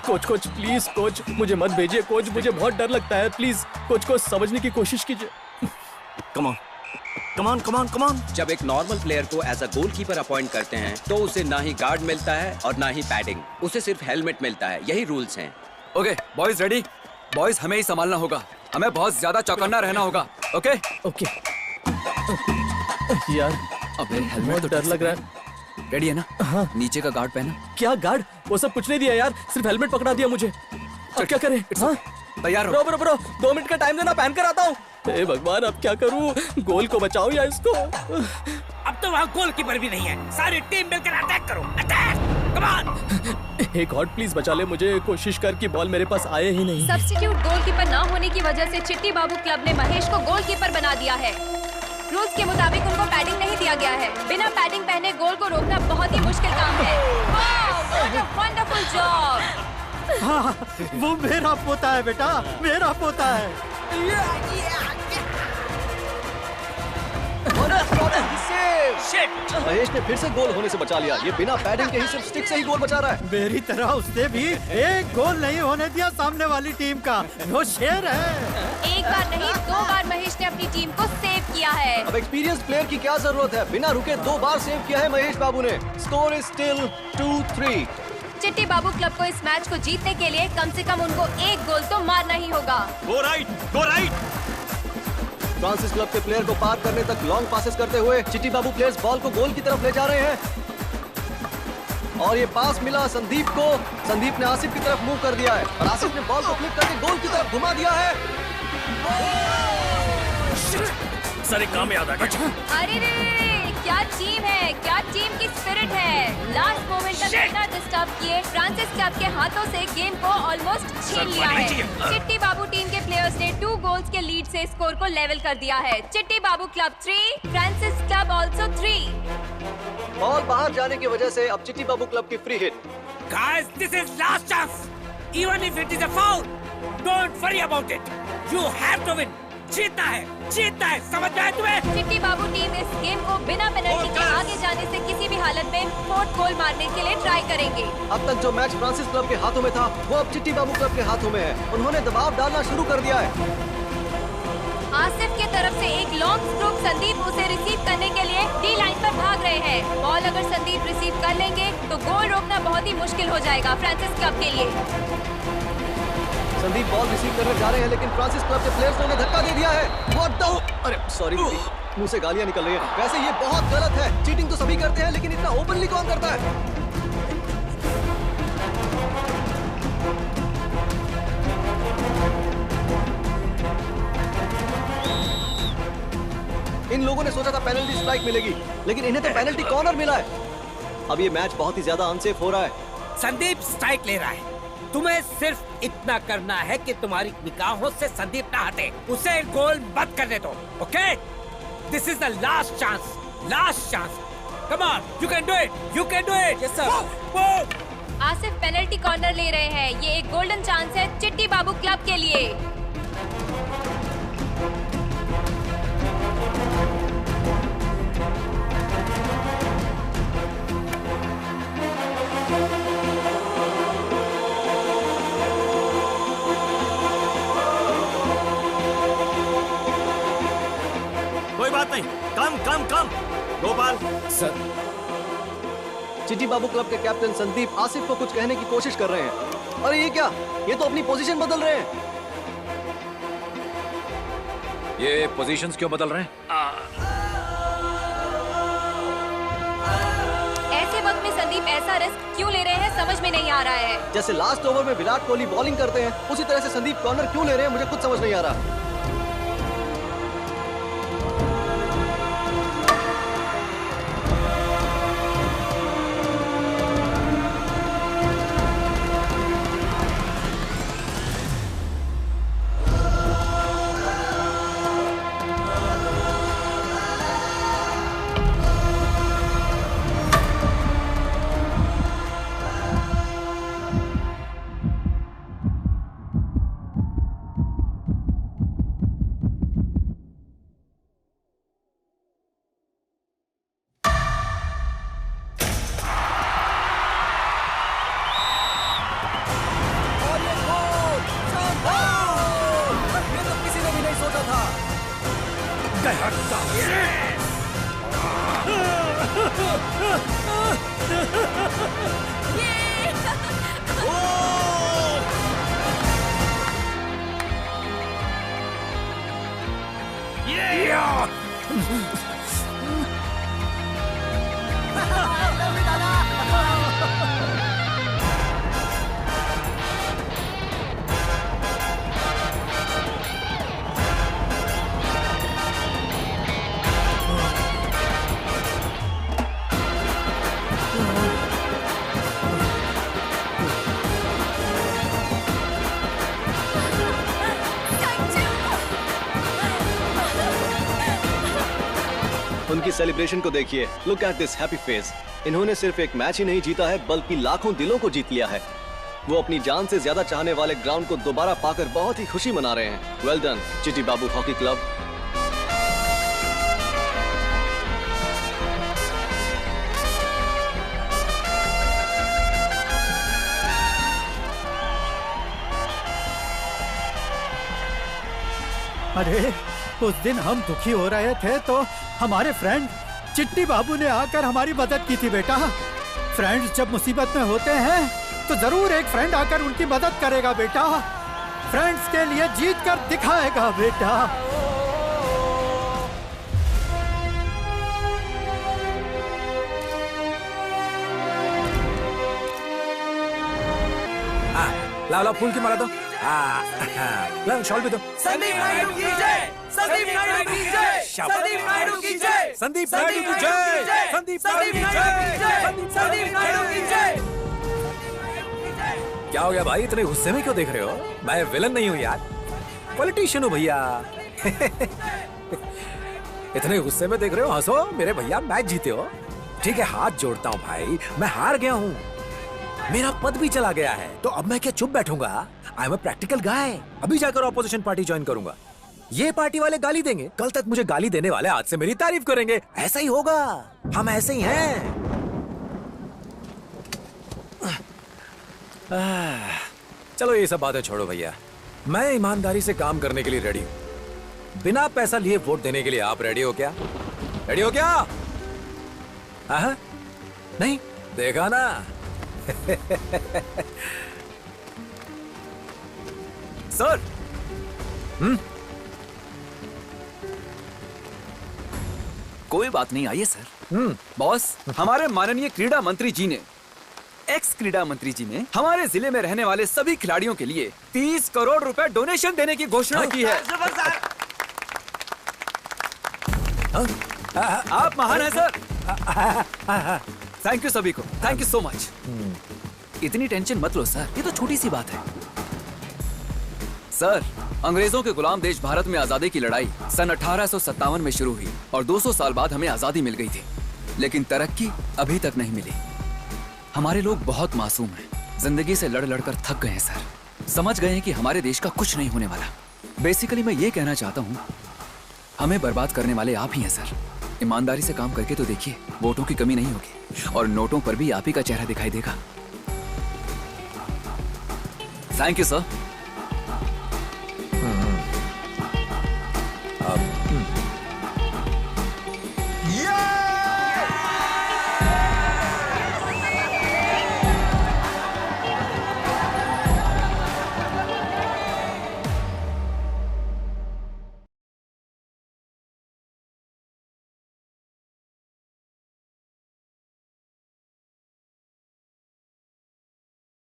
Speaker 1: कोच कोच प्लीज, कोच मुझे मत भेजिए। कोच मुझे बहुत डर लगता है। प्लीज कोच को समझने की कोशिश कीजिए।
Speaker 11: Come on, come on, come on, come on.
Speaker 21: जब एक नॉर्मल प्लेयर को एज अ गोलकीपर अपॉइंट करते हैं तो उसे ना ही गार्ड मिलता है और ना ही पैडिंग, उसे सिर्फ हेलमेट मिलता है। यही रूल्स हैं।
Speaker 6: Okay boys, ready? बॉयज, हमें ही संभालना होगा। हमें बहुत ज्यादा चौकन्ना रहना होगा। Okay
Speaker 1: okay. यार
Speaker 6: अबे हेलमेट तो
Speaker 1: डर लग रहा है।
Speaker 6: रेडी है ना?
Speaker 1: हाँ।
Speaker 6: नीचे का गार्ड पहना।
Speaker 1: क्या गार्ड? वो सब कुछ नहीं दिया यार, सिर्फ हेलमेट पकड़ा दिया मुझे। अब क्या करें? हाँ?
Speaker 6: तैयार
Speaker 1: हो? ब्रो 2 मिनट का टाइम देना, पहन कर आता हूँ। हे भगवान, अब क्या करूँ? गोल को बचाऊं या इसको?
Speaker 18: अब तो वहाँ गोलकीपर भी नहीं है। सारी टीम मिलकर अटैक करो। अटैक!
Speaker 1: एक गॉड प्लीज बचा ले मुझे, कोशिश कर कि बॉल मेरे पास आए ही नहीं।
Speaker 20: सब्स्टिट्यूट गोलकीपर ना होने की वजह से चिट्टी बाबू क्लब ने महेश को गोलकीपर बना दिया है। रूल्स के मुताबिक उनको पैडिंग नहीं दिया गया है। बिना पैडिंग पहने गोल को रोकना बहुत ही मुश्किल काम है। What a wonderful job.
Speaker 7: हाँ, वो मेरा पोता है बेटा, मेरा पोता है।
Speaker 11: महेश ने फिर से गोल होने से बचा लिया। ये बिना पैडिंग के ही सिर्फ स्टिक से ही गोल बचा रहा है।
Speaker 7: मेरी तरह उसने भी एक गोल नहीं होने दिया सामने वाली टीम का। वो शेर है।
Speaker 20: एक बार नहीं 2 बार महेश ने अपनी टीम को सेव किया है।
Speaker 11: अब एक्सपीरियंस प्लेयर की क्या जरूरत है, बिना रुके 2 बार सेव किया है महेश बाबू ने। Score is still 2-3।
Speaker 20: चिट्टी बाबू क्लब को इस मैच को जीतने के लिए कम से कम उनको 1 गोल तो मारना ही होगा।
Speaker 11: Go right, go right. Francis club के प्लेयर को पार करने तक लॉन्ग पासेस करते हुए चिट्टी बाबू प्लेयर्स बॉल को गोल की तरफ ले जा रहे हैं। और ये पास मिला संदीप को। संदीप ने आसिफ की तरफ मूव कर दिया है और आसिफ ने बॉल को फ्लिप करके गोल की तरफ घुमा दिया है।
Speaker 5: सर एक काम याद आ गया।
Speaker 20: अरे रे, क्या टीम है, क्या टीम की स्पिरिट है। लास्ट मोमेंट तक बिना डिस्टर्ब किए फ्रांसिस क्लब के हाथों से गेम को ऑलमोस्ट छीन लिया है। चिट्टी बाबू टीम के प्लेयर्स ने 2 गोल्स के लीड से स्कोर को लेवल कर दिया है। Chitti Babu club 3, Francis club also 3।
Speaker 11: Ball बाहर जाने की वजह से अब चिट्टी बाबू क्लब की free hit.
Speaker 17: Guys, this is last chance. Even if it is a foul, don't worry about it. You have to win. जीतना है, समझ में आया तुम्हें?
Speaker 20: चिट्टी बाबू टीम इस गेम को बिना पेनल्टी के आगे जाने से किसी भी हालत में 4th गोल मारने के लिए ट्राई करेंगे।
Speaker 11: अब तक जो मैच फ्रांसिस क्लब के हाथों में था वो अब चिट्टी बाबू क्लब के हाथों में है। उन्होंने दबाव डालना शुरू कर दिया है।
Speaker 20: आसिफ की तरफ से एक लॉन्ग स्ट्रोक संदीप उसे रिसीव करने के लिए डी लाइन पर भाग रहे हैं। बॉल अगर संदीप रिसीव कर लेंगे तो गोल रोकना बहुत ही मुश्किल हो जाएगा फ्रांसिस क्लब के लिए।
Speaker 11: संदीप बॉल रिसीव करने जा रहे हैं लेकिन फ्रांसिस क्लब के प्लेयर्स ने उन्हें धक्का दे दिया है। What the? अरे सॉरी, मुंह से गालियां निकल रही हैं। वैसे ये बहुत गलत है। चीटिंग तो सभी करते हैं लेकिन इतना ओपनली कौन करता है? इन लोगों ने सोचा था पेनल्टी स्ट्राइक मिलेगी लेकिन इन्हें तो पेनल्टी कॉर्नर मिला है। अब ये मैच बहुत ही ज्यादा अनसेफ हो रहा है।
Speaker 17: संदीप स्ट्राइक ले रहा है। तुम्हें सिर्फ इतना करना है कि तुम्हारी निगाहों से संदीप ना हटे। उसे गोल मत करने दो, okay? This is the last chance, last chance. Come on, you can do it, you can do it. Yes sir.
Speaker 20: Asif penalty corner ले रहे हैं। ये एक गोल्डन चांस है चिट्टी बाबू क्लब के लिए।
Speaker 11: कोई बात नहीं, कम गोपाल
Speaker 12: सर।
Speaker 11: चिट्टी बाबू क्लब के कैप्टन संदीप आसिफ को कुछ कहने की कोशिश कर रहे हैं। अरे ये क्या, ये तो अपनी पोजीशन बदल रहे हैं।
Speaker 4: ये पोजीशंस क्यों बदल रहे हैं?
Speaker 20: ऐसे वक्त में संदीप ऐसा रिस्क क्यों ले रहे हैं समझ में नहीं आ रहा है।
Speaker 11: जैसे लास्ट ओवर में विराट कोहली बॉलिंग करते हैं उसी तरह से संदीप कॉर्नर क्यों ले रहे हैं मुझे कुछ समझ नहीं आ रहा। उनकी सेलिब्रेशन को देखिए। Look at this happy face. इन्होंने सिर्फ एक मैच ही नहीं जीता है बल्कि लाखों दिलों को जीत लिया है। वो अपनी जान से ज्यादा चाहने वाले ग्राउंड को दोबारा पाकर बहुत ही खुशी मना रहे हैं। वेल डन चिट्टी बाबू हॉकी क्लब।
Speaker 7: अरे उस दिन हम दुखी हो रहे थे तो हमारे फ्रेंड चिट्टी बाबू ने आकर हमारी मदद की थी बेटा। फ्रेंड्स जब मुसीबत में होते हैं तो जरूर एक फ्रेंड आकर उनकी मदद करेगा बेटा। फ्रेंड्स के लिए जीत कर दिखाएगा बेटा।
Speaker 4: लाओ लाओ फूल की माला दो। लाओ शॉल भी दो।
Speaker 16: संदीप नायडू की जय, संदीप नायडू की जय, संदीप नायडू की जय,
Speaker 4: संदीप नायडू की जय,
Speaker 16: संदीप नायडू की जय, संदीप नायडू की जय।
Speaker 4: क्या हो गया भाई, इतने गुस्से में क्यों देख रहे हो? मैं विलन नहीं हूँ यार, पॉलिटिशियन हूँ भैया। इतने गुस्से में देख रहे हो? हंसो मेरे भैया, मैच जीते हो। ठीक है हाथ जोड़ता हूँ भाई, मैं हार गया हूँ, मेरा पद भी चला गया है, तो अब मैं क्या चुप बैठूंगा? आई एम अ प्रैक्टिकल गाय। अभी जाकर ऑपोजिशन पार्टी ज्वाइन करूंगा। ये पार्टी वाले गाली देंगे, कल तक मुझे गाली देने वाले आज से मेरी तारीफ करेंगे। ऐसा ही होगा, हम ऐसे ही हैं। चलो ये सब बातें छोड़ो भैया, मैं ईमानदारी से काम करने के लिए रेडी हूं। बिना पैसा लिए वोट देने के लिए आप रेडी हो क्या? रेडी हो क्या? नहीं देखा ना।
Speaker 6: सर। कोई बात नहीं, आइए सर। बॉस, हमारे माननीय क्रीड़ा मंत्री जी ने, एक्स क्रीड़ा मंत्री जी ने हमारे जिले में रहने वाले सभी खिलाड़ियों के लिए 30 करोड़ रुपए डोनेशन देने की घोषणा की है। आप महान हैं सर। थैंक यू सभी को, थैंक यू सो मच। इतनी टेंशन मत लो सर, ये तो छोटी सी बात है। सर, अंग्रेजों के गुलाम देश भारत में आजादी की लड़ाई सन 1857 में शुरू हुई और 200 साल बाद हमें आजादी मिल गई थी, लेकिन तरक्की अभी तक नहीं मिली। हमारे लोग बहुत मासूम हैं, जिंदगी से लड़ लड़ कर थक गए हैं सर। समझ गए हैं कि हमारे देश का कुछ नहीं होने वाला। बेसिकली मैं ये कहना चाहता हूँ, हमें बर्बाद करने वाले आप ही हैं सर। ईमानदारी से काम करके तो देखिए, वोटों की कमी नहीं होगी और नोटों पर भी आप ही का चेहरा दिखाई देगा। Thank you sir.